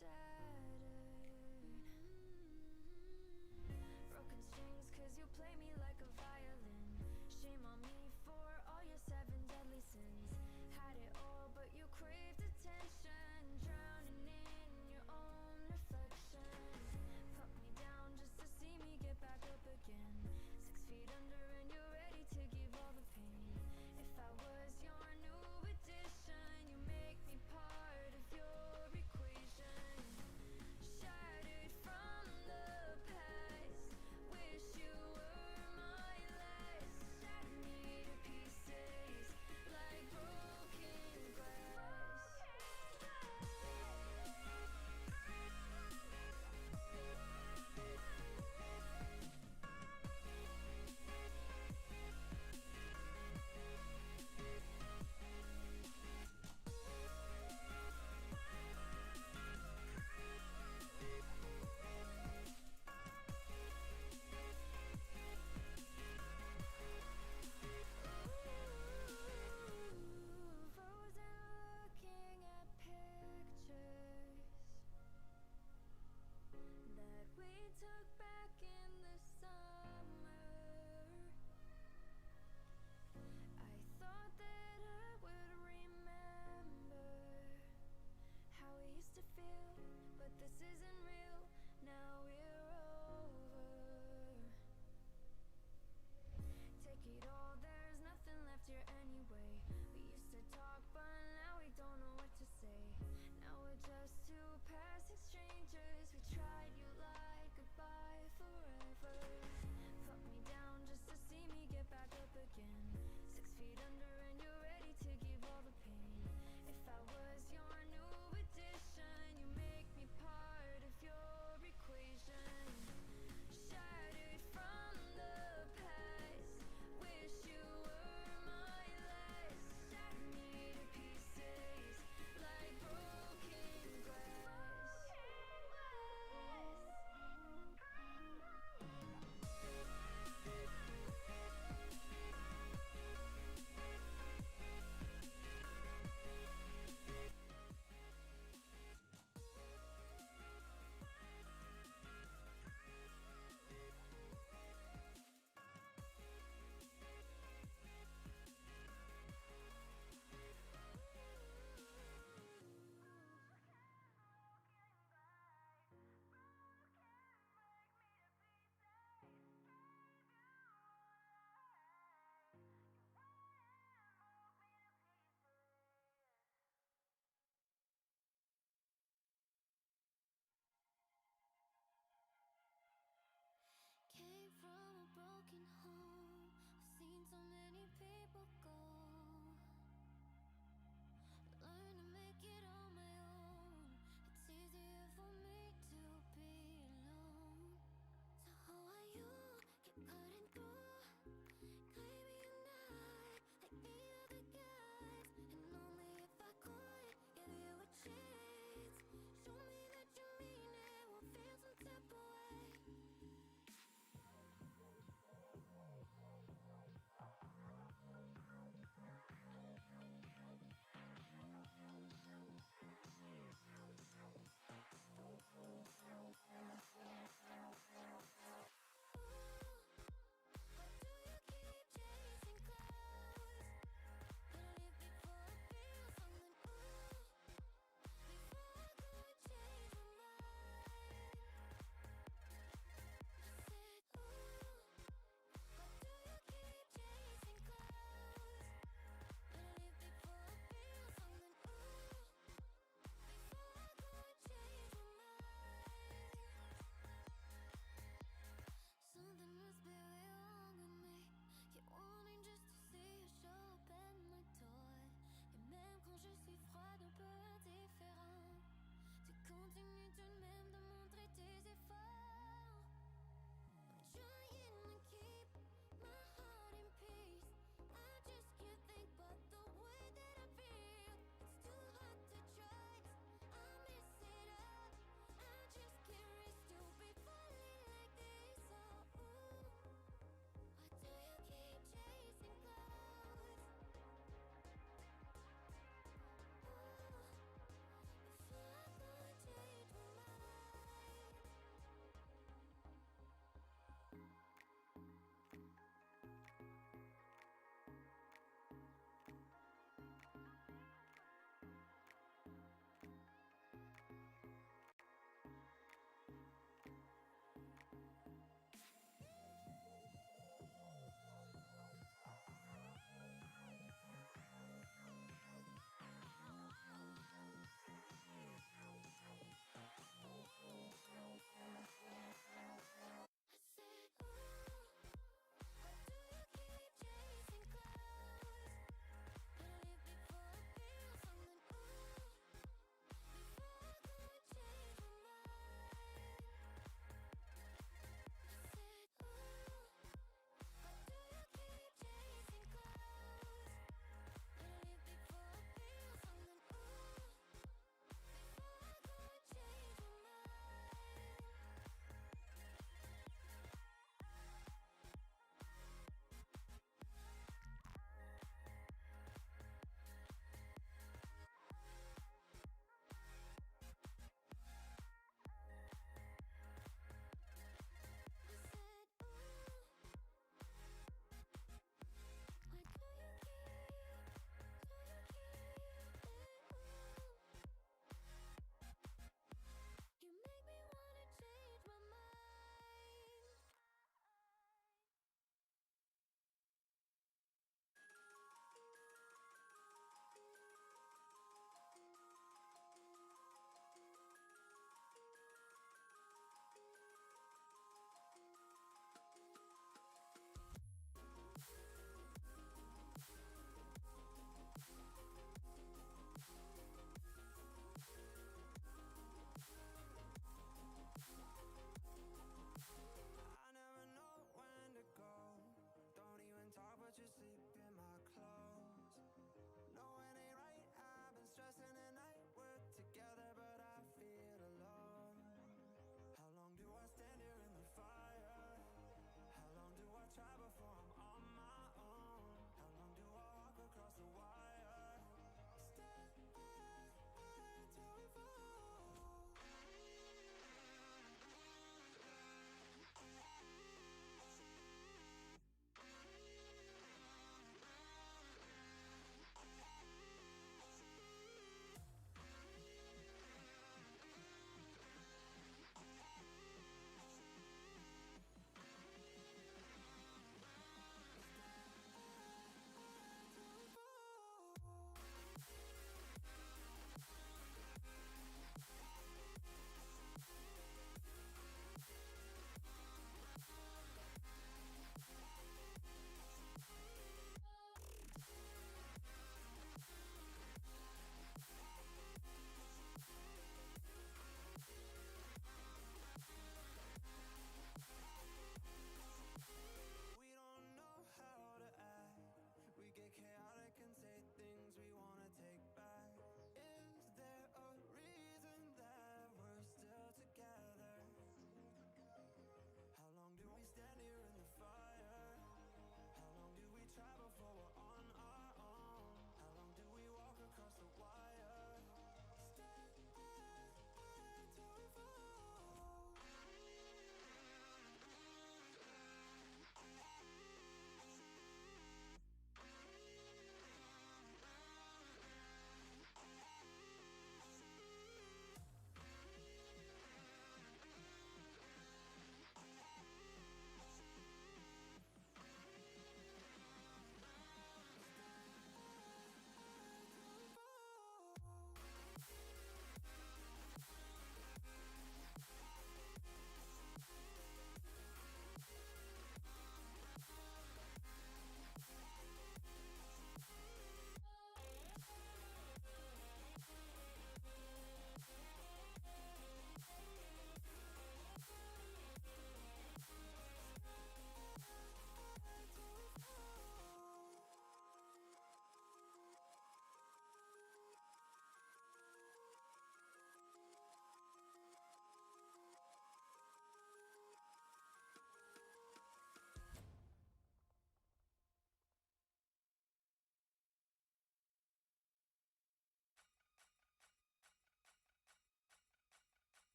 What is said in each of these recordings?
shattered. Broken strings, cause you play me like a violin. Shame on me for all your 7 deadly sins. Had it all, but you craved attention. Drowning in your own reflection. Put me down just to see me get back up again. 6 feet under and you're ready to give all the pain. If I was your new addition, you make me part of your equation. Shattered from the past, wish you were my last. Shatter me to pieces like broken glass. Frozen looking at pictures that we took back in the summer. I thought that I would remember how we used to feel, but this isn't real. Now we're over. Take it all, there's nothing left here anyway. We used to talk, but now we don't know what to say. Now we're just two passing strangers. We tried, you lied, goodbye forever. Put me down just to see me get back up again. 6 feet under and you're ready to give all the pain. If I was your new addition, you make me part of your equation. Shattered from the past, wish you were my last. Shatter me to pieces like broken glass.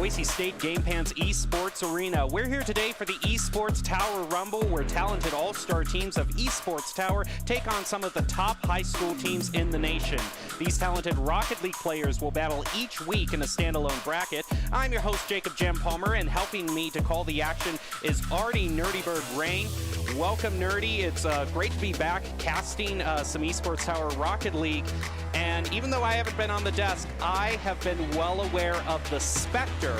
Boise State Game Pan's Esports Arena. We're here today for the Esports Tower Rumble, where talented all-star teams of Esports Tower take on some of the top high school teams in the nation. These talented Rocket League players will battle each week in a standalone bracket. I'm your host, Jacob Jem Palmer, and helping me to call the action is Artie Nerdy Bird Rain. Welcome, Nerdy. It's great to be back casting some Esports Tower Rocket League. And even though I haven't been on the desk, I have been well aware of the specter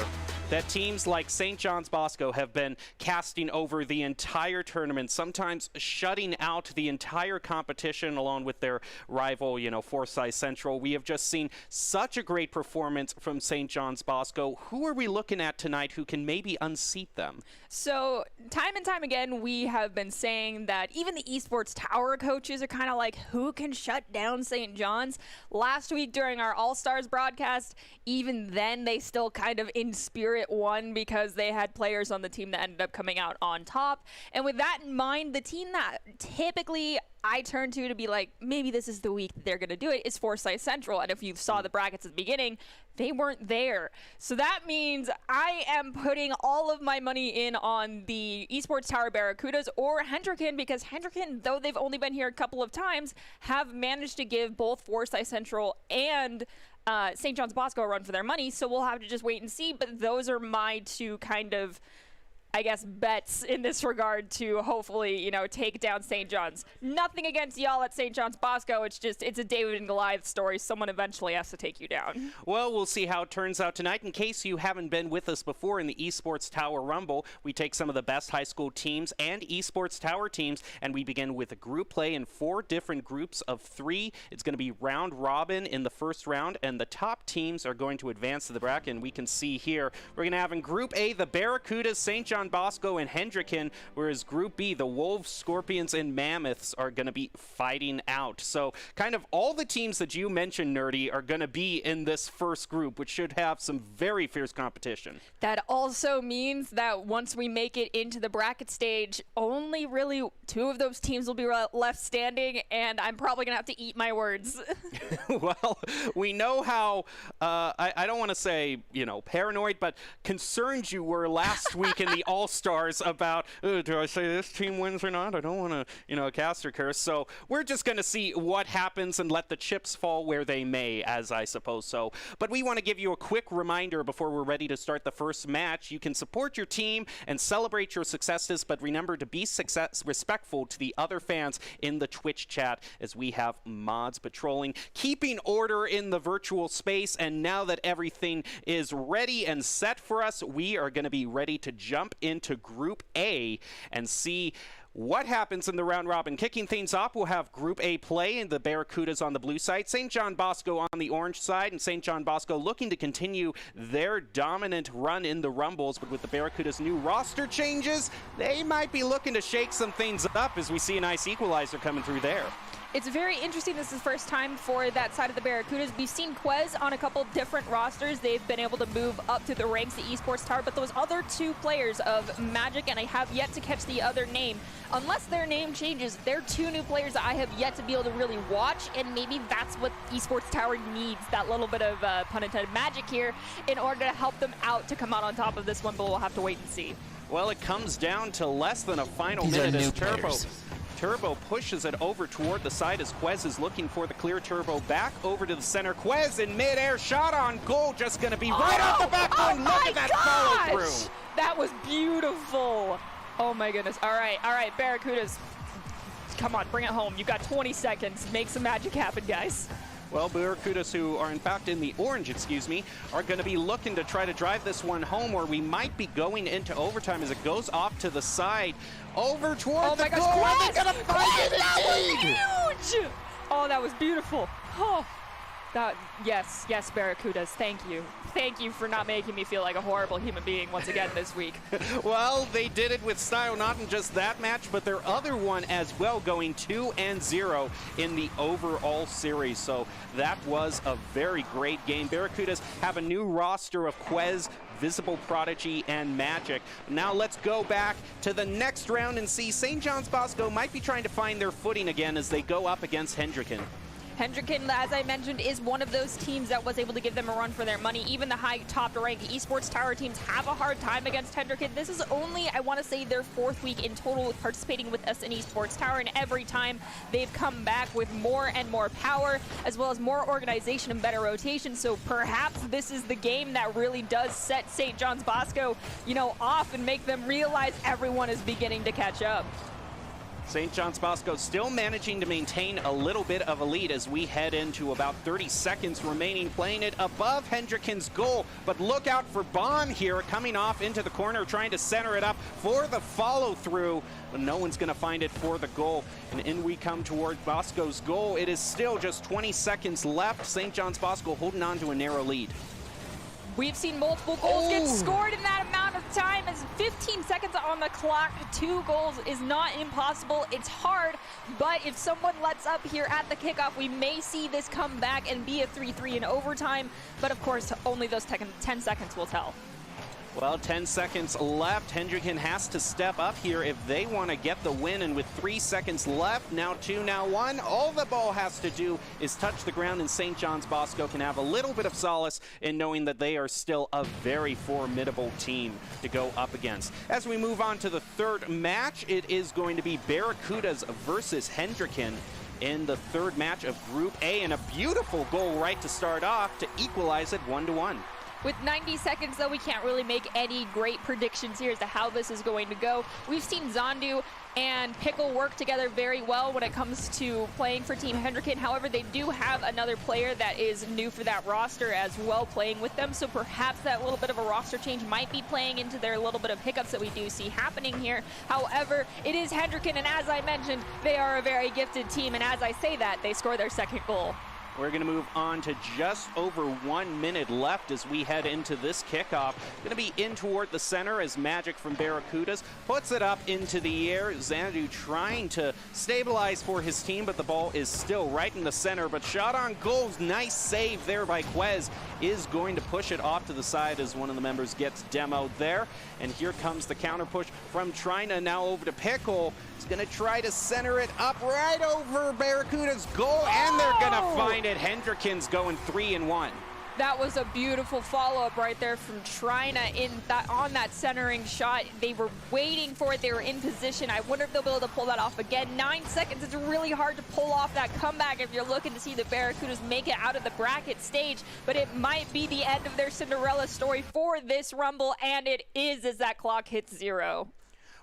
that teams like St. John's Bosco have been casting over the entire tournament, sometimes shutting out the entire competition along with their rival, Forsyth Central. We have just seen such a great performance from St. John's Bosco. Who are we looking at tonight who can maybe unseat them? So time and time again, we have been saying that even the Esports Tower coaches are kind of like, who can shut down St. John's? Last week during our All-Stars broadcast, even then they still kind of in spirit won because they had players on the team that ended up coming out on top. And with that in mind, the team that typically I turn to be like, maybe this is the week that they're going to do it, is Forsyth Central. And if you saw the brackets at the beginning, they weren't there. So that means I am putting all of my money in on the Esports Tower Barracudas or Hendricken, because Hendricken, though they've only been here a couple of times, have managed to give both Forsyth Central and St. John's Bosco a run for their money. So we'll have to just wait and see. But those are my two kind of, I guess, bets in this regard to hopefully, take down St. John's. Nothing against y'all at St. John's Bosco. It's a David and Goliath story. Someone eventually has to take you down. Well, we'll see how it turns out tonight. In case you haven't been with us before in the Esports Tower Rumble, we take some of the best high school teams and Esports Tower teams, and we begin with a group play in 4 different groups of 3. It's going to be round robin in the first round, and the top teams are going to advance to the bracket. And we can see here, we're going to have in Group A, the Barracudas, St. John Bosco, and Hendricken, whereas Group B, the Wolves, Scorpions, and Mammoths are going to be fighting out. So kind of all the teams that you mentioned, Nerdy, are going to be in this first group, which should have some very fierce competition. That also means that once we make it into the bracket stage, only really 2 of those teams will be left standing, and I'm probably going to have to eat my words. Well, we know how, I don't want to say, paranoid, but concerned you were last week in the All-Stars about, do I say this team wins or not? I don't want to, cast or curse. So we're just going to see what happens and let the chips fall where they may, as I suppose so. But we want to give you a quick reminder before we're ready to start the first match. You can support your team and celebrate your successes, but remember to be respectful to the other fans in the Twitch chat, as we have mods patrolling, keeping order in the virtual space. And now that everything is ready and set for us, we are going to be ready to jump into Group A and see what happens in the round robin. Kicking things off, we'll have Group A play, and the Barracudas on the blue side, St. John Bosco on the orange side, and St. John Bosco looking to continue their dominant run in the Rumbles. But with the Barracudas' new roster changes, they might be looking to shake some things up, as we see a nice equalizer coming through there. It's very interesting. This is the first time for that side of the Barracudas. We've seen Quez on a couple different rosters. They've been able to move up to the ranks, the Esports Tower, but those other 2 players of Magic, and I have yet to catch the other name, unless their name changes, they're 2 new players that I have yet to be able to really watch, and maybe that's what Esports Tower needs, that little bit of, pun intended, magic here in order to help them out to come out on top of this one, but we'll have to wait and see. Well, it comes down to less than a final minute as Turbo pushes it over toward the side as Quez is looking for the clear. Turbo back over to the center. Quez in midair, shot on goal, just going to be right off the back line. Look at that follow through. That was beautiful. Oh my goodness. All right, Barracudas. Come on, bring it home. You've got 20 seconds. Make some magic happen, guys. Well, Barracudas, who are in fact in the orange, are going to be looking to try to drive this one home, or we might be going into overtime as it goes off to the side. Over toward the goal. Quez! That was huge! Oh, that was beautiful. Oh, yes, Barracudas, thank you. Thank you for not making me feel like a horrible human being once again this week. Well, they did it with style, not in just that match, but their other one as well, going 2-0 in the overall series. So that was a very great game. Barracudas have a new roster of Quez, Visible Prodigy, and Magic. Now let's go back to the next round and see St. John's Bosco might be trying to find their footing again as they go up against Hendricken. Hendricken, as I mentioned, is one of those teams that was able to give them a run for their money. Even the high top-ranked esports tower teams have a hard time against Hendricken. This is only, I want to say, their 4th week in total participating with us in esports tower, and every time they've come back with more and more power, as well as more organization and better rotation. So perhaps this is the game that really does set St. John's Bosco, off and make them realize everyone is beginning to catch up. St. John's Bosco still managing to maintain a little bit of a lead as we head into about 30 seconds remaining, playing it above Hendricken's goal. But look out for Baum here, coming off into the corner, trying to center it up for the follow-through. But no one's going to find it for the goal. And in we come toward Bosco's goal. It is still just 20 seconds left. St. John's Bosco holding on to a narrow lead. We've seen multiple goals get scored in that amount of time. As 15 seconds on the clock, 2 goals is not impossible. It's hard, but if someone lets up here at the kickoff, we may see this come back and be a 3-3 in overtime. But of course, only those 10 seconds will tell. Well, 10 seconds left. Hendricken has to step up here if they want to get the win. And with 3 seconds left, now 2, now 1, all the ball has to do is touch the ground, and St. John's Bosco can have a little bit of solace in knowing that they are still a very formidable team to go up against. As we move on to the 3rd match, it is going to be Barracudas versus Hendricken in the 3rd match of Group A, and a beautiful goal right to start off to equalize it 1-1. With 90 seconds, though, we can't really make any great predictions here as to how this is going to go. We've seen Zondu and Pickle work together very well when it comes to playing for Team Hendricken. However, they do have another player that is new for that roster as well playing with them, so perhaps that little bit of a roster change might be playing into their little bit of hiccups that we do see happening here. However, it is Hendricken, and as I mentioned, they are a very gifted team, and as I say that, they score their 2nd goal. We're going to move on to just over 1 minute left as we head into this kickoff. Going to be in toward the center as Magic from Barracudas puts it up into the air. Xanadu trying to stabilize for his team, but the ball is still right in the center. But shot on goal, nice save there by Quez, is going to push it off to the side as one of the members gets demoed there. And here comes the counter push from Trina, now over to Pickle. He's going to try to center it up right over Barracuda's goal, and they're going to find it. Hendricken's going 3-1. That was a beautiful follow-up right there from Trina on that centering shot. They were waiting for it. They were in position. I wonder if they'll be able to pull that off again. 9 seconds. It's really hard to pull off that comeback if you're looking to see the Barracudas make it out of the bracket stage. But it might be the end of their Cinderella story for this Rumble, and it is as that clock hits 0.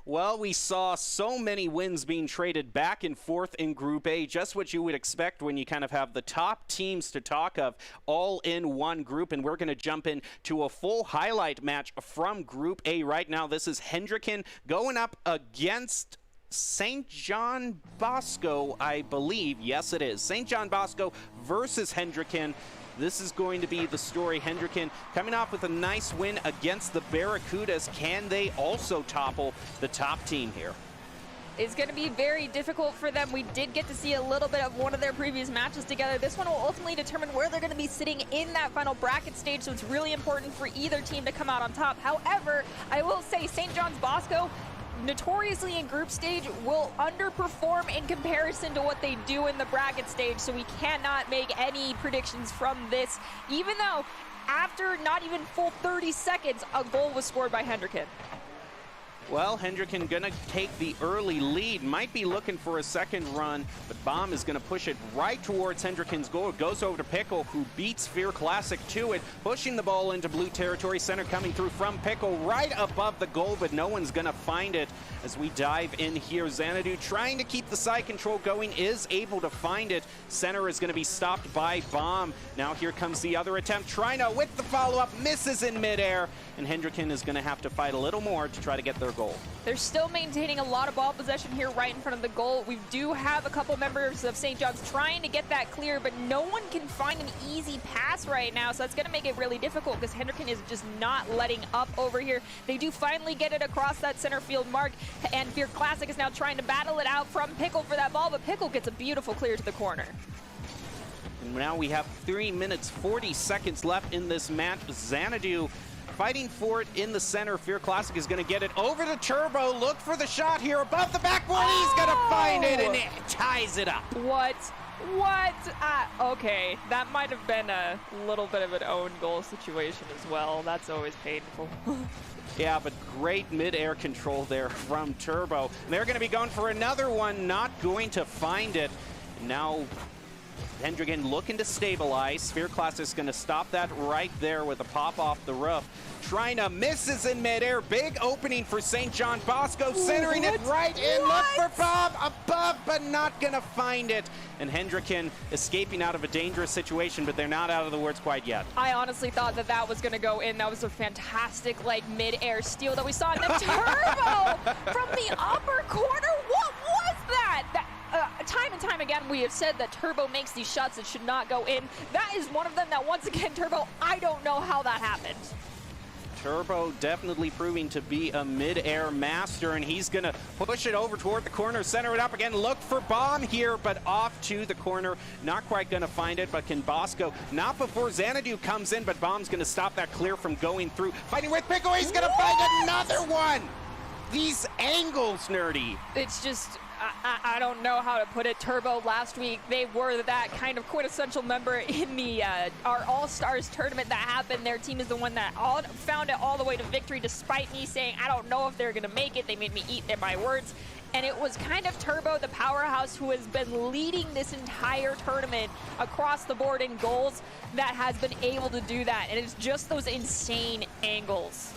Well, we saw so many wins being traded back and forth in Group A, just what you would expect when you kind of have the top teams to talk of all in one group. And we're going to jump into a full highlight match from Group A right now. This is Hendricken going up against St. John Bosco, I believe. Yes, it is. St. John Bosco versus Hendricken. This is going to be the story. Hendricken coming off with a nice win against the Barracudas. Can they also topple the top team here? It's going to be very difficult for them. We did get to see a little bit of one of their previous matches together. This one will ultimately determine where they're going to be sitting in that final bracket stage, so it's really important for either team to come out on top. However, I will say St. John's Bosco, notoriously in group stage, will underperform in comparison to what they do in the bracket stage, so we cannot make any predictions from this, even though after not even full 30 seconds, a goal was scored by Hendricken. Well, Hendricken gonna take the early lead, might be looking for a second run, but Baum is gonna push it right towards Hendricken's goal. It goes over to Pickle, who beats Fear Classic to it, pushing the ball into blue territory. Center coming through from Pickle right above the goal, but no one's gonna find it as we dive in here. Xanadu trying to keep the side control going, is able to find it. Center is gonna be stopped by Baum. Now here comes the other attempt. Trina with the follow-up, misses in midair, and Hendricken is gonna have to fight a little more to try to get their goal. They're still maintaining a lot of ball possession here right in front of the goal. We do have a couple members of St. John's trying to get that clear, but no one can find an easy pass right now, so that's going to make it really difficult because Hendricken is just not letting up over here. They do finally get it across that center field mark, and Fear Classic is now trying to battle it out from Pickle for that ball, but Pickle gets a beautiful clear to the corner. And now we have 3 minutes, 40 seconds left in this match. Xanadu fighting for it in the center. Fear Classic is going to get it over to Turbo. Look for the shot here above the backboard. He's going to find it, and it ties it up. What What? Okay, that might have been a little bit of an own goal situation as well. That's always painful. Yeah, but great mid-air control there from Turbo. They're going to be going for another one, not going to find it. Now, Hendricken looking to stabilize. Sphere Class is going to stop that right there with a pop off the roof. Trying to misses in midair. Big opening for St. John Bosco. Centering it right in. Look for Bob above, but not going to find it. And Hendricken escaping out of a dangerous situation, but they're not out of the woods quite yet. I honestly thought that that was going to go in. That was a fantastic, like, mid-air steal that we saw in the Turbo from the upper corner. What was that? Time and time again, we have said that Turbo makes these shots that should not go in. That is one of them that, once again, Turbo, I don't know how that happened. Turbo definitely proving to be a mid-air master, and he's going to push it over toward the corner, center it up again, look for Bomb here, but off to the corner. Not quite going to find it, but can Bosco, not before Xanadu comes in, but Bomb's going to stop that clear from going through. Fighting with Pickle, he's going to find another one! These angles, Nerdy. It's just, I don't know how to put it. Turbo last week, they were that kind of quintessential member in the our All-Stars tournament that happened. Their team is the one that found it all the way to victory, despite me saying I don't know if they're going to make it. They made me eat my words. And it was kind of Turbo, the powerhouse, who has been leading this entire tournament across the board in goals, that has been able to do that. And it's just those insane angles.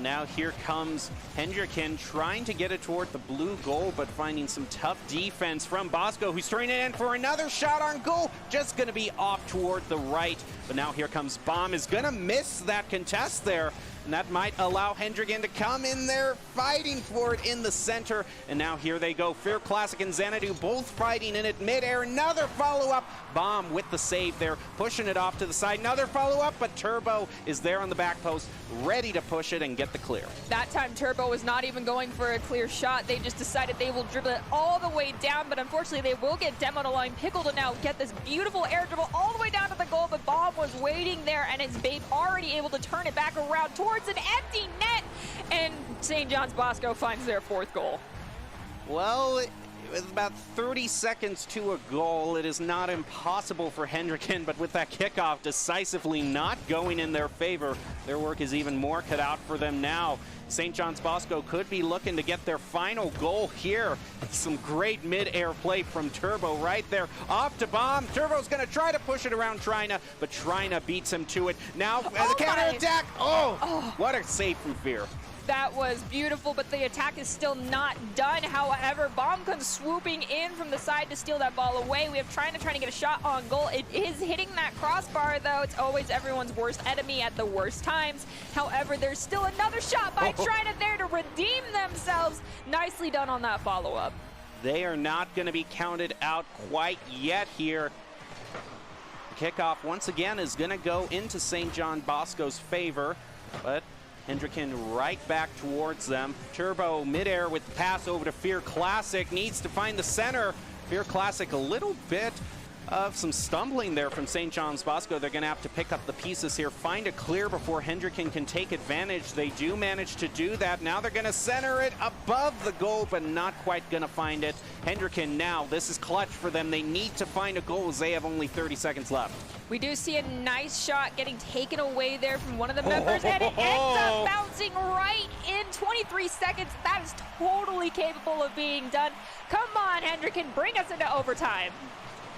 Now here comes Hendricken trying to get it toward the blue goal, but finding some tough defense from Bosco, who's turning it in for another shot on goal. Just going to be off toward the right. But now here comes Bomb, is going to miss that contest there. And that might allow Hendricken to come in there fighting for it in the center. And now here they go. Fear Classic and Xanadu both fighting in it midair. Another follow-up. Bomb with the save there, pushing it off to the side. Another follow-up, but Turbo is there on the back post, ready to push it and get the clear. That time Turbo was not even going for a clear shot. They just decided they will dribble it all the way down, but unfortunately they will get demoed along. Pickle to now get this beautiful air dribble all the way down to the goal, but Bomb was waiting there, and his Babe already able to turn it back around towards an empty net, and St. John's Bosco finds their fourth goal. Well, with about 30 seconds to a goal, it is not impossible for Hendricken, but with that kickoff decisively not going in their favor, their work is even more cut out for them now. St. John's Bosco could be looking to get their final goal here. Some great mid-air play from Turbo right there. Off to Bomb. Turbo's going to try to push it around Trina, but Trina beats him to it. Now, the counterattack. Oh, what a save from Fear. That was beautiful, but the attack is still not done. However, Bomb comes swooping in from the side to steal that ball away. We have trying to get a shot on goal. It is hitting that crossbar, though. It's always everyone's worst enemy at the worst times. However, there's still another shot by Trina there to redeem themselves. Nicely done on that follow-up. They are not going to be counted out quite yet here. Kickoff, once again, is going to go into St. John Bosco's favor, but Hendricken right back towards them. Turbo midair with the pass over to Fear Classic. Needs to find the center. Fear Classic a little bit of some stumbling there from St. John's Bosco. They're going to have to pick up the pieces here, find a clear before Hendricken can take advantage. They do manage to do that. Now they're going to center it above the goal, but not quite going to find it. Hendricken now, this is clutch for them. They need to find a goal as they have only 30 seconds left. We do see a nice shot getting taken away there from one of the members, and it ends up bouncing right in 23 seconds. That is totally capable of being done. Come on, Hendricken, bring us into overtime.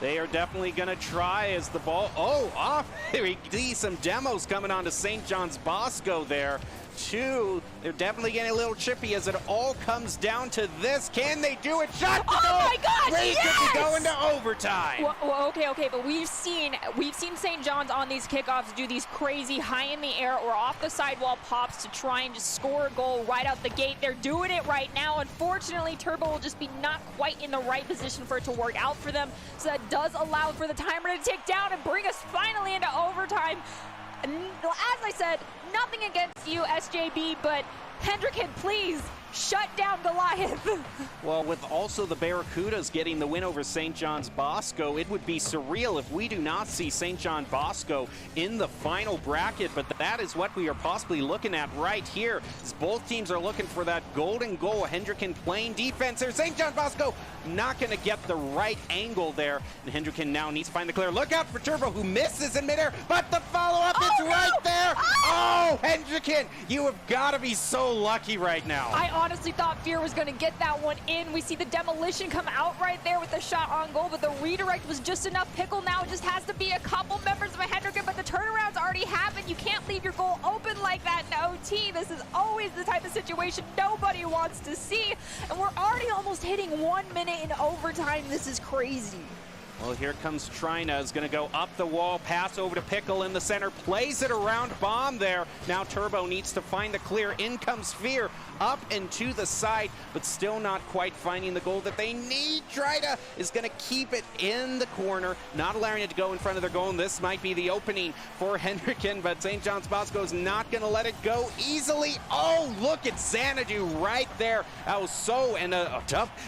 They are definitely going to try as the ball, off. We see some demos coming on to St. John's Bosco there. They're definitely getting a little chippy as it all comes down to this. Can they do it? Shot to goal! My gosh, Ray could be going to overtime. Well, okay, but we've seen St. John's on these kickoffs do these crazy high in the air or off the sidewall pops to try and just score a goal right out the gate. They're doing it right now. Unfortunately, Turbo will just be not quite in the right position for it to work out for them. So that does allow for the timer to tick down and bring us finally into overtime. As I said, nothing against you, SJB, but Hendricken, please shut down Goliath. Well, with also the Barracudas getting the win over St. John's Bosco, it would be surreal if we do not see St. John Bosco in the final bracket, but that is what we are possibly looking at right here, as both teams are looking for that golden goal. Hendricken playing defense there. St. John Bosco not going to get the right angle there, and Hendricken now needs to find the clear. Look out for Turbo, who misses in midair, but the follow-up is right there. Oh, Hendricken, you have got to be so lucky right now. I honestly thought Fear was going to get that one in. We see the demolition come out right there with the shot on goal, but the redirect was just enough. Pickle now just has to be a couple members of a Hendricken, but the turnaround's already happened. You can't leave your goal open like that in OT. This is always the type of situation nobody wants to see, and we're already almost hitting 1 minute in overtime. This is crazy. Well, here comes Trina, is going to go up the wall, pass over to Pickle in the center, plays it around Bomb there. Now Turbo needs to find the clear. In comes Fear, up and to the side, but still not quite finding the goal that they need. Trina is going to keep it in the corner, not allowing it to go in front of their goal, and this might be the opening for Hendricken, but St. John's Bosco is not going to let it go easily. Oh, look at Xanadu right there. That was so, and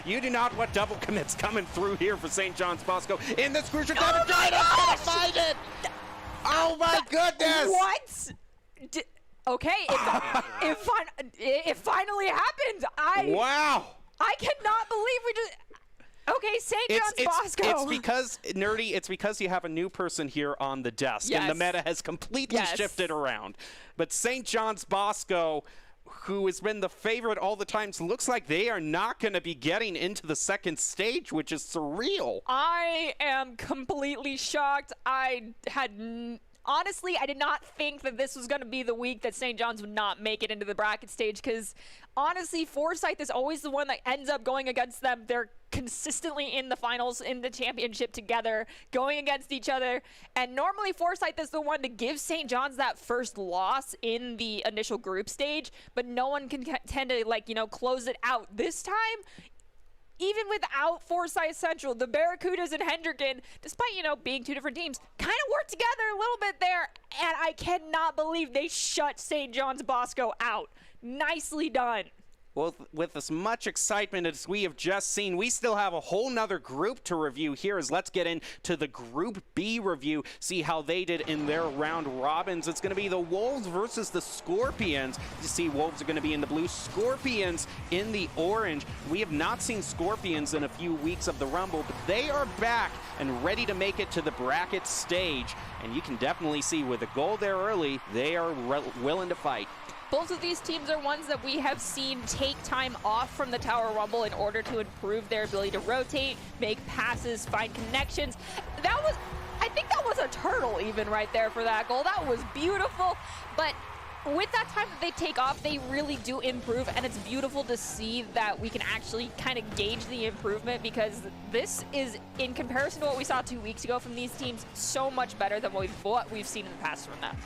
you do not want double commits coming through here for St. John's Bosco. In this crucial time, Trina's going to find it. Oh my goodness. What? Okay, it finally happened. Wow. I cannot believe we just. Okay, St. John's Bosco. It's because, Nerdy, it's because you have a new person here on the desk, and the meta has completely shifted around. But St. John's Bosco, who has been the favorite all the time, so looks like they are not going to be getting into the second stage, which is surreal. I am completely shocked. Honestly, I did not think that this was going to be the week that St. John's would not make it into the bracket stage, because honestly, Forsyth is always the one that ends up going against them. They're consistently in the finals, in the championship together, going against each other, and normally Forsyth is the one to give St. John's that first loss in the initial group stage, but no one can tend to, close it out. This time, even without Forsyth Central, the Barracudas and Hendricken, despite, being two different teams, kind of worked together a little bit there, and I cannot believe they shut St. John's Bosco out. Nicely done. Well, with as much excitement as we have just seen, we still have a whole nother group to review here. As let's get into the Group B review, see how they did in their round robins. It's going to be the Wolves versus the Scorpions. You see, Wolves are going to be in the blue, Scorpions in the orange. We have not seen Scorpions in a few weeks of the Rumble, but they are back and ready to make it to the bracket stage. And you can definitely see with a goal there early, they are willing to fight. Both of these teams are ones that we have seen take time off from the Tower Rumble in order to improve their ability to rotate, make passes, find connections. I think that was a turtle even right there for that goal. That was beautiful, but with that time that they take off, they really do improve, and it's beautiful to see that we can actually kind of gauge the improvement, because this is, in comparison to what we saw 2 weeks ago from these teams, so much better than what we've seen in the past from them.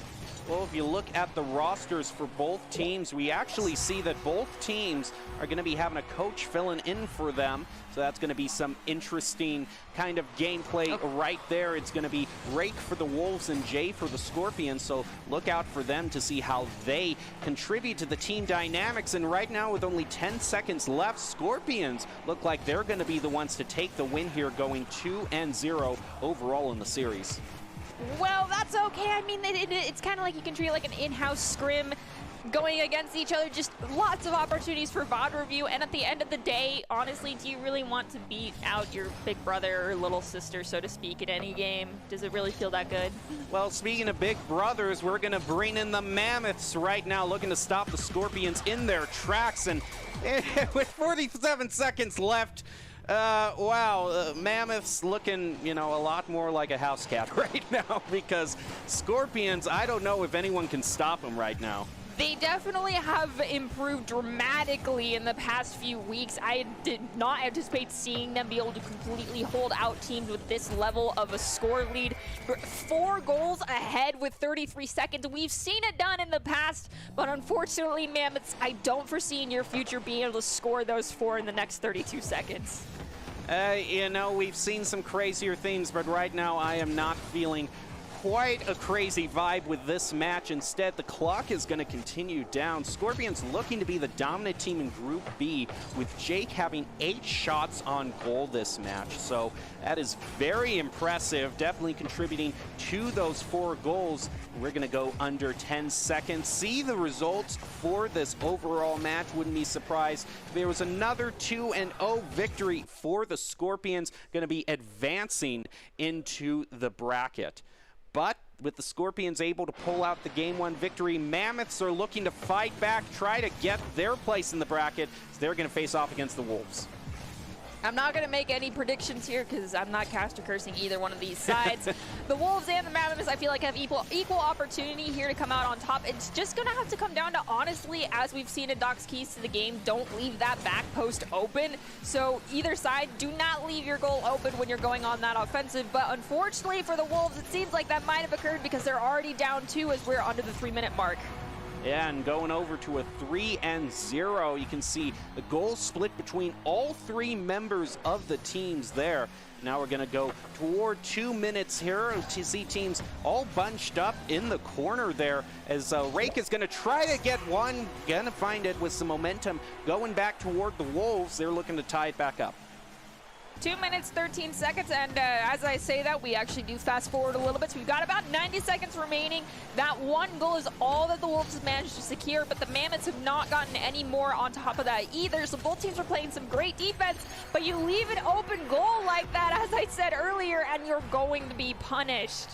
Well, if you look at the rosters for both teams, we actually see that both teams are going to be having a coach filling in for them. So that's going to be some interesting kind of gameplay right there. It's going to be Rake for the Wolves and Jay for the Scorpions. So look out for them to see how they contribute to the team dynamics. And right now, with only 10 seconds left, Scorpions look like they're going to be the ones to take the win here, going 2-0 overall in the series. Well, that's okay. I mean, it's kind of like you can treat it like an in-house scrim going against each other. Just lots of opportunities for VOD review. And at the end of the day, honestly, do you really want to beat out your big brother or little sister, so to speak, in any game? Does it really feel that good? Well, speaking of big brothers, we're going to bring in the Mammoths right now, looking to stop the Scorpions in their tracks. And with 47 seconds left, Mammoths looking, a lot more like a house cat right now, because Scorpions, I don't know if anyone can stop them right now. They definitely have improved dramatically in the past few weeks. I did not anticipate seeing them be able to completely hold out teams with this level of a score lead. 4 goals ahead with 33 seconds. We've seen it done in the past, but unfortunately, Mammoths, I don't foresee in your future being able to score those 4 in the next 32 seconds. We've seen some crazier things, but right now I am not feeling quite a crazy vibe with this match. Instead, the clock is going to continue down. Scorpions looking to be the dominant team in Group B, with Jake having 8 shots on goal this match. So that is very impressive, definitely contributing to those 4 goals. We're going to go under 10 seconds. See the results for this overall match. Wouldn't be surprised if there was another 2-0 victory for the Scorpions, going to be advancing into the bracket. But with the Scorpions able to pull out the Game 1 victory, Mammoths are looking to fight back, try to get their place in the bracket. So they're going to face off against the Wolves. I'm not going to make any predictions here because I'm not caster cursing either one of these sides. The Wolves and the Mammoths, I feel like, have equal opportunity here to come out on top. It's just going to have to come down to, honestly, as we've seen in Doc's keys to the game, don't leave that back post open. So either side, do not leave your goal open when you're going on that offensive. But unfortunately for the Wolves, it seems like that might have occurred because they're already down 2 as we're under the 3-minute mark. Yeah, and going over to a 3-0, you can see the goal split between all 3 members of the teams there. Now we're going to go toward 2 minutes here to see teams all bunched up in the corner there, as Rake is going to try to get one, going to find it with some momentum going back toward the Wolves. They're looking to tie it back up. 2 minutes, 13 seconds, and as I say that, we actually do fast forward a little bit, so we've got about 90 seconds remaining. That 1 goal is all that the Wolves have managed to secure, but the Mammoths have not gotten any more on top of that either, so both teams are playing some great defense, but you leave an open goal like that, as I said earlier, and you're going to be punished.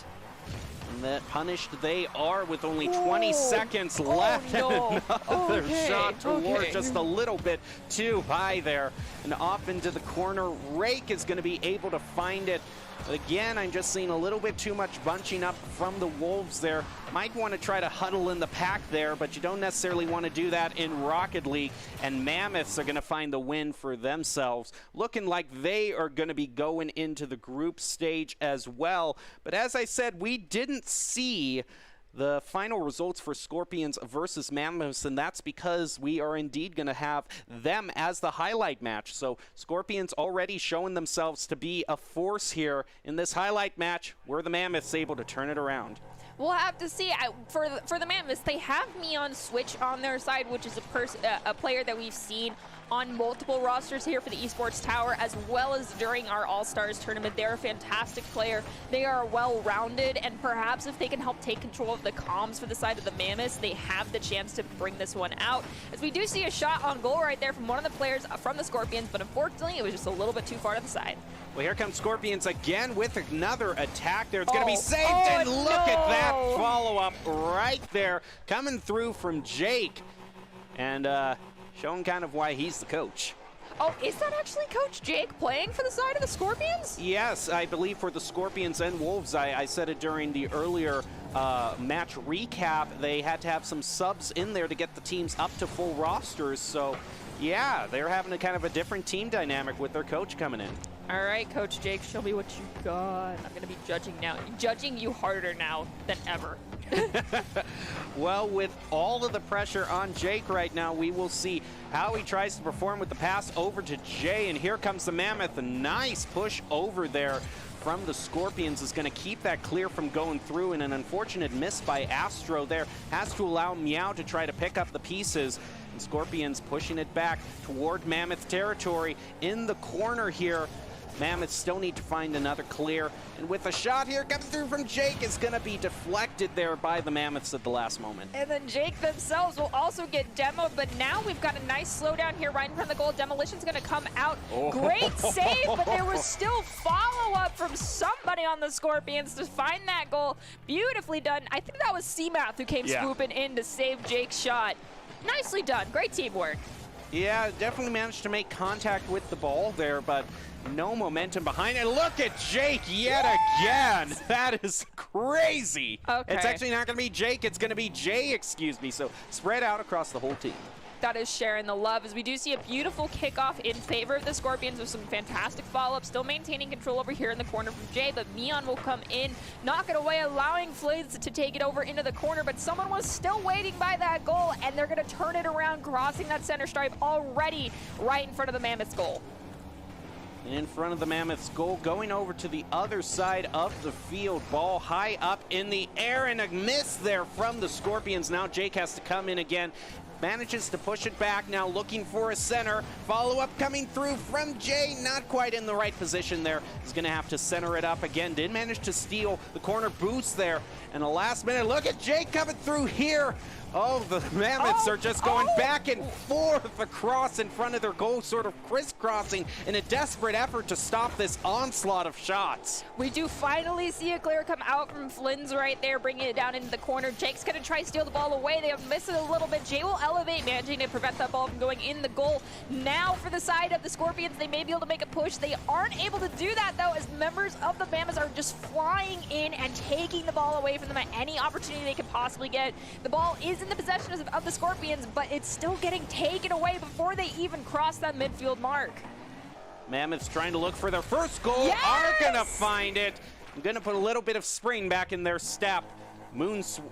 And that punished they are with only 20 seconds left. No. Another shot toward just a little bit too high there. And off into the corner. Rake is going to be able to find it. But again, I'm just seeing a little bit too much bunching up from the Wolves there. Might want to try to huddle in the pack there, but you don't necessarily want to do that in Rocket League. And Mammoths are going to find the win for themselves. Looking like they are going to be going into the group stage as well. But as I said, we didn't see the final results for Scorpions versus Mammoths, and that's because we are indeed going to have them as the highlight match. So Scorpions already showing themselves to be a force here in this highlight match. Were the Mammoths able to turn it around? We'll have to see. For the Mammoths, they have Neon Switch on their side, which is a player that we've seen on multiple rosters here for the Esports Tower, as well as during our All-Stars tournament. They're a fantastic player. They are well-rounded, and perhaps if they can help take control of the comms for the side of the Mammoths, they have the chance to bring this one out. As we do see a shot on goal right there from one of the players from the Scorpions, but unfortunately, it was just a little bit too far to the side. Well, here comes Scorpions again with another attack there. It's going to be saved, and look at that follow-up right there coming through from Jake. And showing kind of why he's the coach. Oh, is that actually Coach Jake playing for the side of the Scorpions? Yes, I believe for the Scorpions and Wolves. I said it during the earlier match recap. They had to have some subs in there to get the teams up to full rosters. So, yeah, they're having a kind of a different team dynamic with their coach coming in. All right, Coach Jake, show me what you got. I'm going to be judging you harder now than ever. Well, with all of the pressure on Jake right now, we will see how he tries to perform with the pass over to Jay. And here comes the Mammoth. A nice push over there from the Scorpions is going to keep that clear from going through, and an unfortunate miss by Astro there has to allow Meow to try to pick up the pieces. And Scorpions pushing it back toward Mammoth territory in the corner here. Mammoths still need to find another clear. And with a shot here coming through from Jake, it's going to be deflected there by the Mammoths at the last moment. And then Jake themselves will also get demoed, but now we've got a nice slowdown here right in front of the goal. Demolition's going to come out. Great save, but there was still follow-up from somebody on the Scorpions to find that goal. Beautifully done. I think that was C-Math who came swooping in to save Jake's shot. Nicely done. Great teamwork. Yeah, definitely managed to make contact with the ball there, but no momentum behind it. Look at Jake yet again. That is crazy. Okay. It's actually not going to be Jake. It's going to be Jay, excuse me. So spread out across the whole team. That is sharing the love, as we do see a beautiful kickoff in favor of the Scorpions with some fantastic follow-up, still maintaining control over here in the corner from Jay, but Mion will come in, knock it away, allowing Flays to take it over into the corner, but someone was still waiting by that goal, and they're going to turn it around, crossing that center stripe already right in front of the Mammoths goal. in front of the Mammoths goal, going over to the other side of the field. Ball high up in the air, and a miss there from the Scorpions. Now Jake has to come in again. Manages to push it back, now looking for a center. Follow-up coming through from Jay, not quite in the right position there. He's gonna have to center it up again. Did manage to steal the corner boost there. And the last minute, look at Jay coming through here. Oh, the Mammoths are just going back and forth across in front of their goal, sort of crisscrossing in a desperate effort to stop this onslaught of shots. We do finally see a clear come out from Flynn's right there, bringing it down into the corner. Jake's going to try to steal the ball away. They have missed it a little bit. Jay will elevate, managing to prevent that ball from going in the goal. Now for the side of the Scorpions, they may be able to make a push. They aren't able to do that, though, as members of the Mammoths are just flying in and taking the ball away from them at any opportunity they can possibly get. The ball is in the possession of the Scorpions, but it's still getting taken away before they even cross that midfield mark. Mammoths trying to look for their first goal, Yes! are gonna find it. I'm gonna put a little bit of spring back in their step. Nerdy?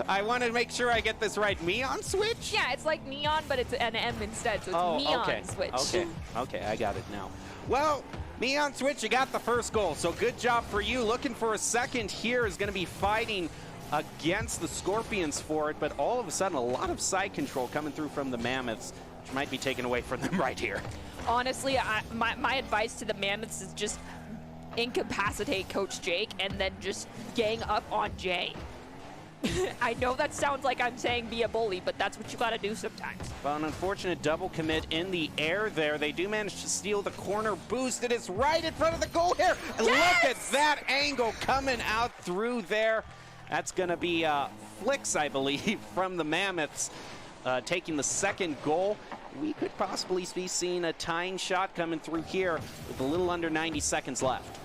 I want to make sure I get this right. Meon switch? Yeah, it's like neon, but it's an M instead, so it's neon switch. Okay, I got it now. Well, Meon switch, you got the first goal, so good job for you. Looking for a second here is going to be fighting against the Scorpions for it, but all of a sudden a lot of side control coming through from the Mammoths, which might be taken away from them right here. Honestly, my advice to the Mammoths is just incapacitate Coach Jake and then just gang up on Jay. I know that sounds like I'm saying be a bully, but that's what you gotta do sometimes. Well, an unfortunate double commit in the air there. They do manage to steal the corner boost. It is right in front of the goal here. Yes! Look at that angle coming out through there. That's gonna be Flicks, I believe, from the Mammoths, taking the second goal. We could possibly be seeing a tying shot coming through here with a little under 90 seconds left.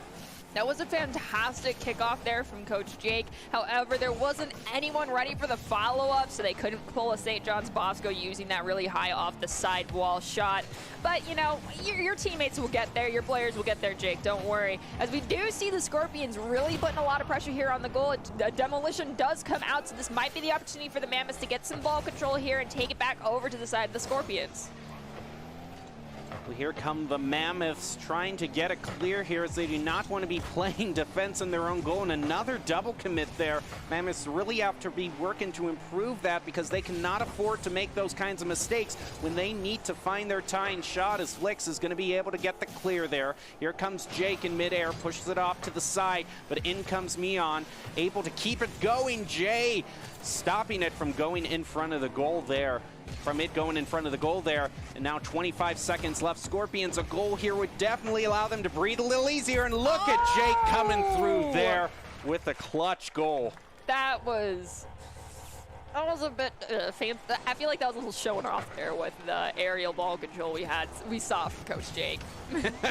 That was a fantastic kickoff there from Coach Jake. However, there wasn't anyone ready for the follow-up, so they couldn't pull a St. John's Bosco using that really high off the sidewall shot. But, you know, your teammates will get there. Your players will get there, Jake. Don't worry. As we do see the Scorpions really putting a lot of pressure here on the goal, a demolition does come out, so this might be the opportunity for the Mammoths to get some ball control here and take it back over to the side of the Scorpions. Well, here come the Mammoths trying to get a clear here as they do not want to be playing defense in their own goal. And another double commit there. Mammoths really have to be working to improve that because they cannot afford to make those kinds of mistakes when they need to find their tying shot, as Flicks is going to be able to get the clear there. Here comes Jake in midair, pushes it off to the side, but in comes Meon, able to keep it going. Jay stopping it from going in front of the goal there. And now 25 seconds left. Scorpions, a goal here would definitely allow them to breathe a little easier. And look at Jake coming through there with a clutch goal. That was a bit fancy. I feel like that was a little showing off there with the aerial ball control we saw from Coach Jake.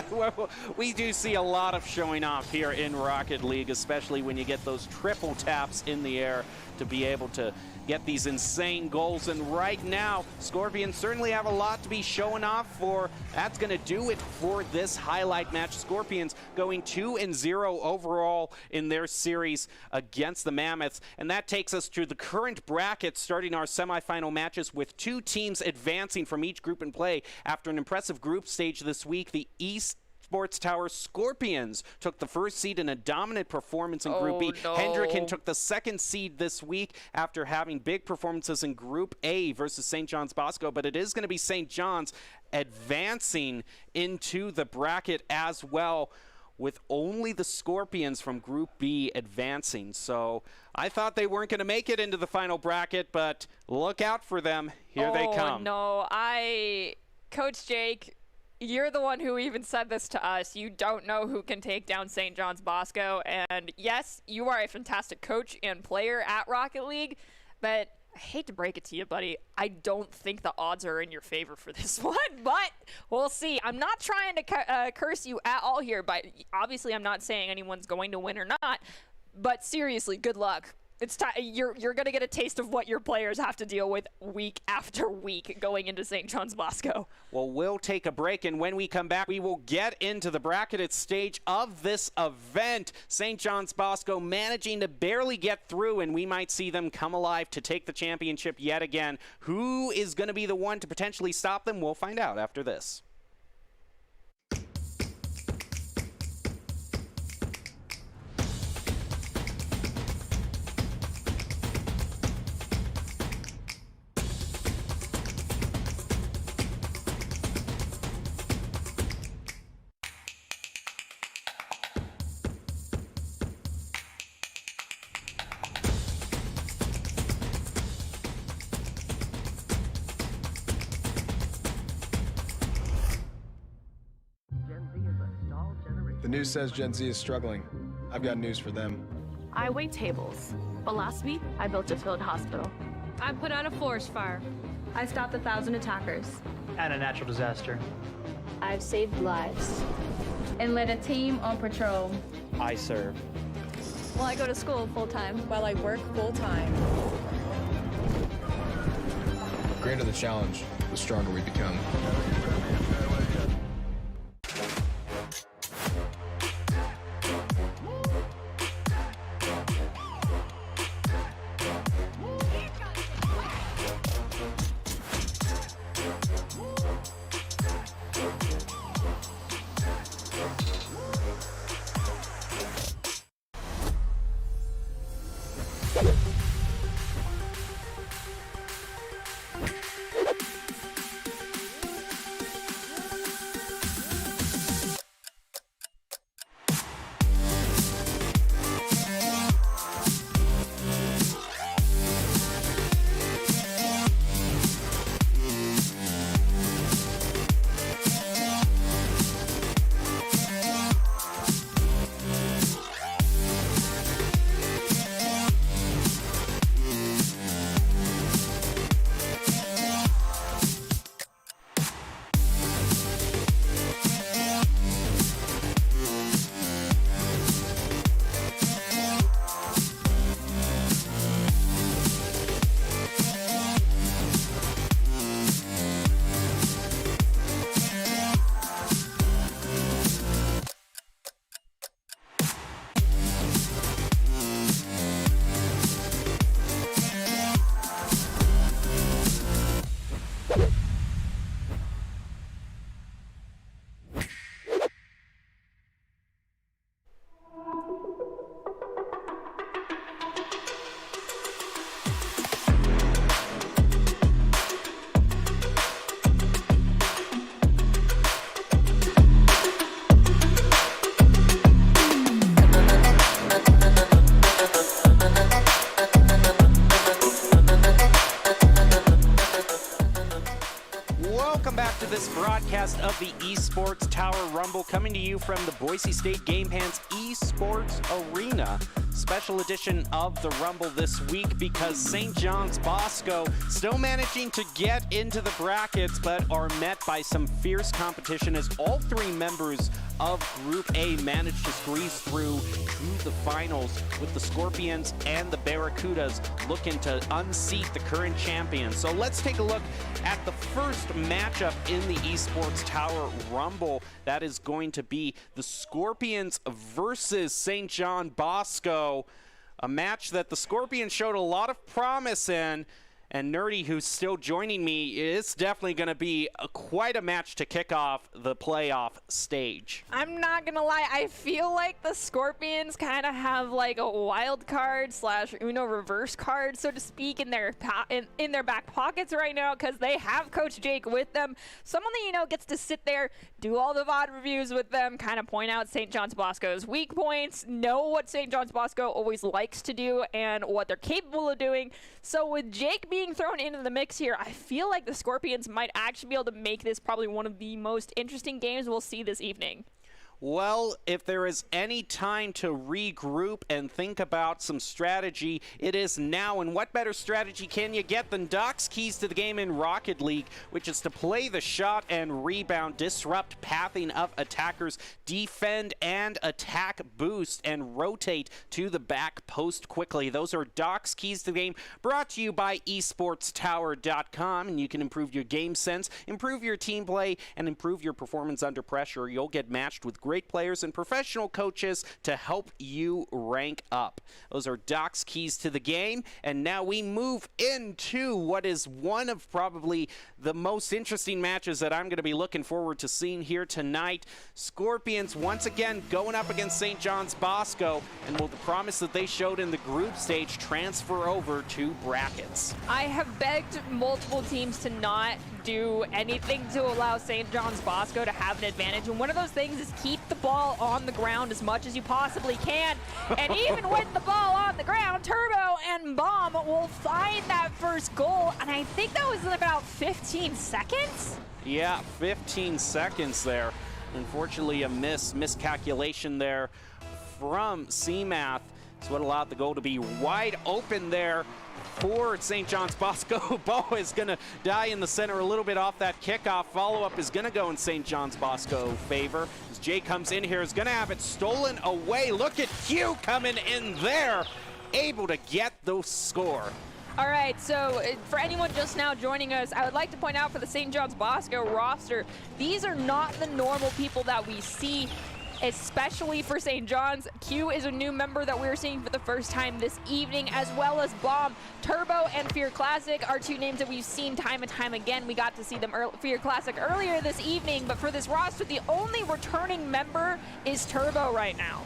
Well, we do see a lot of showing off here in Rocket League, especially when you get those triple taps in the air to be able to get these insane goals. And right now, Scorpions certainly have a lot to be showing off for. That's going to do it for this highlight match. Scorpions going 2-0 overall in their series against the Mammoths. And that takes us to the current bracket, starting our semifinal matches with two teams advancing from each group in play. After an impressive group stage this week, the East Sports Tower Scorpions took the first seed in a dominant performance in Group B. No. Hendricken took the second seed this week after having big performances in Group A versus St. John's Bosco, but it is going to be St. John's advancing into the bracket as well, with only the Scorpions from Group B advancing. So I thought they weren't going to make it into the final bracket, but look out for them. Here they come. No, Coach Jake, you're the one who even said this to us. You don't know who can take down St. John's Bosco. And yes, you are a fantastic coach and player at Rocket League, but I hate to break it to you, buddy, I don't think the odds are in your favor for this one, but we'll see. I'm not trying to curse you at all here, but obviously I'm not saying anyone's going to win or not, but seriously, good luck. It's time. You're going to get a taste of what your players have to deal with week after week going into St. John's Bosco. Well, we'll take a break, and when we come back, we will get into the bracketed stage of this event. St. John's Bosco managing to barely get through, and we might see them come alive to take the championship yet again. Who is going to be the one to potentially stop them? We'll find out after this. The news says Gen Z is struggling. I've got news for them. I wait tables, but last week I built a field hospital. I put out a forest fire. I stopped 1,000 attackers. And a natural disaster. I've saved lives. And led a team on patrol. I serve. Well, I go to school full-time. While I work full-time. The greater the challenge, the stronger we become. Welcome back to this broadcast of the Esports Tower Rumble, coming to you from the Boise State Game Pants Esports Arena. Special edition of the Rumble this week because St. John's Bosco still managing to get into the brackets, but are met by some fierce competition as all three members of Group A managed to squeeze through to the finals, with the Scorpions and the Barracudas looking to unseat the current champions. So let's take a look at the first matchup in the Esports Tower Rumble. That is going to be the Scorpions versus St. John Bosco, a match that the Scorpions showed a lot of promise in. And Nerdy, who's still joining me, is definitely going to be quite a match to kick off the playoff stage. I'm not going to lie. I feel like the Scorpions kind of have like a wild card / Uno reverse card, so to speak, in their back pockets right now, because they have Coach Jake with them. Someone that, you know, gets to sit there, do all the VOD reviews with them, kind of point out St. John's Bosco's weak points, know what St. John's Bosco always likes to do and what they're capable of doing. So with Jake being thrown into the mix here, I feel like the Scorpions might actually be able to make this probably one of the most interesting games we'll see this evening. Well, if there is any time to regroup and think about some strategy, it is now. And what better strategy can you get than Doc's keys to the game in Rocket League, which is to play the shot and rebound, disrupt pathing of attackers, defend and attack boost, and rotate to the back post quickly. Those are Doc's keys to the game, brought to you by esportstower.com. And you can improve your game sense, improve your team play, and improve your performance under pressure. You'll get matched with great players and professional coaches to help you rank up. Those are Doc's keys to the game. And now we move into what is one of probably the most interesting matches that I'm going to be looking forward to seeing here tonight. Scorpions once again going up against St. John's Bosco, and will the promise that they showed in the group stage transfer over to brackets? I have begged multiple teams to not do anything to allow St. John's Bosco to have an advantage, and one of those things is keep the ball on the ground as much as you possibly can. And even with the ball on the ground, Turbo and Bomb will find that first goal, and I think that was in about 15 seconds? Yeah, 15 seconds there. Unfortunately, a miscalculation there from CMath. It's what allowed the goal to be wide open there for St. John's Bosco. Bo is going to die in the center a little bit off that kickoff. Follow-up is going to go in St. John's Bosco favor. As Jay comes in here, is going to have it stolen away. Look at Q coming in there, able to get the score. All right, so for anyone just now joining us, I would like to point out for the St. John's Bosco roster, these are not the normal people that we see, especially for St. John's. Q is a new member that we're seeing for the first time this evening, as well as Bomb. Turbo and Fear Classic are two names that we've seen time and time again. We got to see them Fear Classic earlier this evening, but for this roster, the only returning member is Turbo right now.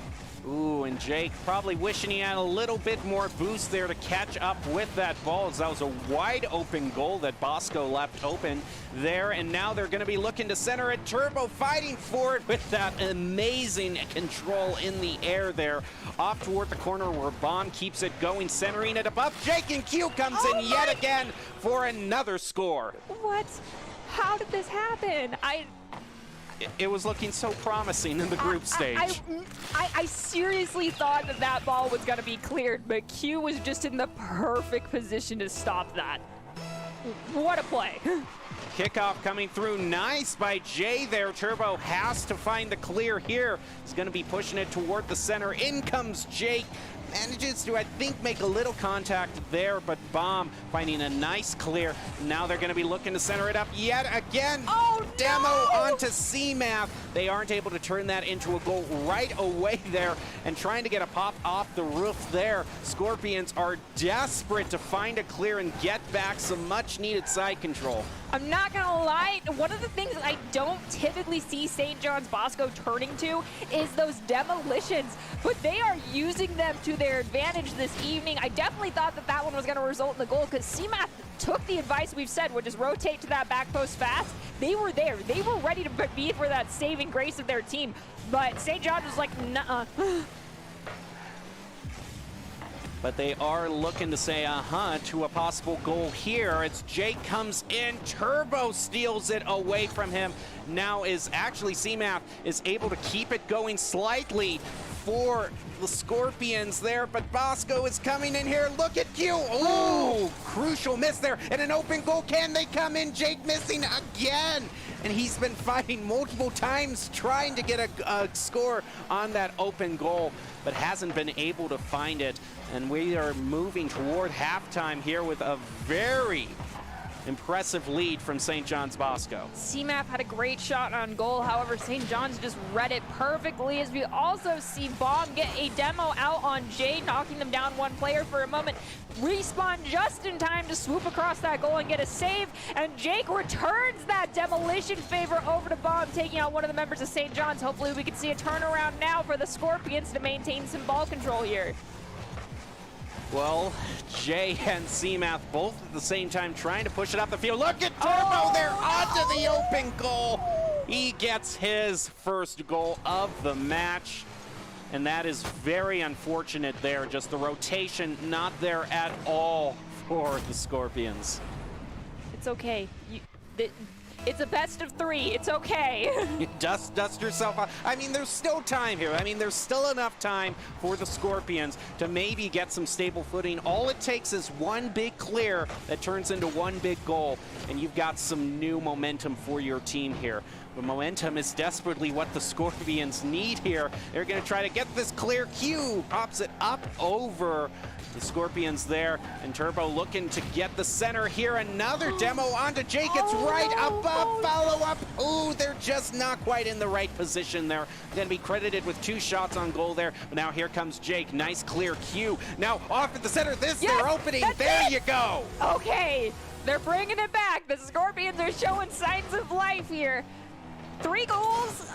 Ooh, and Jake probably wishing he had a little bit more boost there to catch up with that ball, as that was a wide open goal that Bosco left open there. And now they're going to be looking to center it. Turbo fighting for it with that amazing control in the air there. Off toward the corner where Bomb keeps it going, centering it above Jake, and Q comes in yet again for another score. What? How did this happen? It was looking so promising in the group stage. I seriously thought that that ball was going to be cleared, but Q was just in the perfect position to stop that. What a play. Kickoff coming through. Nice by Jay there. Turbo has to find the clear here. He's going to be pushing it toward the center. In comes Jake. Manages to, I think, make a little contact there, but Bomb finding a nice clear. Now they're going to be looking to center it up yet again. Oh, Demo no! onto CMath. They aren't able to turn that into a goal right away there, and trying to get a pop off the roof there. Scorpions are desperate to find a clear and get back some much-needed side control. I'm not going to lie, one of the things that I don't typically see St. John's Bosco turning to is those demolitions, but they are using them to their advantage this evening. I definitely thought that that one was going to result in the goal, because CMath took the advice we've said, which is rotate to that back post fast. They were there. They were ready to be for that saving grace of their team, but St. John's was like, nuh-uh. But they are looking to say to a possible goal here. It's Jake comes in, Turbo steals it away from him. Now is actually CMath is able to keep it going slightly for the Scorpions there, but Bosco is coming in here. Look at Q. Ooh, crucial miss there, and an open goal. Can they come in? Jake missing again, and he's been fighting multiple times trying to get a score on that open goal, but hasn't been able to find it. And we are moving toward halftime here with a very impressive lead from St. John's Bosco. CMath had a great shot on goal. However, St. John's just read it perfectly, as we also see Bomb get a demo out on Jay, knocking them down one player for a moment. Respawn just in time to swoop across that goal and get a save, and Jake returns that demolition favor over to Bomb, taking out one of the members of St. John's. Hopefully we can see a turnaround now for the Scorpions to maintain some ball control here. Well, Jay and CMath both at the same time trying to push it up the field. Look at Turbo there onto the open goal. He gets his first goal of the match, and that is very unfortunate there. Just the rotation not there at all for the Scorpions. It's okay. It's a best of 3. It's okay. You dust yourself off. I mean, there's still time here. I mean, there's still enough time for the Scorpions to maybe get some stable footing. All it takes is one big clear that turns into one big goal, and you've got some new momentum for your team here. The momentum is desperately what the Scorpions need here. They're going to try to get this clear. Q pops it up over the Scorpions there, and Turbo looking to get the center here. Another demo onto Jake. It's right above follow-up. Ooh, they're just not quite in the right position there. Going to be credited with 2 shots on goal there. But now here comes Jake. Nice clear Q. Now off at the center. This Yes, their opening. that's There it. you go. Okay, they're bringing it back. The Scorpions are showing signs of life here. 3 goals.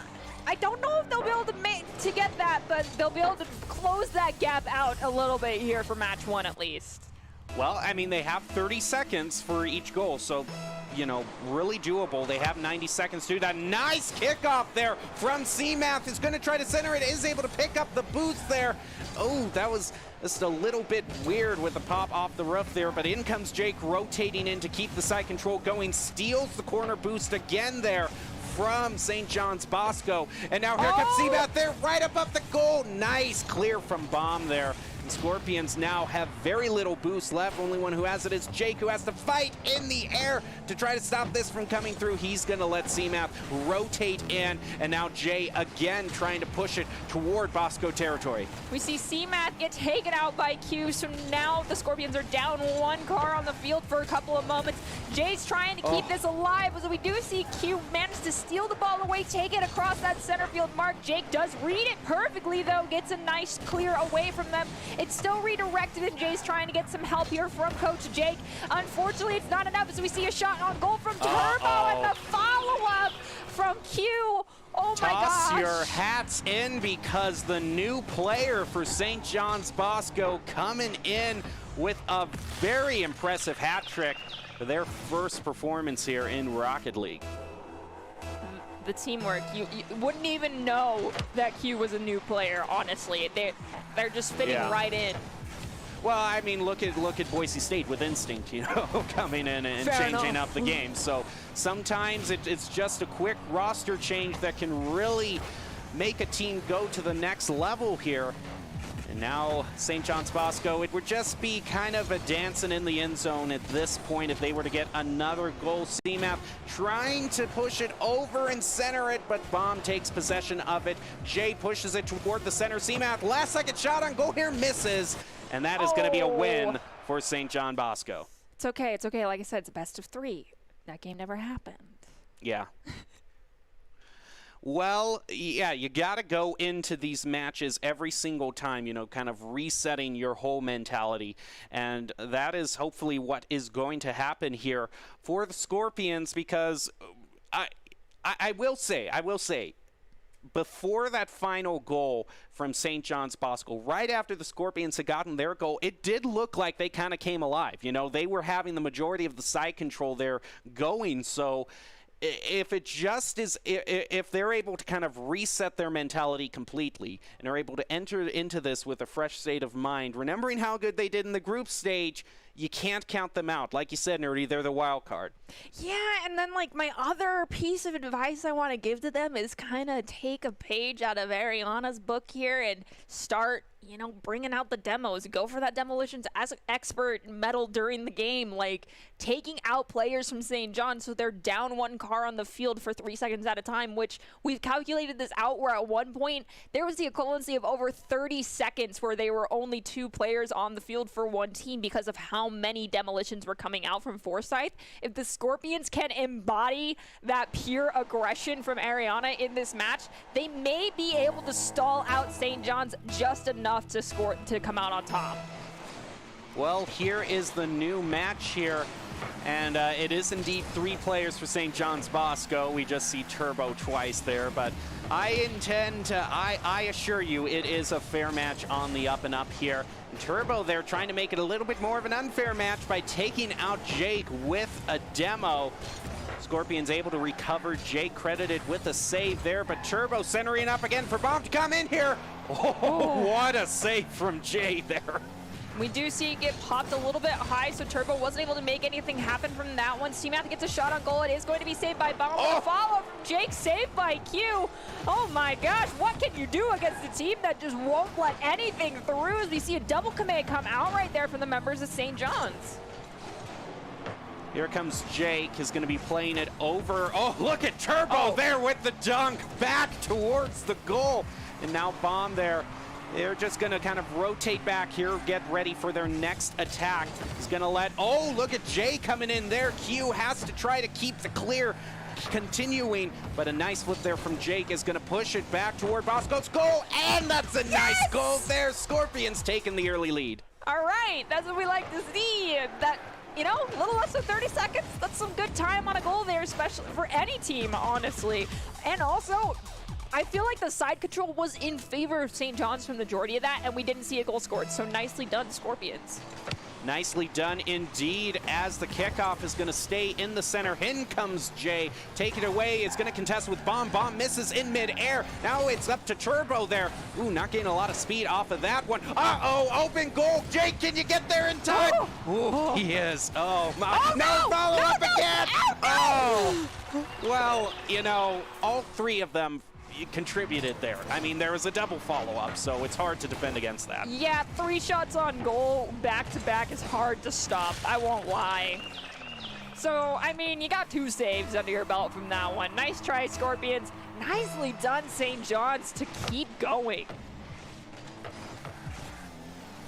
I don't know if they'll be able to get that, but they'll be able to close that gap out a little bit here for match 1 at least. Well, I mean, they have 30 seconds for each goal, so, you know, really doable. They have 90 seconds to do that. Nice kickoff there from C-Math. Is going to try to center it, is able to pick up the boost there. Oh, that was just a little bit weird with the pop off the roof there, but in comes Jake rotating in to keep the side control going. Steals the corner boost again there from St. John's Bosco. And now here comes C-Math there, right above the goal. Nice clear from Bomb there. And Scorpions now have very little boost left. Only one who has it is Jake, who has to fight in the air to try to stop this from coming through. He's going to let C-Math rotate in, and now Jay again trying to push it toward Bosco territory. We see C-Math get taken out by Q, so now the Scorpions are down 1 car on the field for a couple of moments. Jay's trying to keep this alive, so we do see Q manage to steal the ball away, take it across that center field mark. Jake does read it perfectly, though, gets a nice clear away from them. It's still redirected, and Jay's trying to get some help here from Coach Jake. Unfortunately, it's not enough, as we see a shot on goal from Turbo, and the follow-up from Q. Oh my gosh. Toss your hats in, because the new player for St. John's Bosco coming in with a very impressive hat trick for their first performance here in Rocket League. The teamwork, you wouldn't even know that Q was a new player, honestly. They're just fitting right in. Well, I mean, look at Boise State with instinct, you know, coming in and Fair changing enough. up the game. So sometimes it's just a quick roster change that can really make a team go to the next level here. And now St. John's Bosco, it would just be kind of a dancing in the end zone at this point if they were to get another goal. C-Math trying to push it over and center it, but Bomb takes possession of it. Jay pushes it toward the center. C-Math, last second shot on goal here, misses. And that is going to be a win for St. John Bosco. It's okay, it's okay. Like I said, it's a best of 3. That game never happened. Yeah. Well, yeah, you got to go into these matches every single time, you know, kind of resetting your whole mentality. And that is hopefully what is going to happen here for the Scorpions, because I will say, before that final goal from St. John's Bosco, right after the Scorpions had gotten their goal, it did look like they kind of came alive. You know, they were having the majority of the side control there going, so if it just is, if they're able to kind of reset their mentality completely and are able to enter into this with a fresh state of mind, remembering how good they did in the group stage, you can't count them out. Like you said, Nerdy, they're the wild card. Yeah, and then like my other piece of advice I want to give to them is kind of take a page out of Ariana's book here and start, you know, bringing out the demos. Go for that demolitions as an expert medal during the game, like taking out players from St. John so they're down 1 car on the field for 3 seconds at a time, which we've calculated this out where at one point there was the equivalency of over 30 seconds where they were only 2 players on the field for 1 team because of how many demolitions were coming out from Forsyth. If the Scorpions can embody that pure aggression from Ariana in this match, they may be able to stall out St. John's just enough to score, to come out on top. Well, here is the new match here, and it is indeed 3 players for St. John's Bosco. We just see Turbo twice there, but I assure you it is a fair match on the up and up here. And Turbo, they're trying to make it a little bit more of an unfair match by taking out Jake with a demo. Scorpions able to recover. Jake credited with a save there, but Turbo centering up again for Bomb to come in here. Oh, what a save from Jay there. We do see it get popped a little bit high, so Turbo wasn't able to make anything happen from that one. C-Math gets a shot on goal. It is going to be saved by Bomb. Oh. Follow from Jake, saved by Q. Oh my gosh, what can you do against a team that just won't let anything through, as we see a double command come out right there from the members of St. John's. Here comes Jake, is going to be playing it over. Oh, look at Turbo there with the dunk, back towards the goal. And now Bomb there. They're just going to kind of rotate back here, get ready for their next attack. He's going to let, oh, look at Jay coming in there. Q has to try to keep the clear continuing, but a nice flip there from Jake is going to push it back toward Bosco's goal, and that's a nice goal there. Scorpions taking the early lead. All right, that's what we like to see. That, you know, a little less than 30 seconds, that's some good time on a goal there, especially for any team, honestly. And also, I feel like the side control was in favor of St. John's for the majority of that, and we didn't see a goal scored, so nicely done, Scorpions. Nicely done indeed, as the kickoff is going to stay in the center. In comes Jay. Take it away. It's going to contest with Bomb. Bomb misses in midair. Now it's up to Turbo there. Ooh, not getting a lot of speed off of that one. Uh-oh, open goal. Jay, can you get there in time? Ooh, he is. Oh, my. Oh, no, follow up again. Oh, no. Well, you know, all three of them contributed there. I mean, there was a double follow-up, so it's hard to defend against that. Yeah, 3 shots on goal back-to-back is hard to stop. I won't lie. So, I mean, you got 2 saves under your belt from that one. Nice try, Scorpions. Nicely done, St. John's, to keep going.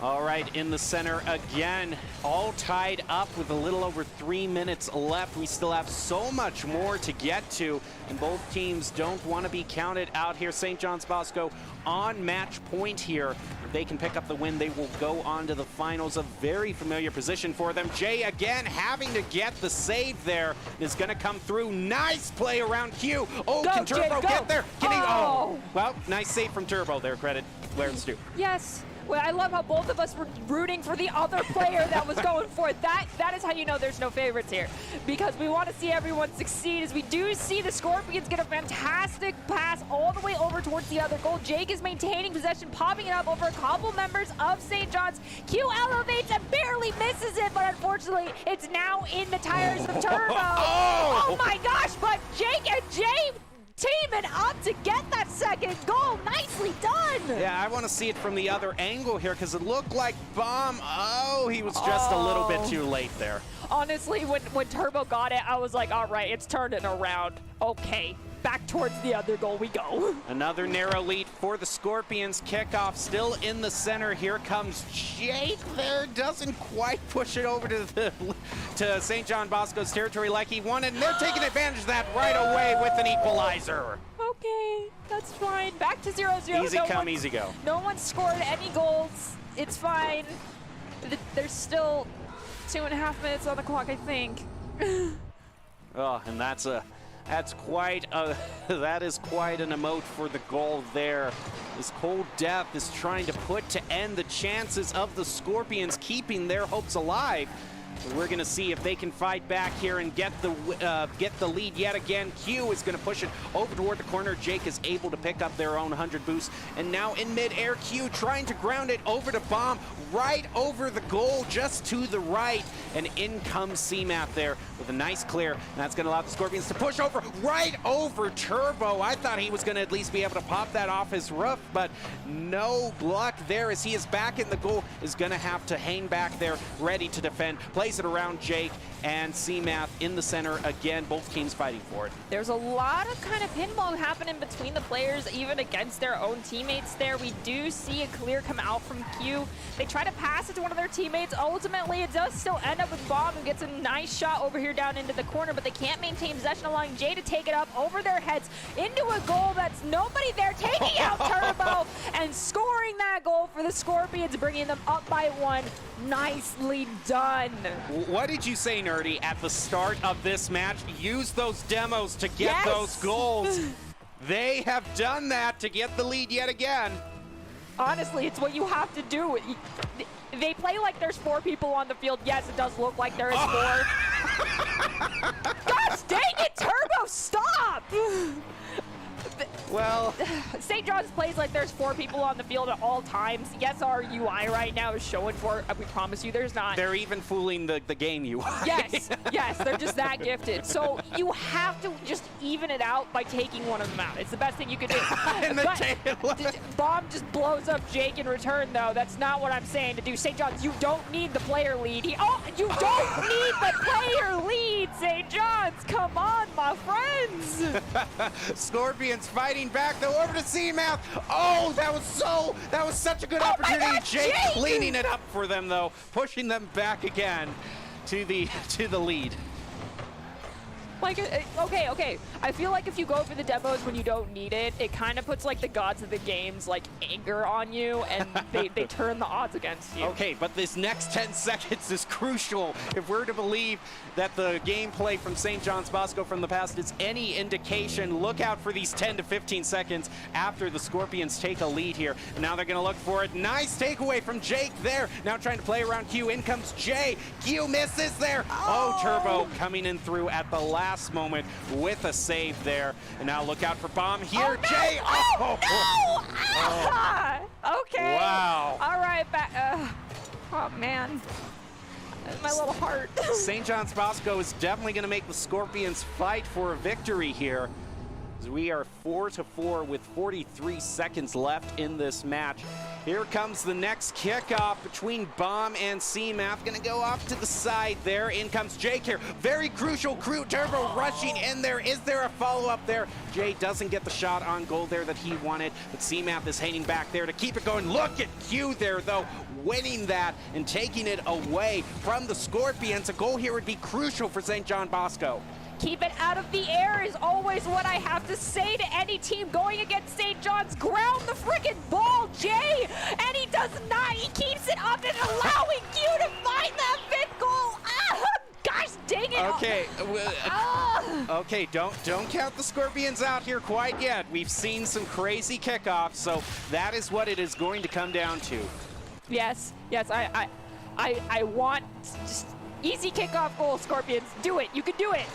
All right, in the center again, all tied up with a little over 3 minutes left. We still have so much more to get to, and both teams don't want to be counted out here. St. John's Bosco on match point here. If they can pick up the win, they will go on to the finals. A very familiar position for them. Jay again having to get the save there. Is going to come through. Nice play around Q. Oh, go, can Turbo Jay, get there? Can he? Oh, well, nice save from Turbo there. Credit where it's due. Yes. Well, I love how both of us were rooting for the other player that was going for it. That is how you know there's no favorites here, because we want to see everyone succeed, as we do see the Scorpions get a fantastic pass all the way over towards the other goal. Jake is maintaining possession, popping it up over a couple members of St. John's. Q elevates and barely misses it, but unfortunately, it's now in the tires of Turbo. Oh my gosh, but Jake and Jay teaming up to get that second goal. Nicely done. Yeah, I want to see it from the other angle here, because it looked like Bomb. Oh, he was just a little bit too late there. Honestly, when Turbo got it, I was like, all right, it's turning around. Okay, back towards the other goal we go. Another narrow lead for the Scorpions. Kickoff still in the center. Here comes Jake there. Doesn't quite push it over to St. John Bosco's territory like he wanted. And they're taking advantage of that right away with an equalizer. Okay, that's fine. Back to 0-0. Easy come, easy go. No one scored any goals. It's fine. There's still 2.5 minutes on the clock, I think. Oh, and that is quite an emote for the goal there. This Cold Death is trying to put to end the chances of the Scorpions keeping their hopes alive. We're going to see if they can fight back here and get the lead yet again. Q is going to push it over toward the corner. Jake is able to pick up their own 100 boost. And now in midair, Q trying to ground it over to Bomb, right over the goal, just to the right. And in comes C-Math there with a nice clear. And that's going to allow the Scorpions to push over, right over Turbo. I thought he was going to at least be able to pop that off his roof, but no luck there, as he is back in the goal, is going to have to hang back there, ready to defend. Plays it around Jake and C-Math in the center again, both teams fighting for it. There's a lot of kind of pinball happening between the players, even against their own teammates there. We do see a clear come out from Q. They try to pass it to one of their teammates. Ultimately, it does still end up with Bomb, who gets a nice shot over here down into the corner, but they can't maintain possession, allowing Jay to take it up over their heads into a goal that's nobody there, taking out Turbo and scoring that goal for the Scorpions, bringing them up by 1. Nicely done. What did you say, Nerdy, at the start of this match? Use those demos to get those goals. They have done that to get the lead yet again. Honestly, it's what you have to do. They play like there's 4 people on the field. Yes, it does look like there is 4. Gosh dang it, Turbo, stop! Well, St. John's plays like there's 4 people on the field at all times. Yes, our UI right now is showing for, we promise you there's not. they're even fooling the game UI. Yes, yes, they're just that gifted. So you have to just even it out by taking one of them out. It's the best thing you could do. And the Bomb just blows up Jake in return, though. That's not what I'm saying to do. St. John's, you don't need the player lead. You don't need the player lead, St. John's. Come on, my friends. Scorpions fighting back, though, over to CMouth. Oh, that was such a good opportunity. God, Jake Jake! cleaning it up for them, though, pushing them back again to the lead. Like, okay. I feel like if you go for the demos when you don't need it, it kind of puts like the gods of the game's like anger on you, and they turn the odds against you. Okay, but this next 10 seconds is crucial if we're to believe that the gameplay from St. John's Bosco from the past is any indication. Look out for these 10 to 15 seconds after the Scorpions take a lead here. And now they're going to look for it. Nice takeaway from Jake there. Now trying to play around Q. In comes Jay. Q misses there. Oh, Turbo coming in through at the last moment with a save there. And now look out for Bomb here. Oh, no! Jay. Oh, no! Ah! Okay. Wow. All right. Oh, man. My little heart. St. John's Bosco is definitely going to make the Scorpions fight for a victory here. As we are 4-4 with 43 seconds left in this match. Here comes the next kickoff between Bomb and CMath. Going to go off to the side there. In comes Jake here. Very crucial. Turbo rushing in there. Is there a follow-up there? Jay doesn't get the shot on goal there that he wanted, but CMath is hanging back there to keep it going. Look at Q there, though, winning that and taking it away from the Scorpions. A goal here would be crucial for St. John Bosco. Keep it out of the air is always what I have to say to any team going against St. John's. Ground the freaking ball, Jay! And he does not. He keeps it up and allowing you to find that 5th goal. Ah, gosh dang it. Okay. Okay, don't count the Scorpions out here quite yet. We've seen some crazy kickoffs, so that is what it is going to come down to. Yes, I want just easy kickoff goal, Scorpions. Do it. You can do it.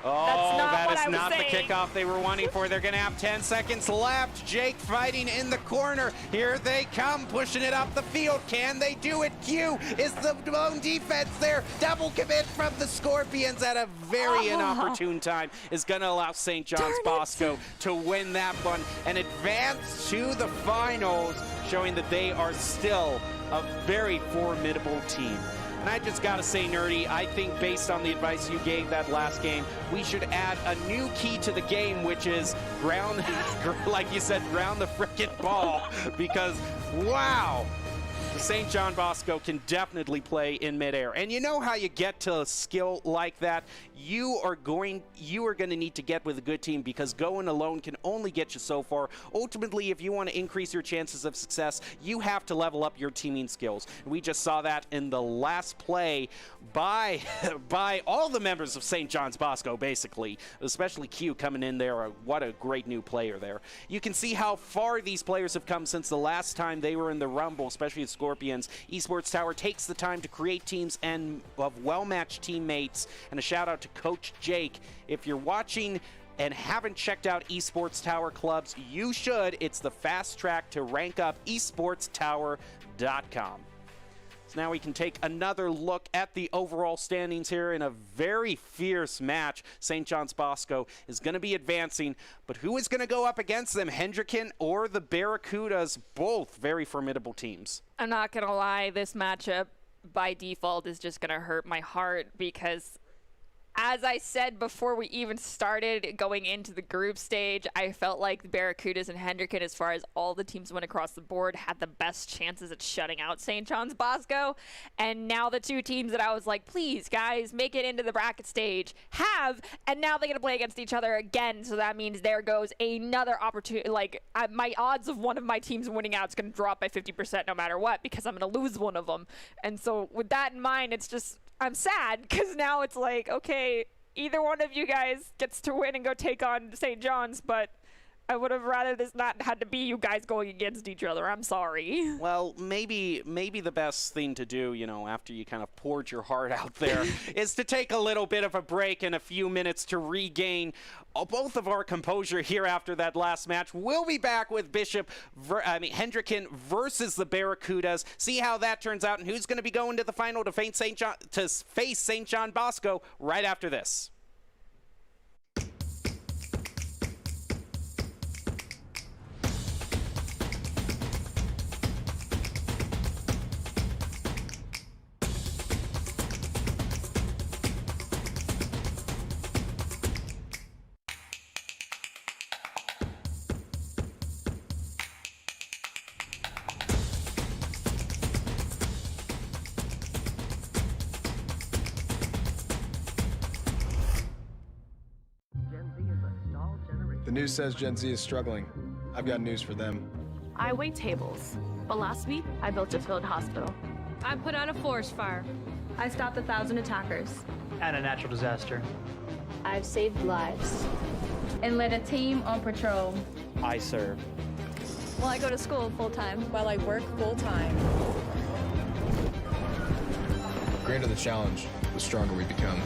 Oh, that is what not the saying. kickoff they were wanting for. They're going to have 10 seconds left. Jake fighting in the corner. Here they come, pushing it up the field. Can they do it? Q is the lone defense there. Double commit from the Scorpions at a very inopportune time is going to allow St. John's Bosco to win that one and advance to the finals, showing that they are still a very formidable team. And I just got to say, Nerdy, I think based on the advice you gave that last game, we should add a new key to the game, which is ground, like you said, ground the frickin' ball. Because, wow, the St. John Bosco can definitely play in midair. And you know how you get to a skill like that? You are going to need to get with a good team, because going alone can only get you so far. Ultimately, if you want to increase your chances of success, you have to level up your teaming skills. We just saw that in the last play by all the members of St. John's Bosco, basically, especially Q coming in there. What a great new player there. You can see how far these players have come since the last time they were in the Rumble, especially the Scorpions. Esports Tower takes the time to create teams and of well-matched teammates. And a shout out to Coach Jake. If you're watching and haven't checked out Esports Tower clubs, you should. It's the fast track to rank up esportstower.com. So now we can take another look at the overall standings here in a very fierce match. St. John's Bosco is going to be advancing, but who is going to go up against them, Hendricken or the Barracudas? Both very formidable teams. I'm not going to lie, this matchup by default is just going to hurt my heart, because as I said before we even started going into the group stage, I felt like the Barracudas and Hendricken, as far as all the teams went across the board, had the best chances at shutting out St. John's Bosco. And now the two teams that I was like, please, guys, make it into the bracket stage, and now they're going to play against each other again. So that means there goes another opportunity. Like, my odds of one of my teams winning out is going to drop by 50% no matter what, because I'm going to lose one of them. And so with that in mind, it's just, I'm sad, because now it's like, okay, either one of you guys gets to win and go take on St. John's, but I would have rather this not had to be you guys going against each other. I'm sorry. Well, maybe the best thing to do, after you kind of poured your heart out there, is to take a little bit of a break and a few minutes to regain both of our composure here after that last match. We'll be back with Hendricken versus the Barracudas. See how that turns out and who's going to be going to the final to face St. John Bosco right after this. The news says Gen Z is struggling. I've got news for them. I wait tables, but last week I built a field hospital. I put out a forest fire. I stopped 1,000 attackers. And a natural disaster. I've saved lives. And led a team on patrol. I serve. Well, I go to school full-time. While I work full-time. The greater the challenge, the stronger we become.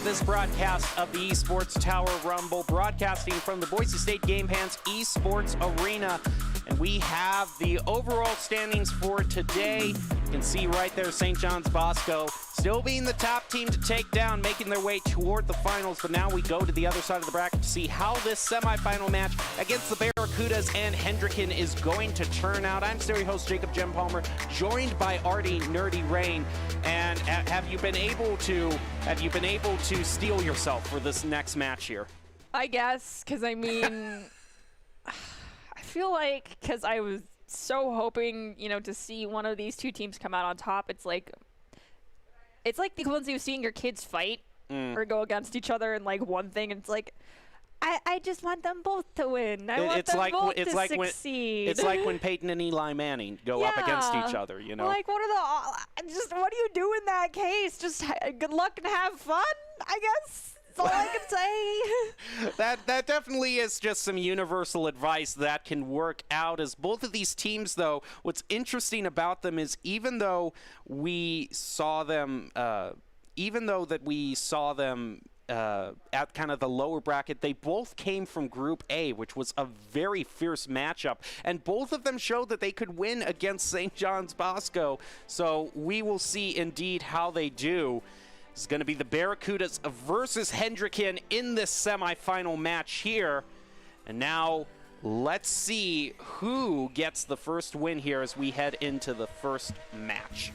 This broadcast of the Esports Tower Rumble, broadcasting from the Boise State Game Pants Esports Arena. And we have the overall standings for today. You can see right there St. John's Bosco still being the top team to take down, making their way toward the finals. But now we go to the other side of the bracket to see how this semifinal match against the Barracudas and Hendricken is going to turn out. I'm stereo host Jacob Jem Palmer, joined by Artie Nerdy Rain. And have you been able to steel yourself for this next match here? I guess, because I mean, I feel like because I was so hoping, to see one of these two teams come out on top. It's like the equivalent of seeing your kids fight or go against each other in like one thing. And it's like, I just want them both to win. I want them both to succeed. It's like when Peyton and Eli Manning go up against each other, Like, what do you do in that case? Just good luck and have fun, I guess. That's all I can say. That definitely is just some universal advice that can work out. As both of these teams, though, what's interesting about them is even though we saw them at kind of the lower bracket, they both came from Group A, which was a very fierce matchup. And both of them showed that they could win against St. John's Bosco. So we will see indeed how they do. It's going to be the Barracudas versus Hendricken in this semifinal match here. And now Let's see who gets the first win here as we head into the first match.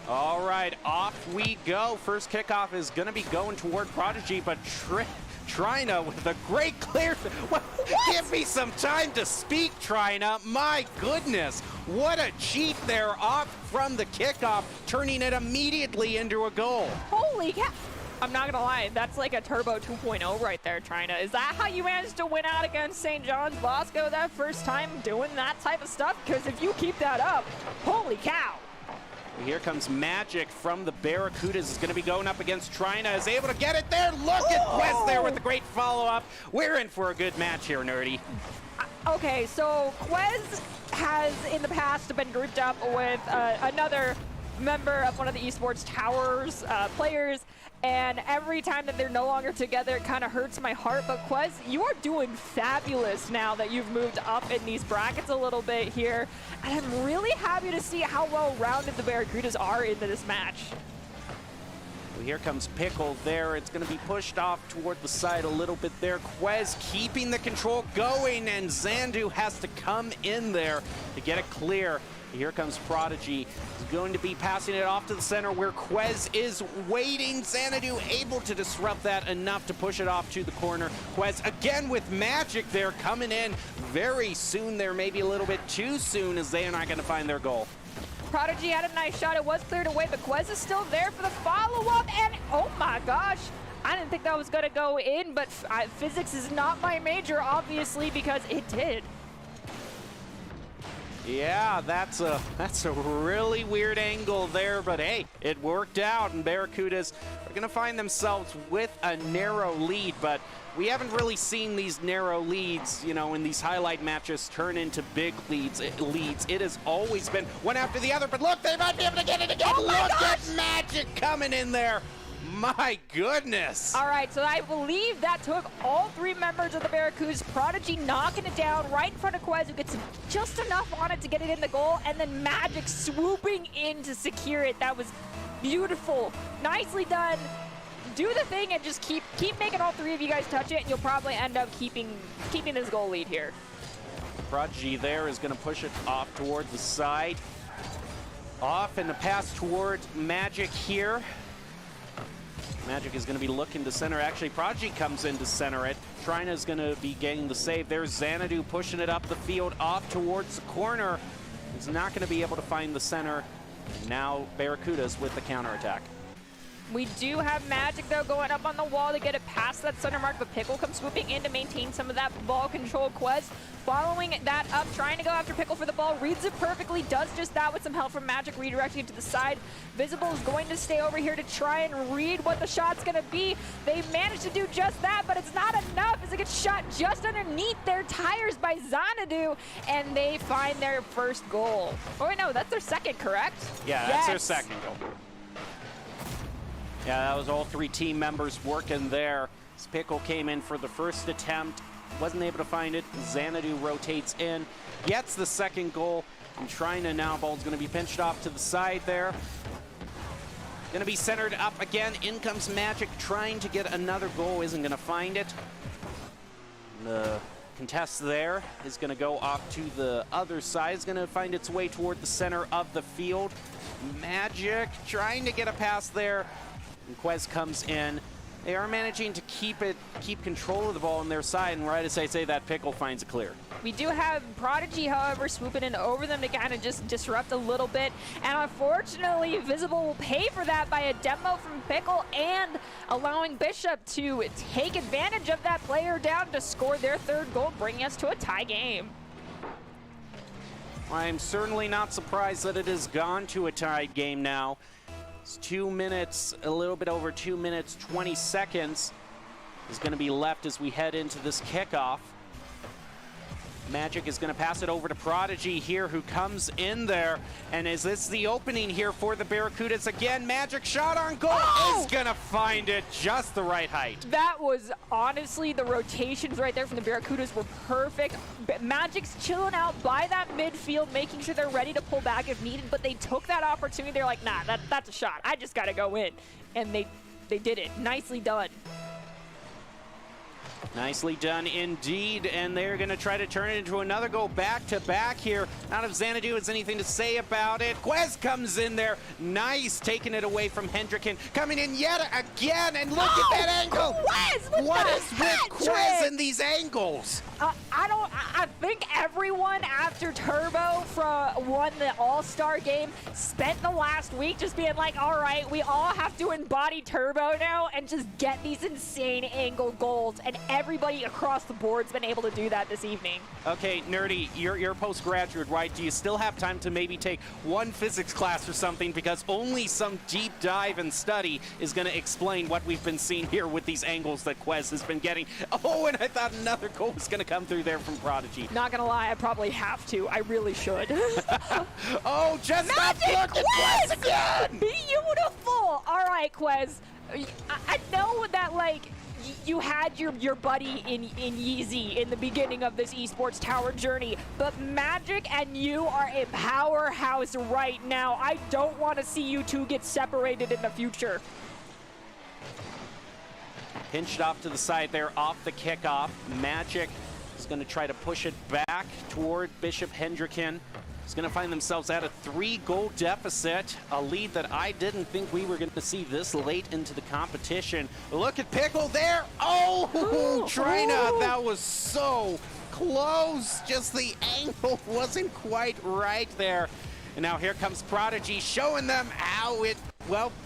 All right, off we go. First kickoff is going to be going toward Prodigy, but Trina with a great clear. Give me some time to speak, Trina. My goodness, what a cheat there off from the kickoff, turning it immediately into a goal. Holy cow. I'm not gonna lie, that's like a Turbo 2.0 right there, Trina. Is that how you managed to win out against St. John's Bosco that first time doing that type of stuff? Because if you keep that up, holy cow. Here comes Magic from the Barracudas. Is going to be going up against Trina. Is able to get it there. Look at Quest there with the great follow-up. We're in for a good match here, Nerdy. Okay, so Quez has in the past been grouped up with another member of one of the Esports Towers players, and every time that they're no longer together, it kind of hurts my heart. But Quez, you are doing fabulous now that you've moved up in these brackets a little bit here, and I'm really happy to see how well-rounded the Barracudas are into this match. Well, here comes Pickle there. It's going to be pushed off toward the side a little bit there. Quez keeping the control going, and Zandu has to come in there to get it clear. Here comes Prodigy. He's going to be passing it off to the center where Quez is waiting. Xanadu able to disrupt that enough to push it off to the corner. Quez again with Magic there coming in very soon there, maybe a little bit too soon, as they are not going to find their goal. Prodigy had a nice shot. It was cleared away, but Quez is still there for the follow-up, and oh my gosh. I didn't think that was going to go in, but physics is not my major, obviously, because it did. Yeah, that's a really weird angle there, but hey, it worked out, and Barracudas are going to find themselves with a narrow lead, but we haven't really seen these narrow leads, you know, in these highlight matches turn into big leads. It has always been one after the other, but look, they might be able to get it again. Oh look at Magic coming in there. My goodness. All right, so I believe that took all three members of the Barracudas. Prodigy knocking it down right in front of Quez, who gets just enough on it to get it in the goal, and then Magic swooping in to secure it. That was beautiful. Nicely done. Do the thing and just keep making all three of you guys touch it, and you'll probably end up keeping this goal lead here. Prodigy there is going to push it off toward the side. Off and the pass toward Magic here. Magic is going to be looking to center. Actually, Prodigy comes in to center it. Trina is going to be getting the save. There's Xanadu pushing it up the field off towards the corner. He's not going to be able to find the center. And now Barracudas with the counterattack. We do have Magic, though, going up on the wall to get it past that center mark, but Pickle comes swooping in to maintain some of that ball control. Quez following that up, trying to go after Pickle for the ball, reads it perfectly, does just that with some help from Magic, redirecting it to the side. Visible is going to stay over here to try and read what the shot's going to be. They managed to do just that, but it's not enough as it gets shot just underneath their tires by Xanadu, and they find their first goal. Oh, wait, no, that's their second, correct? Yeah, that's their second goal. Yeah, that was all three team members working there. Pickle came in for the first attempt, wasn't able to find it. Xanadu rotates in, gets the second goal, and Trina now, ball's going to be pinched off to the side there. Going to be centered up again. In comes Magic, trying to get another goal, isn't going to find it. The contest there is going to go off to the other side. It's going to find its way toward the center of the field. Magic trying to get a pass there. And Quez comes in. They are managing to keep control of the ball on their side, and right as I say that, Pickle finds it clear. We do have Prodigy, however, swooping in over them to kind of just disrupt a little bit, and unfortunately, Visible will pay for that by a demo from Pickle and allowing Bishop to take advantage of that player down to score their third goal, bringing us to a tie game. I'm certainly not surprised that it has gone to a tied game now. It's 2 minutes, a little bit over 2 minutes, 20 seconds is going to be left as we head into this kickoff. Magic is going to pass it over to Prodigy here, who comes in there. And is this the opening here for the Barracudas? Again, Magic shot on goal is going to find it just the right height. That was honestly, the rotations right there from the Barracudas were perfect. Magic's chilling out by that midfield, making sure they're ready to pull back if needed, but they took that opportunity. They're like, nah, that's a shot. I just got to go in. And they did it. Nicely done. Nicely done indeed, and they're going to try to turn it into another goal back-to-back here. Not if Xanadu has anything to say about it. Quez comes in there. Nice, taking it away from Hendricken. Coming in yet again, and look at that angle. Quez What is with Quez and these angles? I think everyone after Turbo won the All-Star game spent the last week just being like, all right, we all have to embody Turbo now and just get these insane angle goals. And everybody across the board's been able to do that this evening. Okay, Nerdy, you're a postgraduate, right? Do you still have time to maybe take one physics class or something? Because only some deep dive and study is going to explain what we've been seeing here with these angles that Quez has been getting. Oh, and I thought another goal was going to come through there from Prodigy. Not gonna lie, I probably have to. I really should. Oh, just stop looking at Quez again! Beautiful! All right, Quez. I know that, like, you had your buddy in Yeezy in the beginning of this esports tower journey, but Magic and you are a powerhouse right now. I don't want to see you two get separated in the future. Pinched off to the side there, off the kickoff. Magic is going to try to push it back toward Bishop Hendricken. He's going to find themselves at a 3-goal deficit, a lead that I didn't think we were going to see this late into the competition. Look at Pickle there. Oh, Trina, that was so close. Just the angle wasn't quite right there. And now here comes Prodigy, showing them how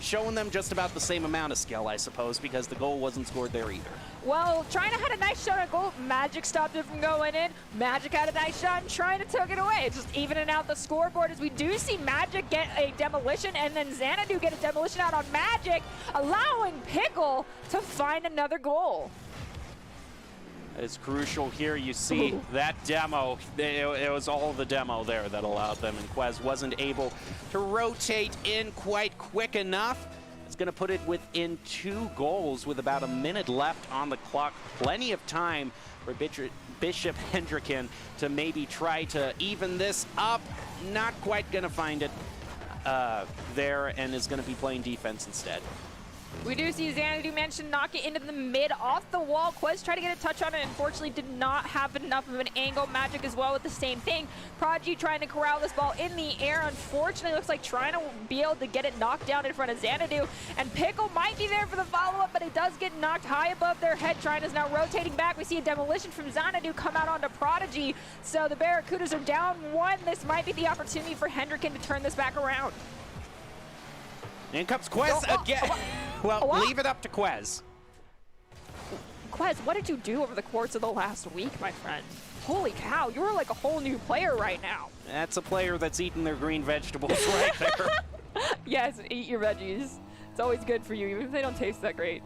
showing them just about the same amount of skill, I suppose, because the goal wasn't scored there either. Well, Trina had a nice shot at goal. Magic stopped it from going in. Magic had a nice shot and Trina took it away. It's just evening out the scoreboard as we do see Magic get a demolition and then Xanadu get a demolition out on Magic, allowing Pickle to find another goal. It's crucial here. You see that demo. It was all the demo there that allowed them, and Quez wasn't able to rotate in quite quick enough. It's going to put it within 2 goals with about a minute left on the clock. Plenty of time for Bishop Hendricken to maybe try to even this up. Not quite going to find it there, and is going to be playing defense instead. We do see Xanadu manage to knock it into the mid off the wall. Quez tried to get a touch on it, unfortunately did not have enough of an angle. Magic as well with the same thing. Prodigy trying to corral this ball in the air. Unfortunately, looks like trying to be able to get it knocked down in front of Xanadu. And Pickle might be there for the follow-up, but it does get knocked high above their head. Trina's now rotating back. We see a demolition from Xanadu come out onto Prodigy. So the Barracudas are down 1. This might be the opportunity for Hendricken to turn this back around. In comes Quez again. Well, leave it up to Quez. Quez, what did you do over the course of the last week, my friend? Holy cow, you're like a whole new player right now. That's a player that's eating their green vegetables right there. Yes, eat your veggies. It's always good for you, even if they don't taste that great.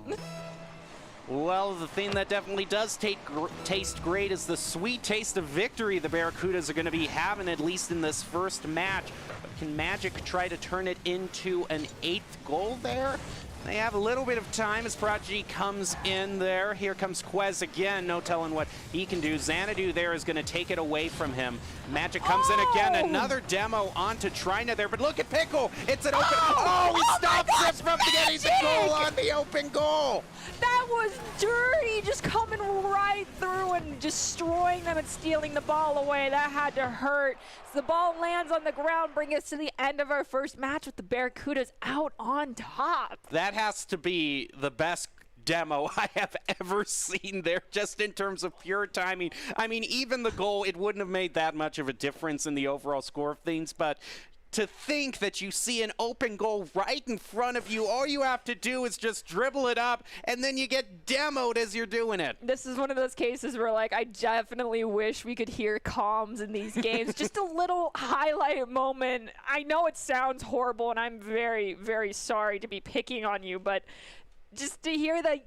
Well, the thing that definitely does taste great is the sweet taste of victory the Barracudas are going to be having, at least in this first match. But can Magic try to turn it into an 8th goal there? They have a little bit of time as Prodigy comes in there. Here comes Quez again. No telling what he can do. Xanadu there is going to take it away from him. Magic comes in again. Another demo onto Trina there. But look at Pickle. It's an open. He stops it from getting the goal on the open goal. That was dirty. Just coming right through and destroying them and stealing the ball away. That had to hurt. So the ball lands on the ground, bringing us to the end of our first match with the Barracudas out on top. That has to be the best demo I have ever seen there, just in terms of pure timing. I mean, even the goal, it wouldn't have made that much of a difference in the overall score of things, but to think that you see an open goal right in front of you, all you have to do is just dribble it up, and then you get demoed as you're doing it. This is one of those cases where, like, I definitely wish we could hear comms in these games. Just a little highlight moment. I know it sounds horrible, and I'm very, very sorry to be picking on you, but just to hear that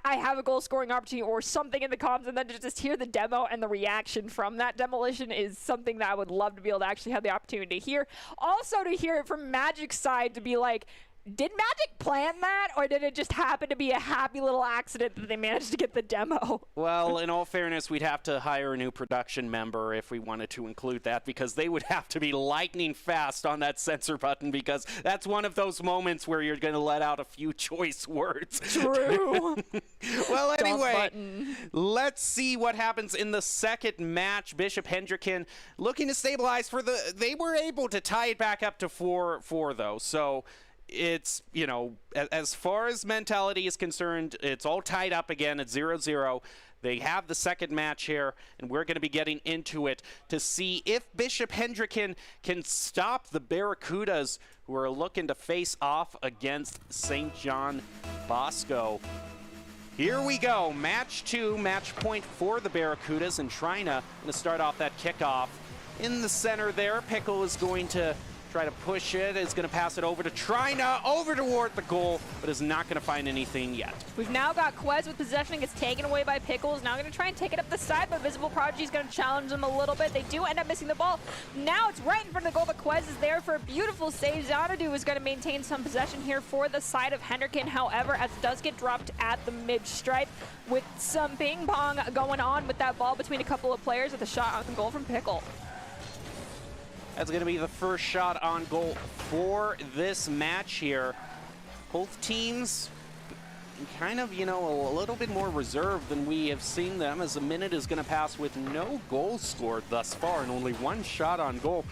I have a goal scoring opportunity or something in the comms, and then to just hear the demo and the reaction from that demolition is something that I would love to be able to actually have the opportunity to hear. Also to hear it from Magic's side to be like, did Magic plan that, or did it just happen to be a happy little accident that they managed to get the demo? Well, in all fairness, we'd have to hire a new production member if we wanted to include that, because they would have to be lightning fast on that censor button, because that's one of those moments where you're going to let out a few choice words. True. Well, anyway, let's see what happens in the second match. Bishop Hendricken looking to stabilize for they were able to tie it back up to 4-4 though. So it's, you know, as far as mentality is concerned, it's all tied up again at 0-0. They have the second match here, and we're going to be getting into it to see if Bishop Hendricken can stop the Barracudas, who are looking to face off against St. John Bosco. Here we go, match 2, match point for the Barracudas, and Trina going to start off that kickoff. In the center there, Pickle is going to try to push it, is going to pass it over to Trina, over toward the goal, but is not going to find anything yet. We've now got Quez with possession, gets taken away by Pickles. Now going to try and take it up the side, but Visible Prodigy is going to challenge them a little bit. They do end up missing the ball. Now it's right in front of the goal, but Quez is there for a beautiful save. Xanadu is going to maintain some possession here for the side of Hendricken. However, as it does get dropped at the mid-stripe, with some ping pong going on with that ball between a couple of players, with a shot on goal from Pickle. That's going to be the first shot on goal for this match here. Both teams kind of, you know, a little bit more reserved than we have seen them, as a minute is going to pass with no goals scored thus far and only one shot on goal.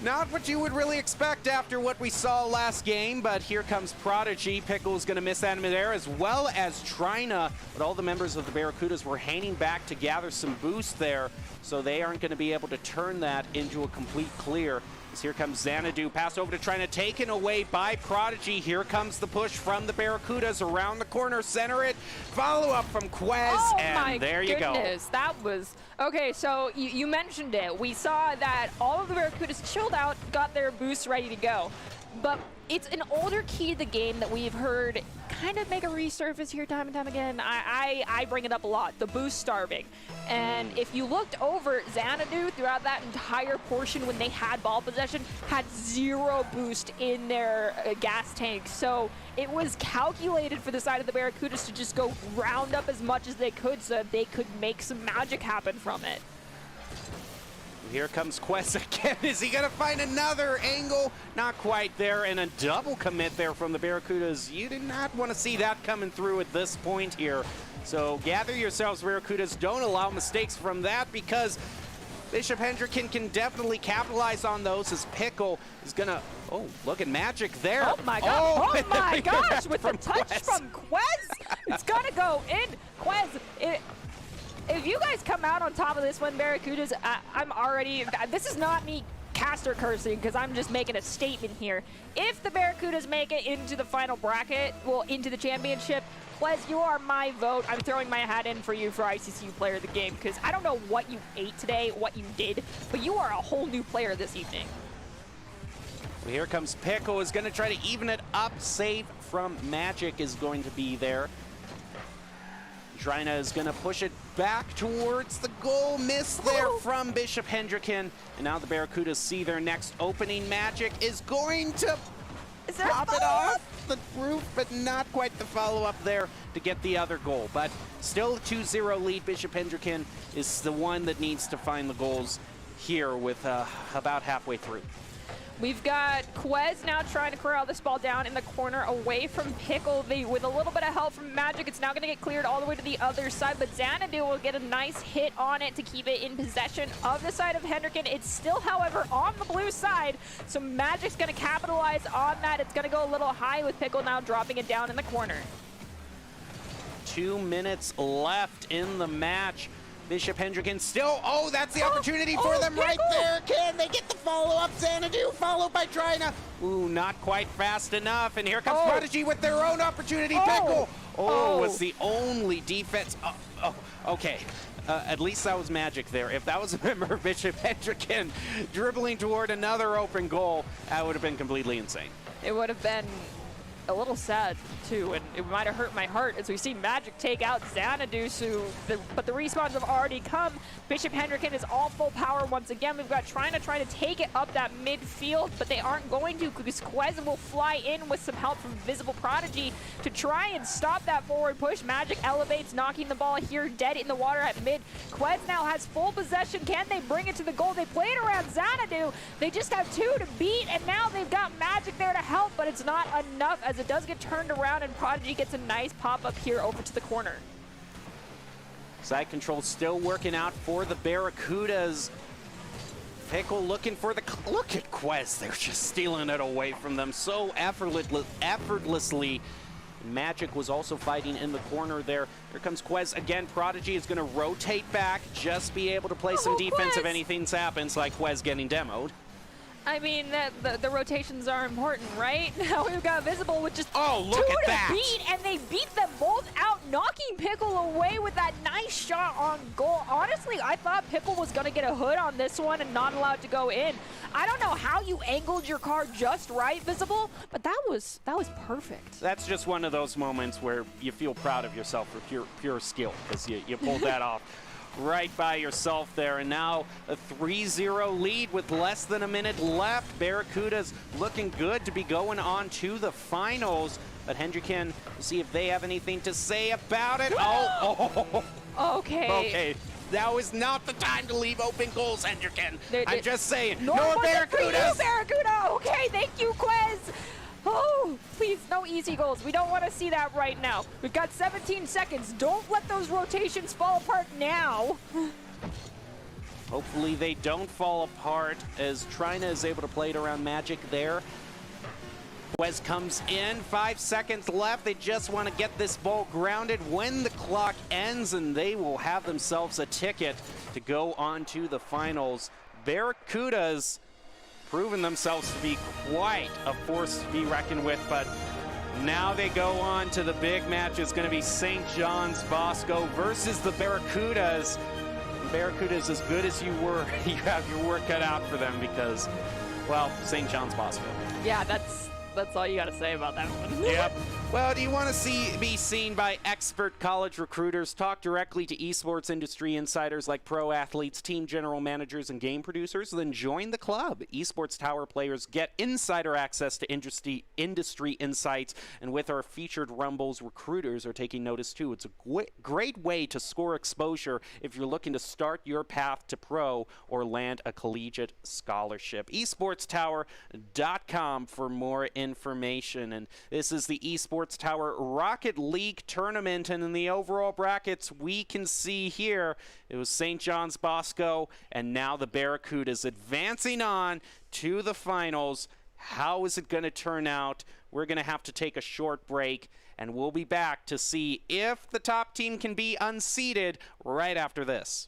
Not what you would really expect after what we saw last game, but here comes Prodigy. Pickle is going to miss that midair, as well as Trina, but all the members of the Barracudas were hanging back to gather some boost there, so they aren't going to be able to turn that into a complete clear. As here comes Xanadu, pass over to Trina, taken away by Prodigy. Here comes the push from the Barracudas around the corner, center it, follow up from Quez, and there you go. That was, okay, so you mentioned it. We saw that all of the Barracudas chilled out, got their boosts ready to go. But it's an older key to the game that we've heard kind of make a resurface here time and time again. I bring it up a lot, the boost starving. And if you looked over, Xanadu throughout that entire portion when they had ball possession had 0 boost in their gas tank. So it was calculated for the side of the Barracudas to just go round up as much as they could so that they could make some magic happen from it. Here comes Quest again. Is he going to find another angle? Not quite there, and a double commit there from the Barracudas. You did not want to see that coming through at this point here. So gather yourselves, Barracudas. Don't allow mistakes from that, because Bishop Hendricken can definitely capitalize on those, as Pickle is going to... Oh, look at Magic there. Oh, my God. Oh, my gosh. With the touch from Quez. It's going to go in. Quez, if you guys come out on top of this one, Barracudas, I'm already... This is not me caster cursing, because I'm just making a statement here. If the Barracudas make it into the final bracket, well, into the championship, Quez, you are my vote. I'm throwing my hat in for you for ICCU Player of the Game, because I don't know what you ate today, what you did, but you are a whole new player this evening. Well, here comes Pickle, is going to try to even it up. Save from Magic is going to be there. Trina is going to push it back towards the goal. Miss there from Bishop Hendricken. And now the Barracudas see their next opening. Magic is going to pop it off the roof, but not quite the follow-up there to get the other goal. But still a 2-0 lead. Bishop Hendricken is the one that needs to find the goals here with about halfway through. We've got Quez now trying to corral this ball down in the corner away from Pickle. With a little bit of help from Magic, it's now going to get cleared all the way to the other side, but Xanadu will get a nice hit on it to keep it in possession of the side of Hendricken. It's still, however, on the blue side, so Magic's going to capitalize on that. It's going to go a little high with Pickle now dropping it down in the corner. 2 minutes left in the match. Bishop Hendricken still, that's the opportunity for them right there. Can they get the follow-up? Xanadu followed by Trina. Ooh, not quite fast enough. And here comes Prodigy with their own opportunity. Pickle. Was the only defense. Okay. At least that was Magic there. If that was a member of Bishop Hendricken dribbling toward another open goal, that would have been completely insane. It would have been a little sad too, and it might have hurt my heart as we see Magic take out Xanadu, but the respawns have already come. Bishop Hendricken is all full power once again. We've got trying to take it up that midfield, but they aren't going to because Quez will fly in with some help from Visible Prodigy to try and stop that forward push. Magic elevates, knocking the ball here dead in the water at mid. Quez now has full possession. Can they bring it to the goal? They played around Xanadu. They just have 2 to beat, and now they've got Magic there to help, but it's not enough as it does get turned around, and Prodigy gets a nice pop-up here over to the corner. Side control still working out for the Barracudas. Pickle looking for the... Look at Quez. They're just stealing it away from them so effortlessly. Magic was also fighting in the corner there. Here comes Quez again. Prodigy is going to rotate back, just be able to play some defense if anything happens, like Quez getting demoed. I mean, the rotations are important, right? Now we've got Visible with just 2 to beat, and they beat them both out, knocking Pickle away with that nice shot on goal. Honestly, I thought Pickle was going to get a hood on this one and not allowed to go in. I don't know how you angled your car just right, Visible, but that was perfect. That's just one of those moments where you feel proud of yourself for pure skill, because you pulled that off right by yourself there. And now a 3-0 lead with less than a minute left. Barracuda's looking good to be going on to the finals. But Hendricken, see if they have anything to say about it. Okay. Okay. Now is not the time to leave open goals, Hendricken. I'm just saying. No Barracudas! Barracudas! You, Barracuda! Okay, thank you, Quez. Oh, please, no easy goals. We don't want to see that right now. We've got 17 seconds. Don't let those rotations fall apart now. Hopefully they don't fall apart as Trina is able to play it around Magic there. Quez comes in, 5 seconds left. They just want to get this ball grounded when the clock ends, and they will have themselves a ticket to go on to the finals. Barracudas proven themselves to be quite a force to be reckoned with, but now they go on to the big match. It's going to be St. John's Bosco versus the Barracudas. Barracudas, as good as you were, you have your work cut out for them because, well, St. John's Bosco. Yeah, that's all you got to say about that one. Yep. Well, do you want to be seen by expert college recruiters? Talk directly to esports industry insiders like pro athletes, team general managers, and game producers? Then join the club. Esports Tower players get insider access to industry insights, and with our featured Rumbles, recruiters are taking notice too. It's a great way to score exposure if you're looking to start your path to pro or land a collegiate scholarship. esportstower.com for more information. And this is the Esports Tower Rocket League tournament, and in the overall brackets we can see here it was St. John's Bosco and now the Barracudas advancing on to the finals. How is it going to turn out? We're going to have to take a short break, and we'll be back to see if the top team can be unseated right after this.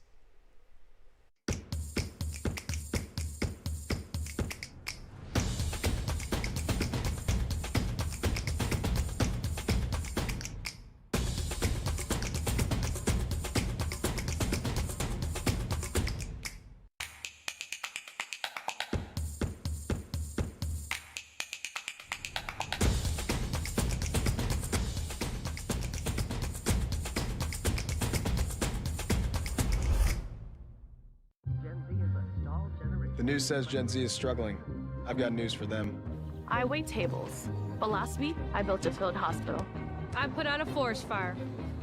The news says Gen Z is struggling. I've got news for them. I wait tables, but last week I built a field hospital. I put out a forest fire.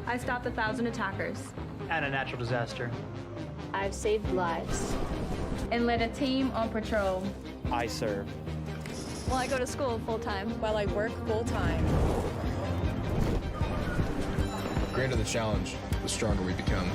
I stopped 1,000 attackers. And a natural disaster. I've saved lives. And led a team on patrol. I serve. Well, I go to school full-time. While I work full-time. The greater the challenge, the stronger we become.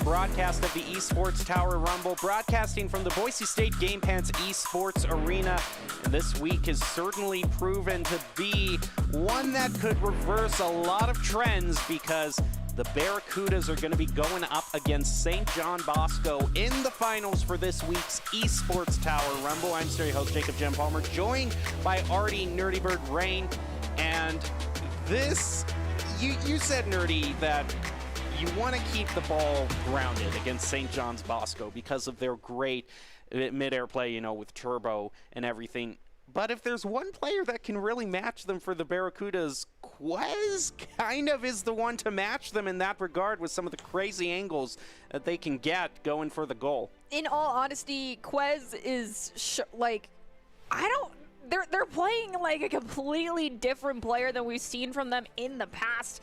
broadcast of the Esports Tower Rumble, broadcasting from the Boise State Game Pants Esports Arena. And this week has certainly proven to be one that could reverse a lot of trends, because the Barracudas are going to be going up against St. John Bosco in the finals for this week's Esports Tower Rumble. I'm stereo host Jacob Jem Palmer, joined by Artie Nerdy Bird Rain. And this, you said, Nerdy, that you want to keep the ball grounded against St. John's Bosco because of their great mid-air play, with Turbo and everything. But if there's one player that can really match them for the Barracudas, Quez kind of is the one to match them in that regard, with some of the crazy angles that they can get going for the goal. In all honesty, Quez is they're playing like a completely different player than we've seen from them in the past.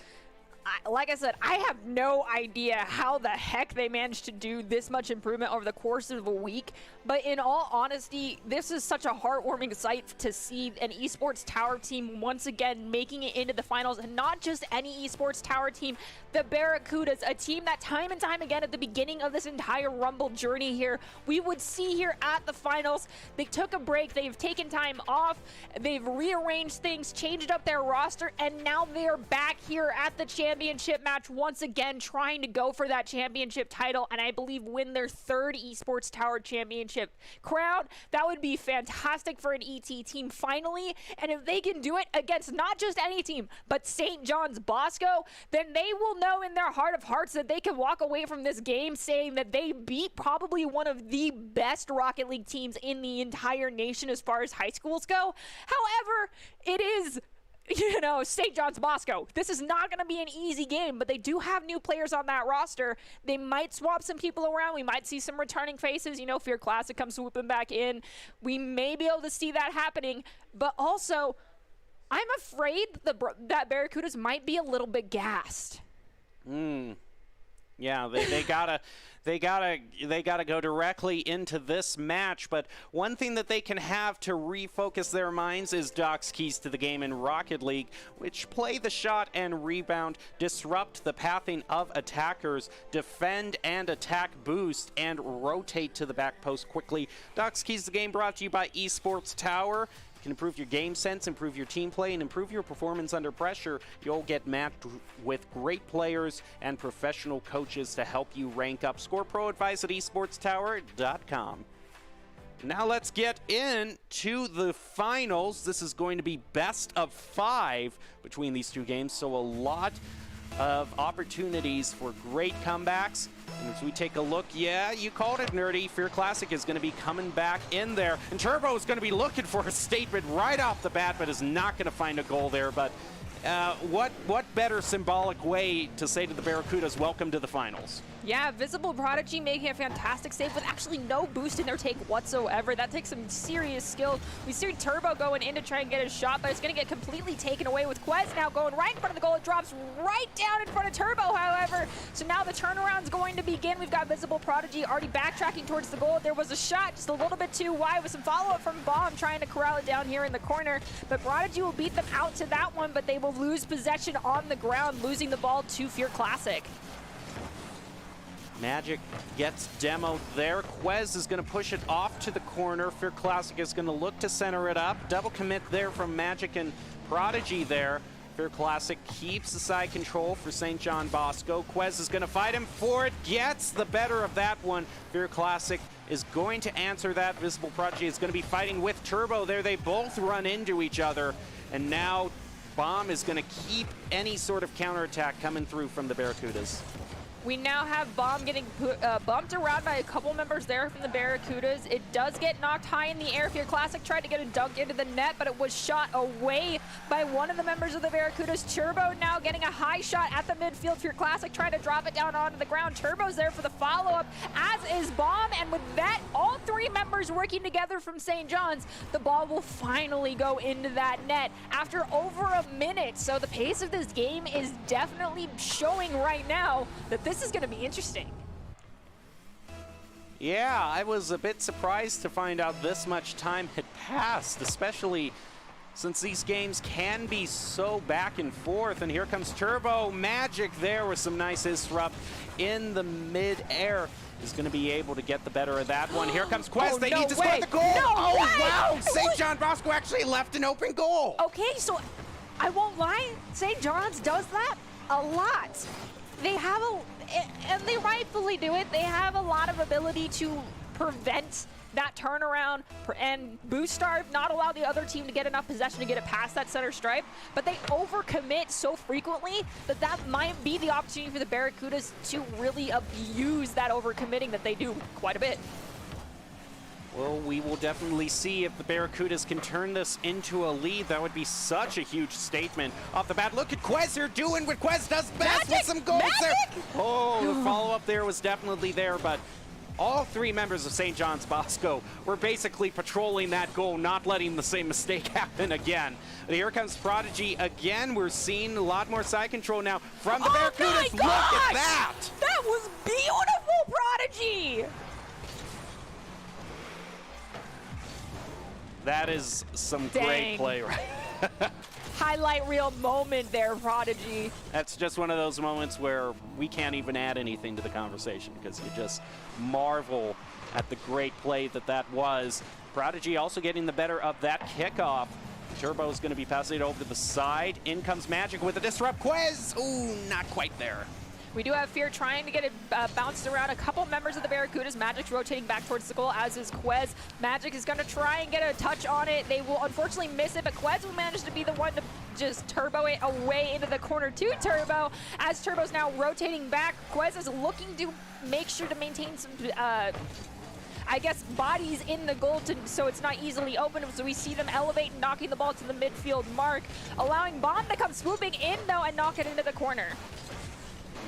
Like I said, I have no idea how the heck they managed to do this much improvement over the course of a week. But in all honesty, this is such a heartwarming sight to see an esports tower team once again making it into the finals. And not just any esports tower team, the Barracudas, a team that time and time again at the beginning of this entire Rumble journey here, we would see here at the finals. They took a break, they've taken time off, they've rearranged things, changed up their roster, and now they're back here at the championship match once again, trying to go for that championship title, and I believe win their third esports tower championship crown. That would be fantastic for an ET team finally, and if they can do it against not just any team but St. John's Bosco, then they will know in their heart of hearts that they can walk away from this game saying that they beat probably one of the best Rocket League teams in the entire nation as far as high schools go. However, it is St. John's Bosco. This is not going to be an easy game, but they do have new players on that roster. They might swap some people around. We might see some returning faces. Fear Classic comes swooping back in. We may be able to see that happening, but also I'm afraid that Barracudas might be a little bit gassed. Yeah, they gotta go directly into this match. But one thing that they can have to refocus their minds is Doc's keys to the game in Rocket League, which play the shot and rebound, disrupt the pathing of attackers, defend and attack boost, and rotate to the back post quickly. Doc's keys to the game brought to you by Esports Tower. You can improve your game sense, improve your team play, and improve your performance under pressure. You'll get matched with great players and professional coaches to help you rank up. Score pro advice at esportstower.com. Now let's get into the finals. This is going to be best of 5 between these two games, so a lot of opportunities for great comebacks. And as we take a look, yeah, you called it, Nerdy. Fear Classic is going to be coming back in there. And Turbo is going to be looking for a statement right off the bat, but is not going to find a goal there. But what better symbolic way to say to the Barracudas, welcome to the finals? Yeah, Visible Prodigy making a fantastic save with actually no boost in their take whatsoever. That takes some serious skill. We see Turbo going in to try and get a shot, but it's going to get completely taken away with Quez now going right in front of the goal. It drops right down in front of Turbo, however. So now the turnaround's going to begin. We've got Visible Prodigy already backtracking towards the goal. There was a shot just a little bit too wide with some follow-up from Bomb trying to corral it down here in the corner. But Prodigy will beat them out to that one, but they will lose possession on the ground, losing the ball to Fear Classic. Magic gets demoed there. Quez is going to push it off to the corner. Fear Classic is going to look to center it up. Double commit there from Magic and Prodigy there. Fear Classic keeps the side control for St. John Bosco. Quez is going to fight him for it. Gets the better of that one. Fear Classic is going to answer that. Visible Prodigy is going to be fighting with Turbo there. They both run into each other. And now Bomb is going to keep any sort of counterattack coming through from the Barracudas. We now have Bomb getting bumped around by a couple members there from the Barracudas. It does get knocked high in the air. Fear Classic tried to get a dunk into the net, but it was shot away by one of the members of the Barracudas. Turbo now getting a high shot at the midfield. Fear Classic trying to drop it down onto the ground. Turbo's there for the follow-up, as is Bomb, and with that, all three members working together from St. John's, the ball will finally go into that net after over a minute. So the pace of this game is definitely showing right now that this is going to be interesting. Yeah, I was a bit surprised to find out this much time had passed, especially since these games can be so back and forth. And here comes Turbo. Magic there with some nice disrupt in the mid-air. Is going to be able to get the better of that one. Here comes Quest. They need to score the goal. Wow! St. John Bosco actually left an open goal. Okay, so I won't lie. St. John's does that a lot. They have and they rightfully do it. They have a lot of ability to prevent that turnaround and boost starve, not allow the other team to get enough possession to get it past that center stripe, but they overcommit so frequently that that might be the opportunity for the Barracudas to really abuse that overcommitting that they do quite a bit. Well, we will definitely see if the Barracudas can turn this into a lead. That would be such a huge statement off the bat. Look at Quez here doing what Quez does best with some goals there. Oh, the follow-up there was definitely there, but all three members of St. John's Bosco were basically patrolling that goal, not letting the same mistake happen again. And here comes Prodigy again. We're seeing a lot more side control now from the Barracudas. Look at that! That was beautiful, Prodigy! That is some great play, right? Highlight reel moment there, Prodigy. That's just one of those moments where we can't even add anything to the conversation because you just marvel at the great play that was. Prodigy also getting the better of that kickoff. Turbo is going to be passing it over to the side. In comes Magic with a disrupt. Quez! Ooh, not quite there. We do have Fear trying to get it bounced around. A couple members of the Barracudas. Magic's rotating back towards the goal, as is Quez. Magic is going to try and get a touch on it. They will unfortunately miss it, but Quez will manage to be the one to just turbo it away into the corner to Turbo. As Turbo's now rotating back, Quez is looking to make sure to maintain some I guess bodies in the goal so it's not easily open. So we see them elevate and knocking the ball to the midfield mark, allowing Bomb to come swooping in though and knock it into the corner.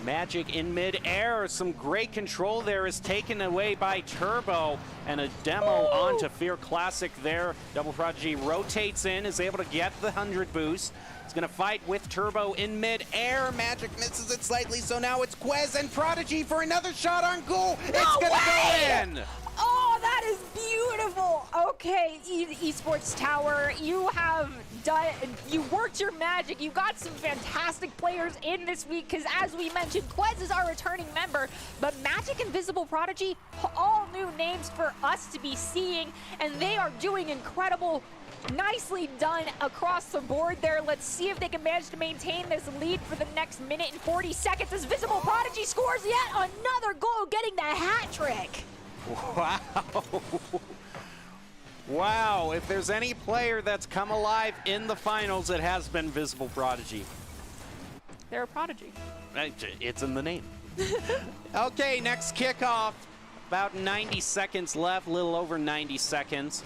Magic in mid-air. Some great control there is taken away by Turbo, and a demo onto Fear Classic there. Double Prodigy rotates in, is able to get the 100 boost. He's going to fight with Turbo in mid-air. Magic misses it slightly, so now it's Quez and Prodigy for another shot on goal. It's going to go in! Oh, that is beautiful. Okay, Esports Tower, you worked your magic. You got some fantastic players in this week because, as we mentioned, Quez is our returning member, but Magic and Visible Prodigy, all new names for us to be seeing, and they are doing incredible. Nicely done across the board there. Let's see if they can manage to maintain this lead for the next minute and 40 seconds as Visible Prodigy scores yet another goal, getting the hat trick. Wow. Wow, if there's any player that's come alive in the finals, it has been Visible Prodigy. They're a prodigy. It's in the name. Okay, next kickoff. About 90 seconds left, a little over 90 seconds.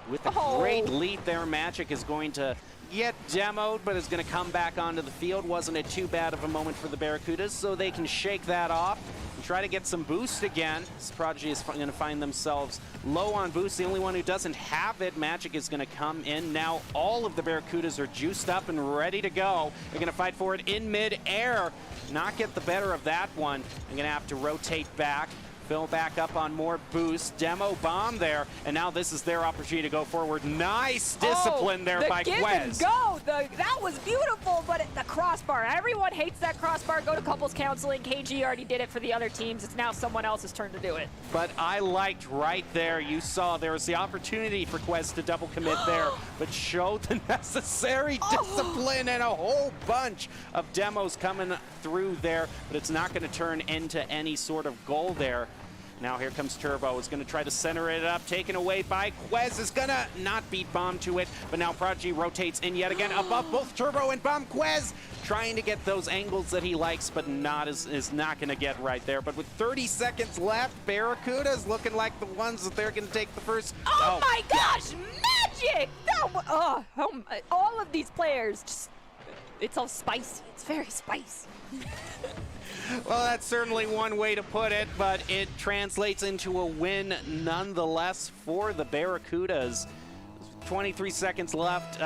With a great lead there, Magic is going to get demoed, but is going to come back onto the field. Wasn't it too bad of a moment for the Barracudas, so they can shake that off. Try to get some boost again. This Prodigy is going to find themselves low on boost. The only one who doesn't have it, Magic, is going to come in. Now all of the Barracudas are juiced up and ready to go. They're going to fight for it in mid-air. Not get the better of that one. They're going to have to rotate back. Fill back up on more boost. Demo bomb there, and now this is their opportunity to go forward. Nice discipline there by Quez. Go! That was beautiful, but the crossbar. Everyone hates that crossbar. Go to couples counseling. KG already did it for the other teams. It's now someone else's turn to do it. But I liked right there, you saw there was the opportunity for Quez to double commit there, but showed the necessary discipline and a whole bunch of demos coming through there, but it's not going to turn into any sort of goal there. Now here comes Turbo, is going to try to center it up, taken away by Quez, is going to not beat Bomb to it, but now Prodigy rotates in yet again above both Turbo and Bomb. Quez trying to get those angles that he likes, but is not going to get right there. But with 30 seconds left, Barracuda's looking like the ones that they're going to take the first. Oh my gosh, Magic! All of these players, just, it's all spicy. It's very spicy. Well, that's certainly one way to put it, but it translates into a win nonetheless for the Barracudas. 23 seconds left.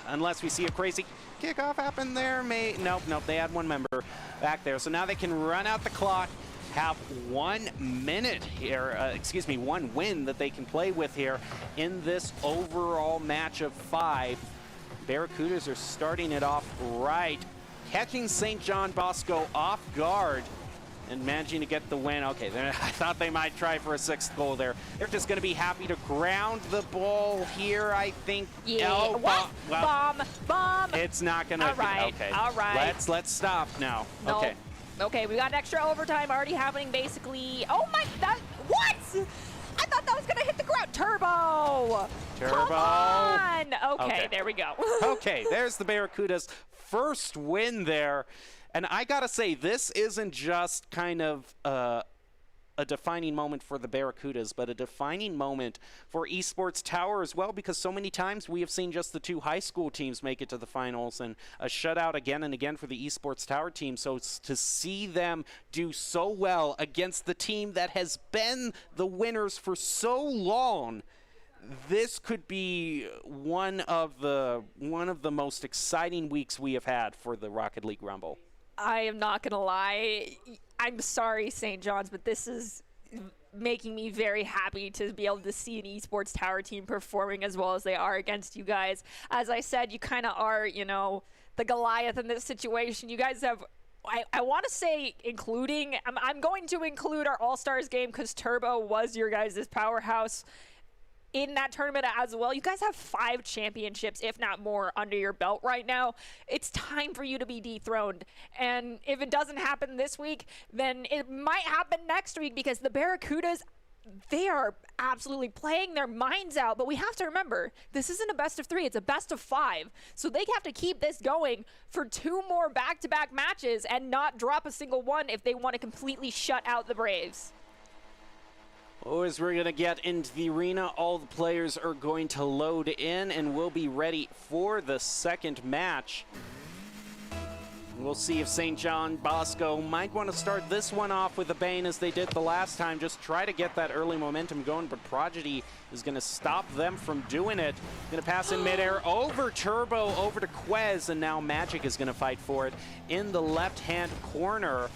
Unless we see a crazy kickoff happen there, nope, they had one member back there. So now they can run out the clock, have 1 minute here, 1 win that they can play with here in this overall match of 5. Barracudas are starting it off right, catching St. John Bosco off guard and managing to get the win. Okay, I thought they might try for a 6th goal there. They're just going to be happy to ground the ball here, I think. Yeah. Oh, what? well, Bomb. it's not going to. All right. Okay. All right. Let's stop now. No. Okay. Okay, we got an extra overtime already happening basically. Oh my, what? I thought that was gonna hit the ground. Turbo. Come on. Okay, there we go. Okay, there's the Barracudas' first win there. And I gotta say, this isn't just kind of a defining moment for the Barracudas, but a defining moment for Esports Tower as well, because so many times we have seen just the 2 high school teams make it to the finals, and a shutout again and again for the Esports Tower team. So to see them do so well against the team that has been the winners for so long, this could be one of the most exciting weeks we have had for the Rocket League Rumble. I am not gonna lie. I'm sorry, St. John's, but this is making me very happy to be able to see an Esports Tower team performing as well as they are against you guys. As I said, you kind of are, the Goliath in this situation. You guys have, I want to say, I'm going to include our All-Stars game because Turbo was your guys' powerhouse in that tournament as well. You guys have 5 championships, if not more, under your belt right now. It's time for you to be dethroned. And if it doesn't happen this week, then it might happen next week, because the Barracudas, they are absolutely playing their minds out. But we have to remember, this isn't a best of 3, it's a best of 5. So they have to keep this going for 2 more back-to-back matches and not drop a single one if they want to completely shut out the Braves. Oh, as we're going to get into the arena, all the players are going to load in and we'll be ready for the second match. We'll see if St. John Bosco might want to start this one off with a bang as they did the last time. Just try to get that early momentum going, but Prodigy is going to stop them from doing it. Going to pass in midair over Turbo, over to Quez, and now Magic is going to fight for it in the left-hand corner.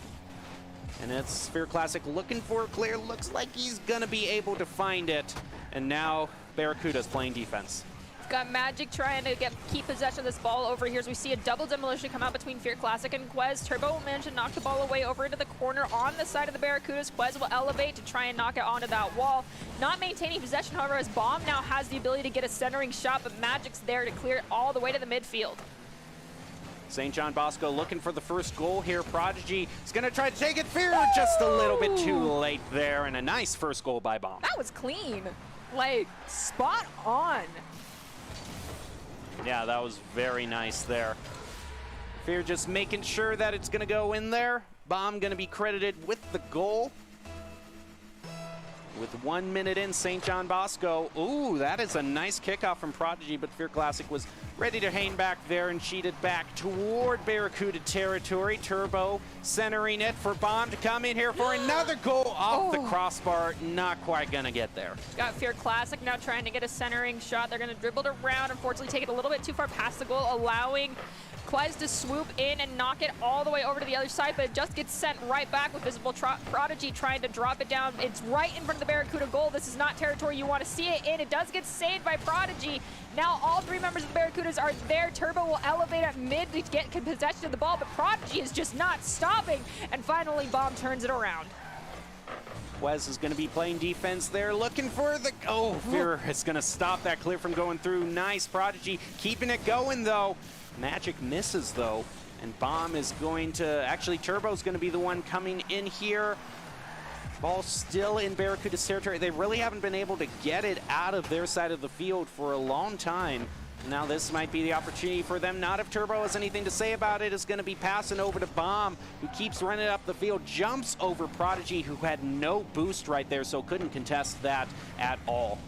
And it's Sphere Classic looking for a clear. Looks like he's going to be able to find it. And now Barracuda's playing defense. Got Magic trying to keep possession of this ball over here as we see a double demolition come out between Fear Classic and Quez. Turbo will manage to knock the ball away over into the corner on the side of the Barracudas. Quez will elevate to try and knock it onto that wall. Not maintaining possession, however, as Bomb now has the ability to get a centering shot, but Magic's there to clear it all the way to the midfield. St. John Bosco looking for the first goal here. Prodigy is going to try to take it. Fear just a little bit too late there, and a nice first goal by Bomb. That was clean. Like, spot on. Yeah, that was very nice there. Fear just making sure that it's going to go in there. Bomb going to be credited with the goal. With 1 minute in, St. John Bosco. Ooh, that is a nice kickoff from Prodigy, but Fear Classic was ready to hang back there and cheated back toward Barracuda territory. Turbo centering it for Bomb to come in here for another goal off the crossbar. Not quite gonna get there. Got Fear Classic now trying to get a centering shot. They're gonna dribble it around, unfortunately take it a little bit too far past the goal, allowing Quez to swoop in and knock it all the way over to the other side, but it just gets sent right back with Visible Prodigy trying to drop it down. It's right in front of the Barracuda goal. This is not territory you want to see it in. It does get saved by Prodigy. Now all 3 members of the Barracudas are there. Turbo will elevate at mid to get possession of the ball, but Prodigy is just not stopping. And finally, Bomb turns it around. Quez is going to be playing defense there, looking for the... Oh, Fear is going to stop that clear from going through. Nice, Prodigy keeping it going, though. Magic misses, though, and Bomb is going to... Actually, Turbo's going to be the one coming in here. Ball still in Barracuda's territory. They really haven't been able to get it out of their side of the field for a long time. Now this might be the opportunity for them. Not if Turbo has anything to say about it. Is going to be passing over to Bomb, who keeps running up the field, jumps over Prodigy, who had no boost right there, so couldn't contest that at all.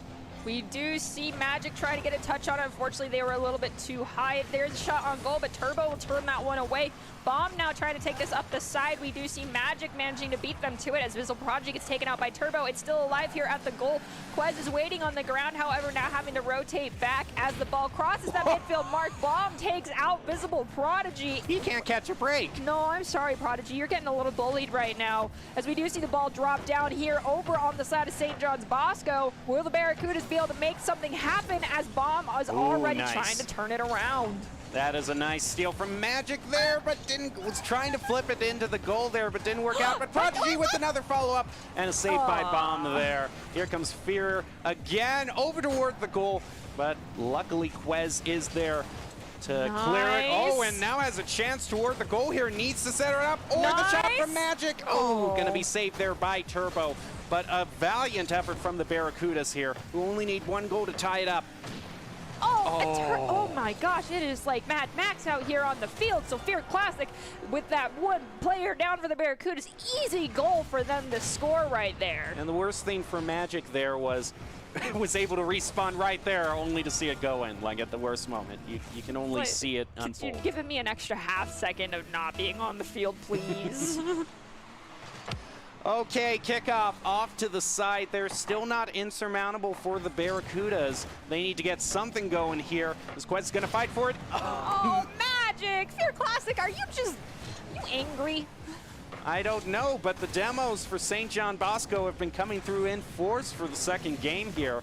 We do see Magic try to get a touch on it. Unfortunately, they were a little bit too high. There's a shot on goal, but Turbo will turn that one away. Bomb now trying to take this up the side. We do see Magic managing to beat them to it as Visible Prodigy gets taken out by Turbo. It's still alive here at the goal. Quez is waiting on the ground, however, now having to rotate back as the ball crosses that midfield mark. Bomb takes out Visible Prodigy. He can't catch a break. No, I'm sorry, Prodigy. You're getting a little bullied right now as we do see the ball drop down here over on the side of St. John's Bosco. Will the Barracudas be able to make something happen as Bomb is already trying to turn it around? That is a nice steal from Magic there, but was trying to flip it into the goal there, but didn't work out. But Prodigy with another follow-up and a save by Bomb there. Here comes Fear again over toward the goal, but luckily Quez is there to clear it. Oh, and now has a chance toward the goal here. Needs to set it up. Or the shot from Magic. Oh, gonna be saved there by Turbo. But a valiant effort from the Barracudas here, who only need one goal to tie it up. Oh my gosh, it is like Mad Max out here on the field. So Fear Classic with that one player down for the Barracudas. Easy goal for them to score right there. And the worst thing for Magic there was able to respawn right there only to see it go in, like at the worst moment. You can only see it unfold. Could you give me an extra half second of not being on the field, please? Okay, kickoff off to the side. They're still not insurmountable for the Barracudas. They need to get something going here. Is Quez going to fight for it? Oh, Magic! Fear Classic, are you angry? I don't know, but the demos for St. John Bosco have been coming through in force for the second game here.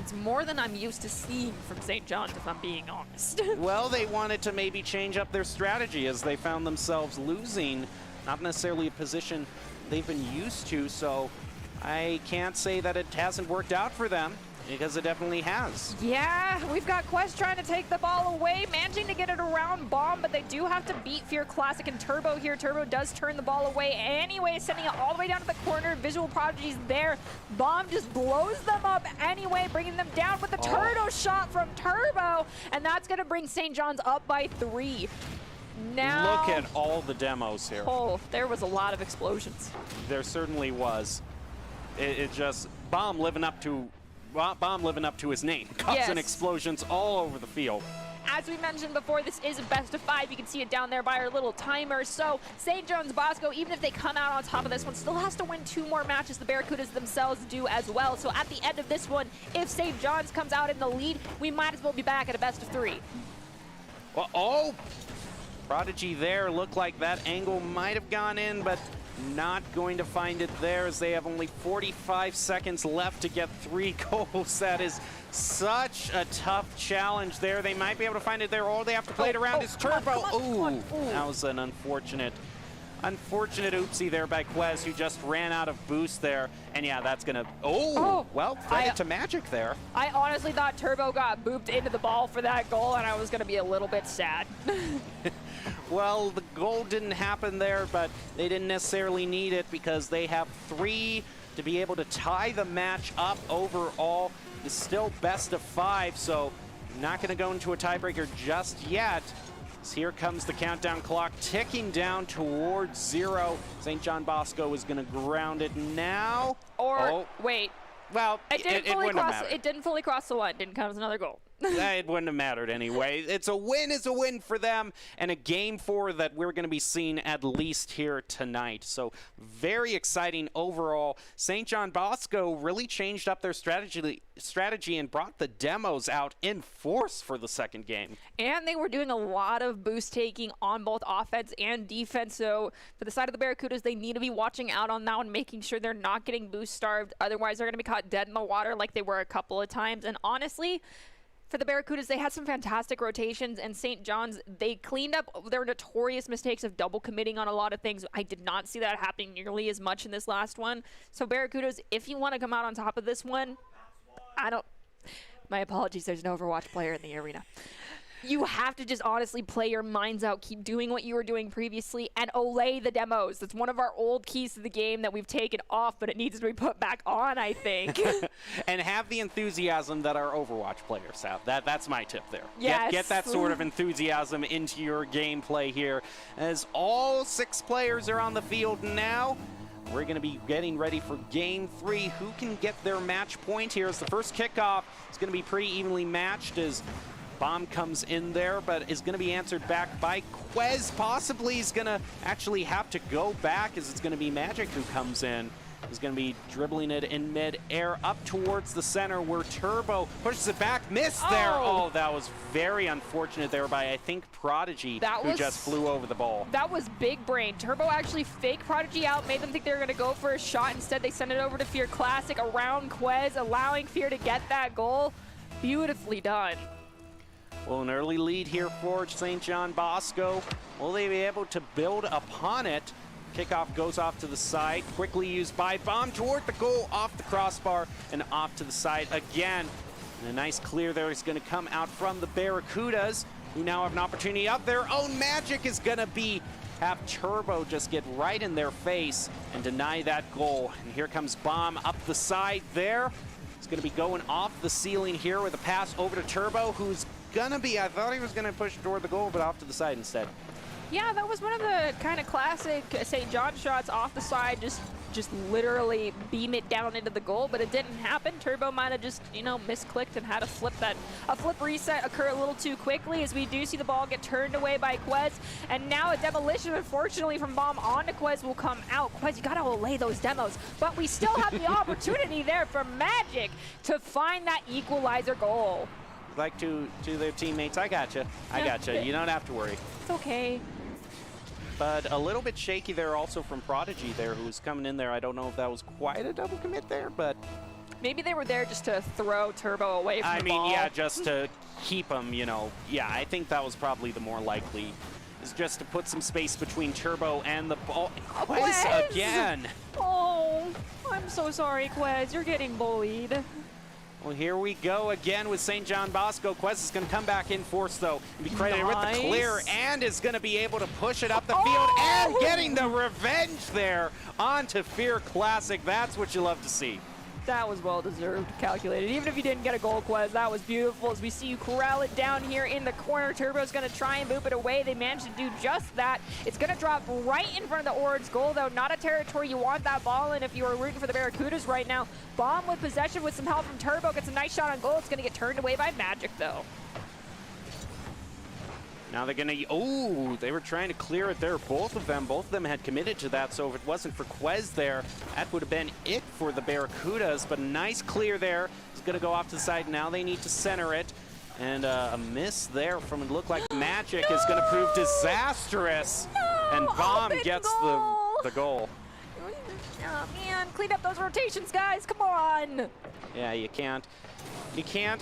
It's more than I'm used to seeing from St. John's, if I'm being honest. Well, they wanted to maybe change up their strategy as they found themselves losing, not necessarily a position they've been used to, so I can't say that it hasn't worked out for them, because it definitely has. Yeah, we've got Quest trying to take the ball away, managing to get it around Bomb, but they do have to beat Fear Classic and Turbo here. Turbo does turn the ball away anyway, sending it all the way down to the corner. Visual Prodigy's there. Bomb just blows them up anyway, bringing them down with the turtle shot from Turbo, and that's going to bring St. John's up by 3. Now, look at all the demos here. Oh, there was a lot of explosions. There certainly was. It just Bomb living up to his name. Causing explosions all over the field. As we mentioned before, this is a best of 5. You can see it down there by our little timer. So St. John's Bosco, even if they come out on top of this one, still has to win 2 more matches. The Barracudas themselves do as well. So at the end of this one, if St. John's comes out in the lead, we might as well be back at a best of 3. Well, Prodigy there looked like that angle might have gone in, but not going to find it there as they have only 45 seconds left to get 3 goals. That is such a tough challenge there. They might be able to find it there. All they have to play it around is Turbo. Ooh, that was an unfortunate oopsie there by Quez, who just ran out of boost there. And yeah, that's gonna, well, credit to Magic there. I honestly thought Turbo got booped into the ball for that goal, and I was gonna be a little bit sad. Well, the goal didn't happen there, but they didn't necessarily need it because they have 3 to be able to tie the match up overall. It's still best of 5, so not going to go into a tiebreaker just yet. So here comes the countdown clock ticking down towards 0. St. John Bosco is going to ground it now. Wait. Well, it wouldn't have mattered. It didn't fully cross the line. Didn't count as another goal. It wouldn't have mattered anyway. It's a win for them, and a game 4 that we're going to be seeing at least here tonight. So very exciting overall. St. John Bosco really changed up their strategy and brought the demos out in force for the second game. And they were doing a lot of boost taking on both offense and defense. So for the side of the Barracudas, they need to be watching out on that one, making sure they're not getting boost starved. Otherwise, they're going to be caught dead in the water like they were a couple of times. And honestly, for the Barracudas, they had some fantastic rotations, and St. John's, they cleaned up their notorious mistakes of double committing on a lot of things. I did not see that happening nearly as much in this last one. So Barracudas, if you want to come out on top of this one, my apologies, there's an Overwatch player in the arena. You have to just honestly play your minds out, keep doing what you were doing previously, and olay the demos. That's one of our old keys to the game that we've taken off, but it needs to be put back on, I think. And have the enthusiasm that our Overwatch players have. That's my tip there. Yes. Get that sort of enthusiasm into your gameplay here. As all 6 players are on the field now, We're going to be getting ready for Game 3. Who can get their match point here? As the first kickoff is going to be pretty evenly matched as Bomb comes in there, but is going to be answered back by Quez. Possibly is going to actually have to go back as it's going to be Magic who comes in. He's going to be dribbling it in mid-air up towards the center where Turbo pushes it back. Missed there. Oh, that was very unfortunate there by, I think, Prodigy, who just flew over the ball. That was big brain. Turbo actually faked Prodigy out, made them think they were going to go for a shot. Instead, they sent it over to Fear Classic around Quez, allowing Fear to get that goal. Beautifully done. Well, an early lead here for St. John Bosco. Will they be able to build upon it? Kickoff goes off to the side, quickly used by Bomb toward the goal, off the crossbar, and off to the side again. And a nice clear there is going to come out from the Barracudas, who now have an opportunity up. Their own Magic is going to have Turbo just get right in their face and deny that goal. And here comes Bomb up the side there. It's going to be going off the ceiling here with a pass over to Turbo, who's going to be, I thought he was going to push toward the goal, but off to the side instead. Yeah, that was one of the kind of classic St. John shots off the side, just literally beam it down into the goal, but it didn't happen. Turbo might have just, misclicked and had a flip reset occur a little too quickly, as we do see the ball get turned away by Quez. And now a demolition, unfortunately, from Bomb onto Quez will come out. Quez, you gotta lay those demos, but we still have the opportunity there for Magic to find that equalizer goal. Like to their teammates, I gotcha. You don't have to worry. It's okay. But a little bit shaky there also from Prodigy there, who was coming in there. I don't know if that was quite a double commit there, but maybe they were there just to throw Turbo away from the ball. Yeah, just to keep him, Yeah, I think that was probably the more likely, is just to put some space between Turbo and the ball. Quez again. Oh, I'm so sorry, Quez. You're getting bullied. Well, here we go again with St. John Bosco. Quez is going to come back in force, though, and be credited with the clear, and is going to be able to push it up the field, and getting the revenge there onto Fear Classic. That's what you love to see. That was well-deserved, calculated. Even if you didn't get a goal, Quez, that was beautiful. As we see you corral it down here in the corner, Turbo's going to try and boop it away. They managed to do just that. It's going to drop right in front of the Orange goal, though. Not a territory you want that ball in if you are rooting for the Barracudas right now. Bomb with possession with some help from Turbo. Gets a nice shot on goal. It's going to get turned away by Magic, though. Now they're going to, they were trying to clear it there. Both of them had committed to that, so if it wasn't for Quez there, that would have been it for the Barracudas, but a nice clear there. It's going to go off to the side. Now they need to center it, and a miss there from, it looked like Magic is going to prove disastrous, and Bomb gets the goal. Oh, man, clean up those rotations, guys. Come on. Yeah, you can't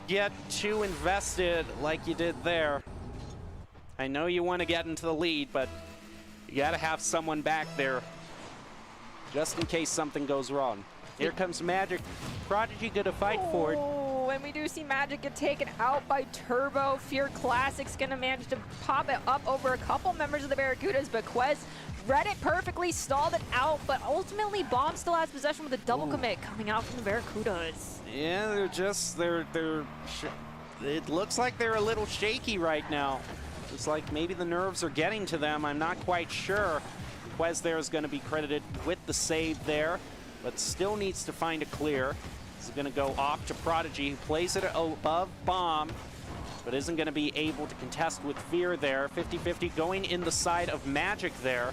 get too invested like you did there. I know you want to get into the lead, but you got to have someone back there just in case something goes wrong. Here comes Magic. Prodigy gonna fight for it. Oh, and we do see Magic get taken out by Turbo. Fear Classic's gonna manage to pop it up over a couple members of the Barracudas, but Quez read it perfectly, stalled it out, but ultimately Bomb still has possession with a double commit coming out from the Barracudas. Yeah, it looks like they're a little shaky right now. It's like maybe the nerves are getting to them. I'm not quite sure. Quez there is going to be credited with the save there, but still needs to find a clear. He's going to go off to Prodigy, who plays it above Bomb, but isn't going to be able to contest with Fear there. 50-50 going in the side of Magic there.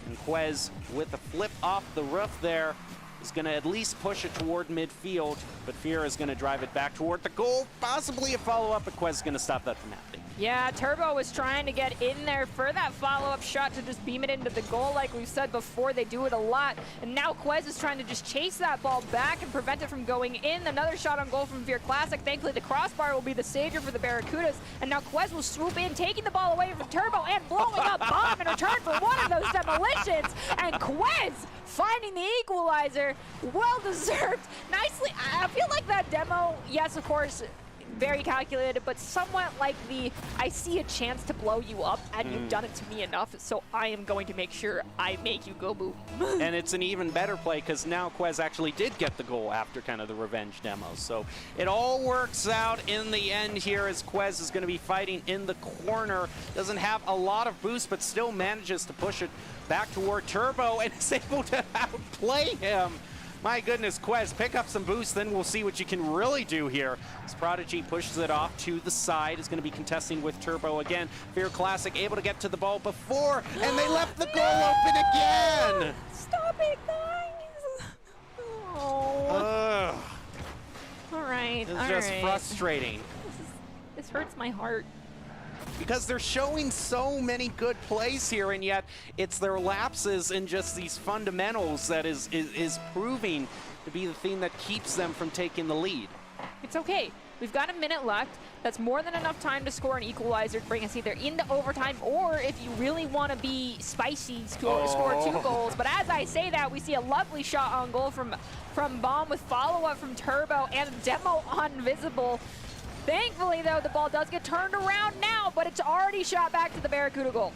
And Quez with a flip off the roof there is going to at least push it toward midfield, but Fear is going to drive it back toward the goal. Possibly a follow-up, but Quez is going to stop that from happening. Yeah, Turbo was trying to get in there for that follow-up shot to just beam it into the goal. Like we've said before, they do it a lot. And now Quez is trying to just chase that ball back and prevent it from going in. Another shot on goal from Fear Classic. Thankfully, the crossbar will be the savior for the Barracudas. And now Quez will swoop in, taking the ball away from Turbo and blowing up Bomb in return for one of those demolitions. And Quez finding the equalizer. Well-deserved. Nicely. I feel like that demo, yes, of course, very calculated, but somewhat like the, I see a chance to blow you up, and you've done it to me enough, so I am going to make sure I make you go boom. And it's an even better play because now Quez actually did get the goal after kind of the revenge demo. So it all works out in the end here as Quez is going to be fighting in the corner. Doesn't have a lot of boost, but still manages to push it back toward Turbo and is able to outplay him. My goodness, Quez, pick up some boost, then we'll see what you can really do here. As Prodigy pushes it off to the side, is going to be contesting with Turbo again. Fear Classic able to get to the ball before, and they left the goal open again! Stop it, guys! Oh. All right, It's just frustrating. This hurts my heart. Because they're showing so many good plays here, and yet it's their lapses in just these fundamentals that is proving to be the thing that keeps them from taking the lead. It's okay. We've got a minute left. That's more than enough time to score an equalizer to bring us either into overtime, or if you really want to be spicy, score 2 goals. But as I say that, we see a lovely shot on goal from Bomb with follow-up from Turbo and Demo on Visible. Thankfully, though, the ball does get turned around now, but it's already shot back to the Barracuda goal.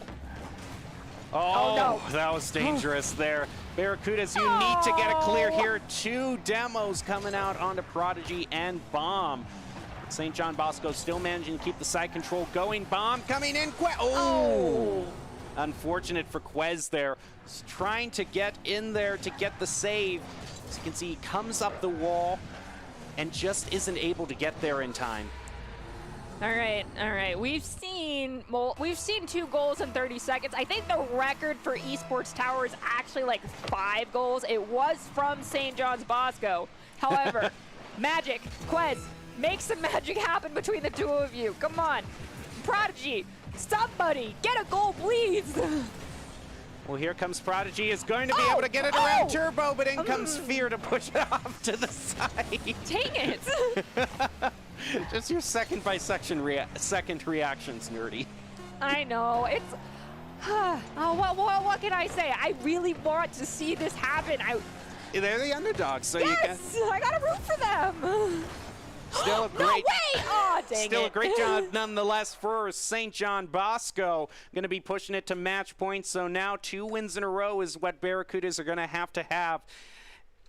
Oh, no. That was dangerous there. Barracudas, you need to get a clear here. 2 demos coming out onto Prodigy and Bomb. St. John Bosco still managing to keep the side control going. Bomb coming in. Unfortunate for Quez there. He's trying to get in there to get the save. As you can see, he comes up the wall and just isn't able to get there in time. All right. We've seen 2 goals in 30 seconds. I think the record for Esports Tower is actually like 5 goals. It was from St. John's Bosco. However, magic, Quez, make some magic happen between the 2 of you. Come on. Prodigy, somebody, get a goal, please. Well, here comes Prodigy. Is going to be able to get it around Turbo, but in comes Fear to push it off to the side. Dang it. Just your second reactions, Nerdy. I know. It's... what can I say? I really want to see this happen. They're the underdogs, so yes, I gotta root for them. Still a great, no way! Oh, dang still it. a great job nonetheless for St. John Bosco. Going to be pushing it to match points, so now 2 wins in a row is what Barracudas are going to have.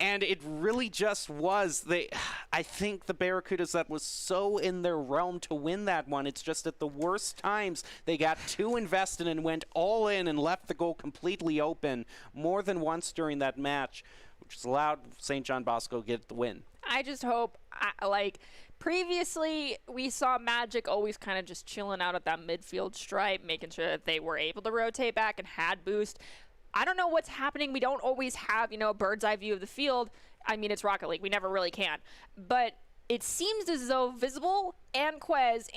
And it really just was. I think the Barracudas, that was so in their realm to win that one. It's just at the worst times they got too invested and went all in and left the goal completely open more than once during that match, which has allowed St. John Bosco to get the win. I just hope, previously we saw Magic always kind of just chilling out at that midfield stripe, making sure that they were able to rotate back and had boost. I don't know what's happening. We don't always have, a bird's eye view of the field. I mean, it's Rocket League. We never really can. But it seems as though Visible and Quez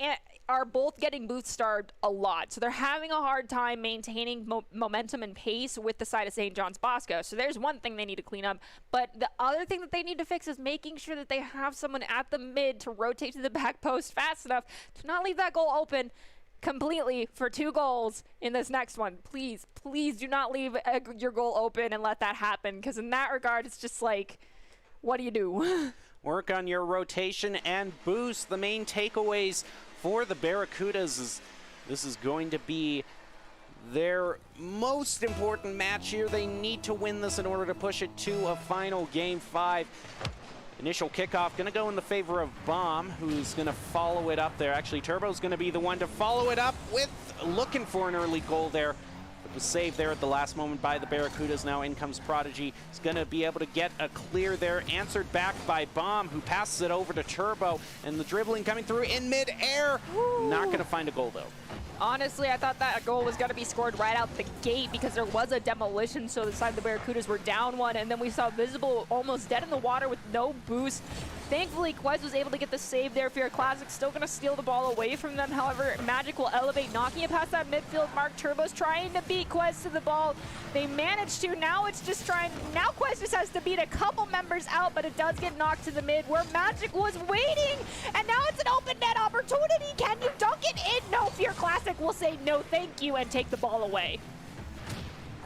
are both getting boost-starved a lot. So they're having a hard time maintaining momentum and pace with the side of St. John's Bosco. So there's one thing they need to clean up. But the other thing that they need to fix is making sure that they have someone at the mid to rotate to the back post fast enough to not leave that goal open completely for 2 goals in this next one. Please do not leave your goal open and let that happen, because in that regard, it's just like, what do you do? Work on your rotation and boost. The main takeaways for the Barracudas is this is going to be their most important match here. They need to win this in order to push it to a final Game 5. Initial kickoff going to go in the favor of Bomb, who's going to follow it up there. Actually, Turbo's going to be the one to follow it up with looking for an early goal there. It was saved there at the last moment by the Barracudas. Now in comes Prodigy. He's going to be able to get a clear there, answered back by Bomb, who passes it over to Turbo. And the dribbling coming through in mid-air. Not going to find a goal, though. Honestly, I thought that goal was going to be scored right out the gate because there was a demolition, so the side of the Barracudas were down 1, and then we saw Visible almost dead in the water with no boost. Thankfully, Quez was able to get the save there. Fear Classic still going to steal the ball away from them. However, Magic will elevate, knocking it past that midfield mark. Turbo's trying to beat Quez to the ball. They managed to. Now it's just trying. Now Quez just has to beat a couple members out, but it does get knocked to the mid where Magic was waiting. And now it's an open net opportunity. Can you dunk it in? No, Fear Classic will say no thank you and take the ball away.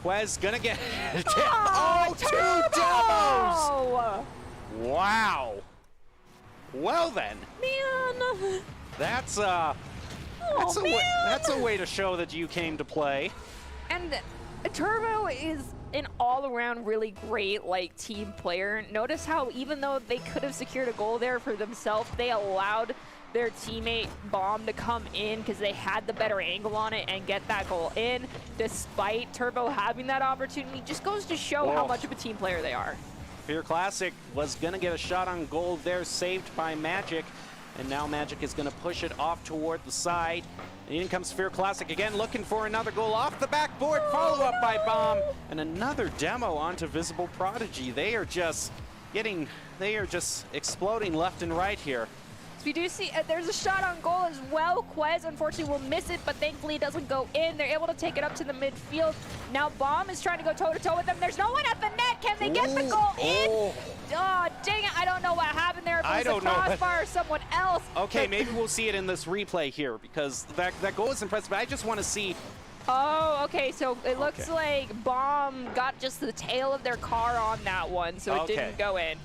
Quez gonna get 2 Turbo! demos! Wow. Well then. Man. on. That's a way to show that you came to play. And Turbo is an all-around really great team player. Notice how even though they could have secured a goal there for themselves, they allowed their teammate Bomb to come in because they had the better angle on it and get that goal in, despite Turbo having that opportunity. Just goes to show how much of a team player they are. Fear Classic was going to get a shot on goal there, saved by Magic. And now Magic is going to push it off toward the side. And in comes Fear Classic again, looking for another goal off the backboard. Follow-up by Bomb. And another demo onto Visible Prodigy. They are just exploding left and right here. We do see there's a shot on goal as well. Quez unfortunately will miss it, but thankfully it doesn't go in. They're able to take it up to the midfield. Now Bomb is trying to go toe-to-toe with them. There's no one at the net. Can they get the goal in? Oh, dang it. I don't know what happened there. If it was a crossbar or someone else. Okay, maybe we'll see it in this replay here because that goal is impressive, but I just want to see. Oh, okay, so it looks like Bomb got just the tail of their car on that one, so it didn't go in.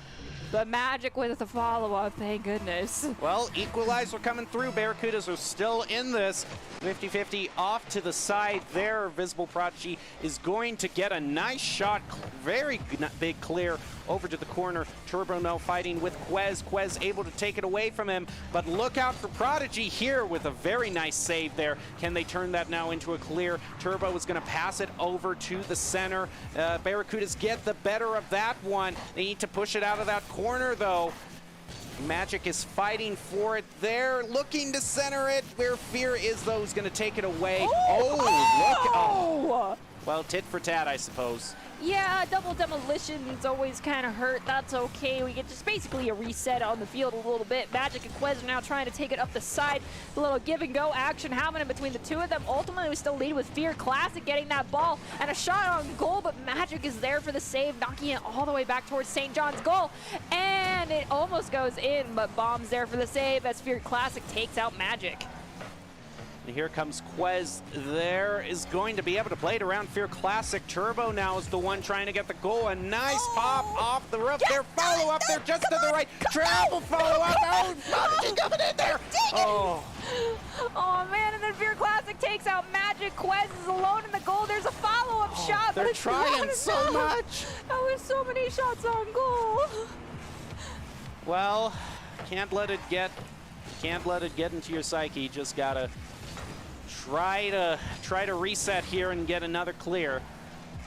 But Magic with the follow-up, thank goodness. Well, equalizer coming through. Barracudas are still in this. 50-50 off to the side there. Visible Prodigy is going to get a nice shot. Very big clear over to the corner. Turbo now fighting with Quez. Quez able to take it away from him. But look out for Prodigy here with a very nice save there. Can they turn that now into a clear? Turbo is going to pass it over to the center. Barracudas get the better of that one. They need to push it out of that corner though. Magic is fighting for it there, looking to center it. Where Fear is, though, is going to take it away. Look. Well, tit for tat, I suppose. Yeah, double demolitions always kind of hurt. That's okay. We get just basically a reset on the field a little bit. Magic and Quez are now trying to take it up the side. A little give and go action happening between the two of them. Ultimately, we still lead with Fear Classic getting that ball and a shot on goal, but Magic is there for the save, knocking it all the way back towards St. John's goal. And it almost goes in, but Bomb's there for the save as Fear Classic takes out Magic. And here comes Quez. There is going to be able to play it around Fear Classic. Turbo now is the one trying to get the goal. A nice pop off the roof. Their follow-up there just to the right. Travel follow-up. Oh, Prodigy's coming in there. Oh, man, and then Fear Classic takes out Magic. Quez is alone in the goal. There's a follow-up shot, but they're it's trying not so enough. much. That was so many shots on goal. Well, can't let it get into your psyche. Just gotta try to reset here and get another clear.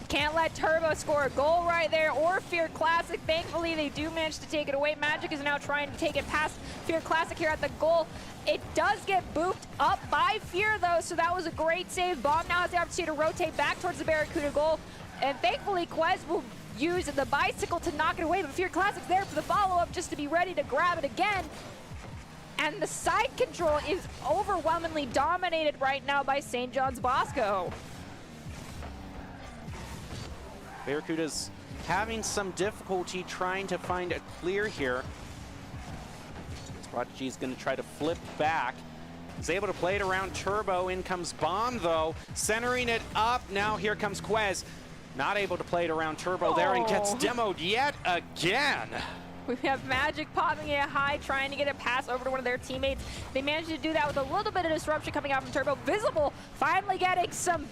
Can't let Turbo score a goal right there or Fear Classic. Thankfully, they do manage to take it away. Magic is now trying to take it past Fear Classic here at the goal. It does get booped up by Fear, though, so that was a great save. Bomb now has the opportunity to rotate back towards the Barracuda goal, and thankfully, Quez will use the bicycle to knock it away, but Fear Classic's there for the follow-up just to be ready to grab it again. And the side control is overwhelmingly dominated right now by St. John's Bosco. Barracuda's having some difficulty trying to find a clear here. Prodigy is going to try to flip back. He's able to play it around Turbo. In comes Bomb, though, centering it up. Now here comes Quez. Not able to play it around Turbo there and gets demoed yet again. We have Magic popping it high, trying to get a pass over to one of their teammates. They managed to do that with a little bit of disruption coming out from Turbo. Visible finally getting some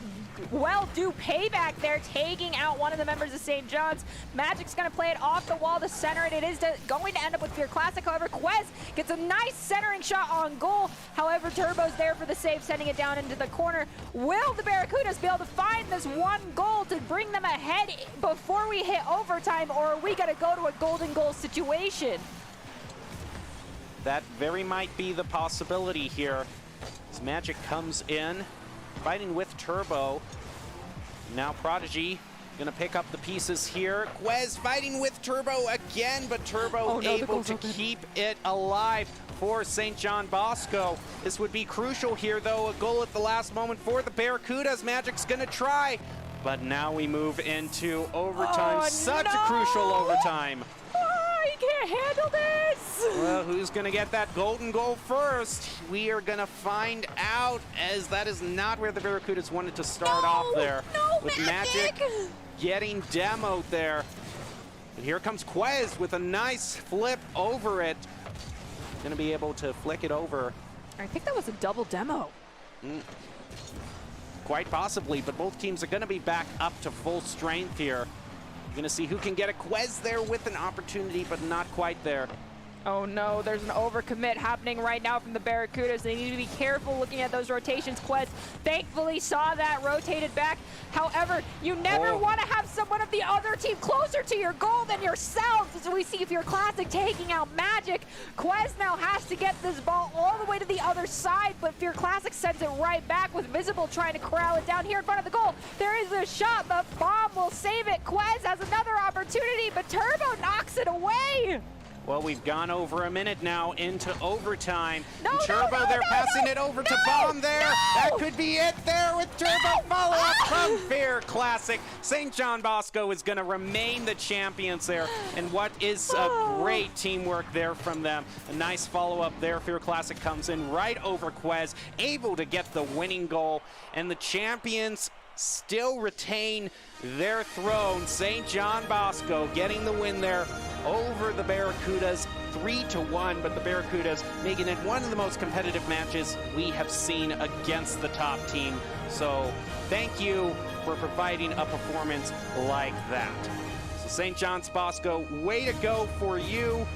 well-due payback there, taking out one of the members of St. John's. Magic's going to play it off the wall to center it. It is going to end up with Fear Classic. However, Quez gets a nice centering shot on goal. However, Turbo's there for the save, sending it down into the corner. Will the Barracudas be able to find this one goal to bring them ahead before we hit overtime, or are we going to go to a golden goal situation? That very might be the possibility here. As Magic comes in, fighting with Turbo. Now Prodigy gonna pick up the pieces here. Quez fighting with Turbo again, but Turbo able to keep it alive for St. John Bosco. This would be crucial here, though. A goal at the last moment for the Barracudas. Magic's gonna try, but now we move into overtime. Such a crucial overtime. I can't handle this. Well, who's going to get that golden goal first? We are going to find out, as that is not where the Barracudas wanted to start off there. With Magic getting demoed there. And here comes Quez with a nice flip over it. going to be able to flick it over. I think that was a double demo. Quite possibly, but both teams are going to be back up to full strength here. You're going to see who can get a Quez there with an opportunity, but not quite there. Oh no, there's an overcommit happening right now from the Barracudas. They need to be careful looking at those rotations. Quez thankfully saw that, rotated back. However, you never want to have someone of the other team closer to your goal than yourselves. As we see Fear Classic taking out Magic. Quez now has to get this ball all the way to the other side, but Fear Classic sends it right back with Visible trying to corral it down here in front of the goal. There is a shot, but Bomb will save it. Quez has another opportunity, but Turbo knocks it away. Well, we've gone over a minute now into overtime. No, Turbo, they're passing it over to Bomb there. That could be it there with Turbo. Follow-up from Fear Classic. St. John Bosco is going to remain the champions there. And what is a great teamwork there from them. A nice follow-up there. Fear Classic comes in right over Quez, able to get the winning goal. And the champions still retain their throne. St. John Bosco getting the win there over the Barracudas, 3-1, but the Barracudas making it one of the most competitive matches we have seen against the top team. So thank you for providing a performance like that. So St. John's Bosco, way to go for you.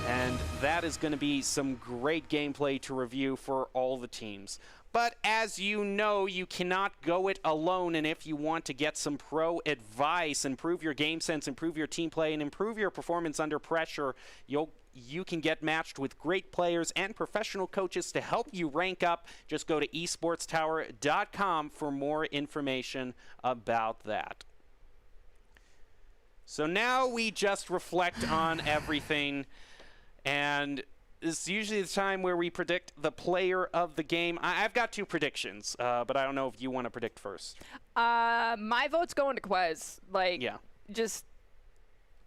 And that is going to be some great gameplay to review for all the teams. But as you know, you cannot go it alone, and if you want to get some pro advice, improve your game sense, improve your team play, and improve your performance under pressure, you can get matched with great players and professional coaches to help you rank up. Just go to esportstower.com for more information about that. So now we just reflect on everything, and this is usually the time where we predict the player of the game. I've got two predictions, but I don't know if you want to predict first. My vote's going to Quez. Just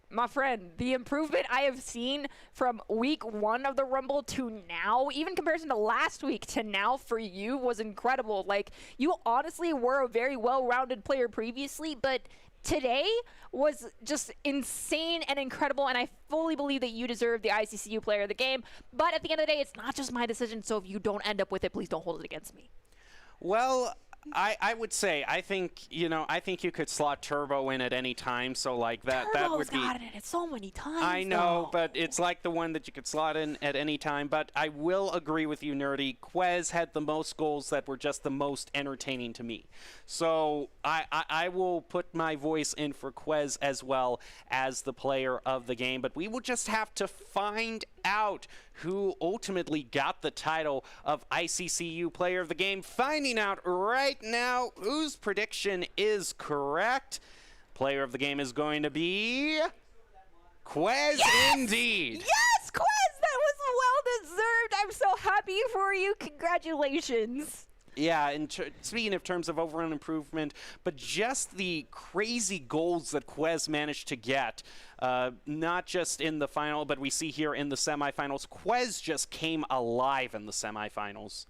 my friend, the improvement I have seen from week 1 of the Rumble to now, even comparison to last week to now for you, was incredible. Like, you honestly were a very well-rounded player previously, but today was just insane and incredible, and I fully believe that you deserve the ICCU player of the game. But at the end of the day, it's not just my decision, so if you don't end up with it, please don't hold it against me. Well, I would say, I think you could slot Turbo in at any time, so like that would be... gotten it so many times, I know, but it's like the one that you could slot in at any time, but I will agree with you, Nerdy. Quez had the most goals that were just the most entertaining to me. So I will put my voice in for Quez as well as the player of the game, but we will just have to find out who ultimately got the title of ICCU player of the game. Finding out right now whose prediction is correct. Player of the game is going to be Quez. Yes! Indeed. Yes, Quez, that was well deserved. I'm so happy for you. Congratulations. Yeah, and speaking of terms of overall improvement, but just the crazy goals that Quez managed to get, not just in the final, but we see here in the semifinals, Quez just came alive in the semifinals.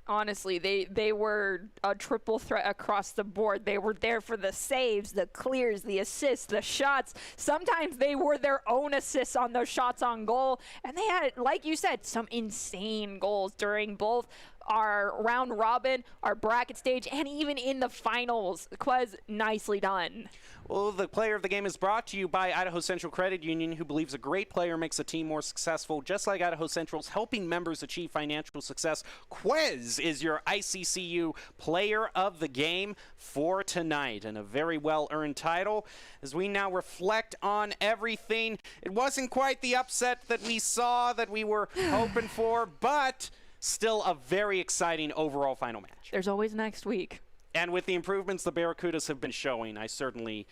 Honestly, they were a triple threat across the board. They were there for the saves, the clears, the assists, the shots. Sometimes they were their own assists on those shots on goal. And they had, like you said, some insane goals during both our round robin, our bracket stage, and even in the finals. Quez, nicely done. Well, the player of the game is brought to you by Idaho Central Credit Union, who believes a great player makes a team more successful. Just like Idaho Central's helping members achieve financial success, Quez is your ICCU player of the game for tonight, and a very well-earned title. As we now reflect on everything, it wasn't quite the upset that we saw, that we were hoping for, but still a very exciting overall final match. There's always next week. And with the improvements the Barracudas have been showing, I certainly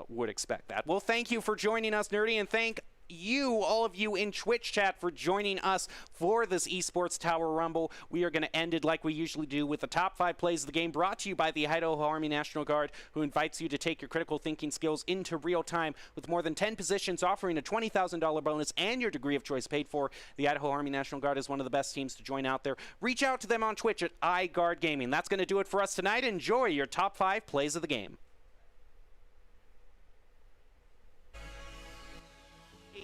would expect that. Well, thank you for joining us, Nerdy, and thank you, all of you in Twitch chat, for joining us for this Esports Tower Rumble. We are going to end it like we usually do with the top 5 plays of the game, brought to you by the Idaho Army National Guard, who invites you to take your critical thinking skills into real time with more than 10 positions offering a $20,000 bonus and your degree of choice paid for. The Idaho Army National Guard is one of the best teams to join out there. Reach out to them on Twitch at iGuard Gaming. That's going to do it for us tonight. Enjoy your top 5 plays of the game.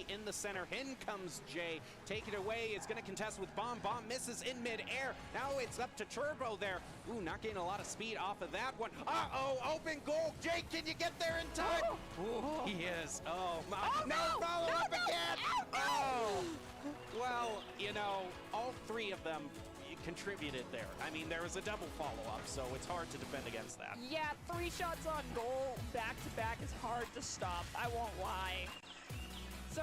In in the center. In comes Jay. Take it away. It's going to contest with Bomb. Bomb misses in midair. Now it's up to Turbo there. Ooh, not getting a lot of speed off of that one. Uh-oh, open goal. Jay, can you get there in time? Ooh, he is. Oh, my. Oh, no, follow no, up no, again. no, no. Oh. Well, you know, all three of them contributed there. I mean, there was a double follow-up, so it's hard to defend against that. Yeah, 3 shots on goal back-to-back is hard to stop. I won't lie. So,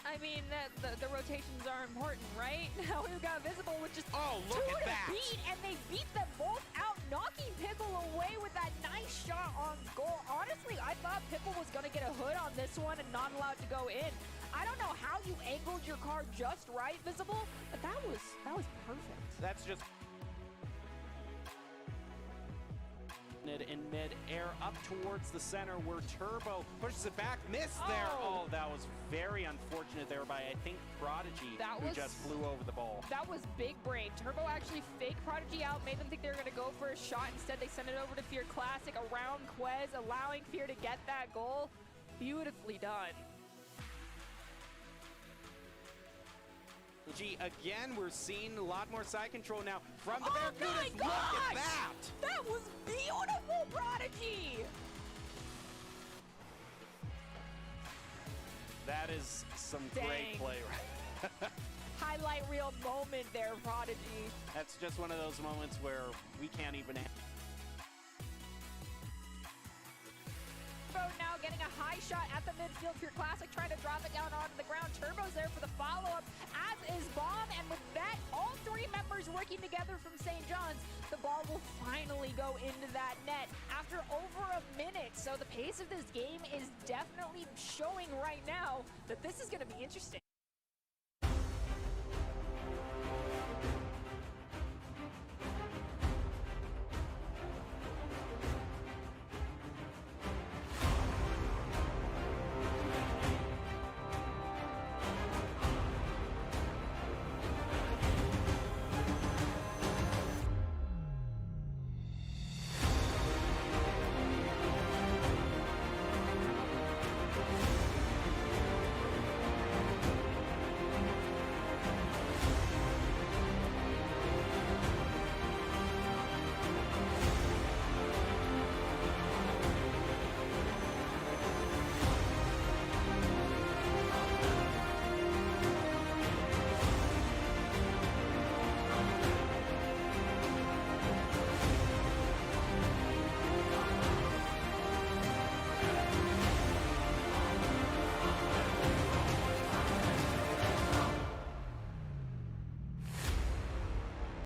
I mean, the rotations are important, right? Now we've got Visible with just look two at to that. beat, and they beat them both out, knocking Pickle away with that nice shot on goal. Honestly, I thought Pickle was going to get a hood on this one and not allowed to go in. I don't know how you angled your car just right, Visible, but that was perfect. That's just in mid-air up towards the center where Turbo pushes it back. Missed there. Oh, that was very unfortunate there by, I think, Prodigy, who just flew over the ball. That was big brain. Turbo actually faked Prodigy out, made them think they were going to go for a shot. Instead, they sent it over to Fear Classic around Quez, allowing Fear to get that goal. Beautifully done. Again, we're seeing a lot more side control now from the Oh Barracudas. my Look at gosh! that! That was beautiful, Prodigy! That is some great play, right? Highlight reel moment there, Prodigy. That's just one of those moments where we can't even. Now getting a high shot at the midfield. Fear Classic trying to drop it down onto the ground. Turbo's there for the follow-up, as is Bomb. And with that, all 3 members working together from St. John's, the ball will finally go into that net after over a minute. So the pace of this game is definitely showing right now that this is going to be interesting.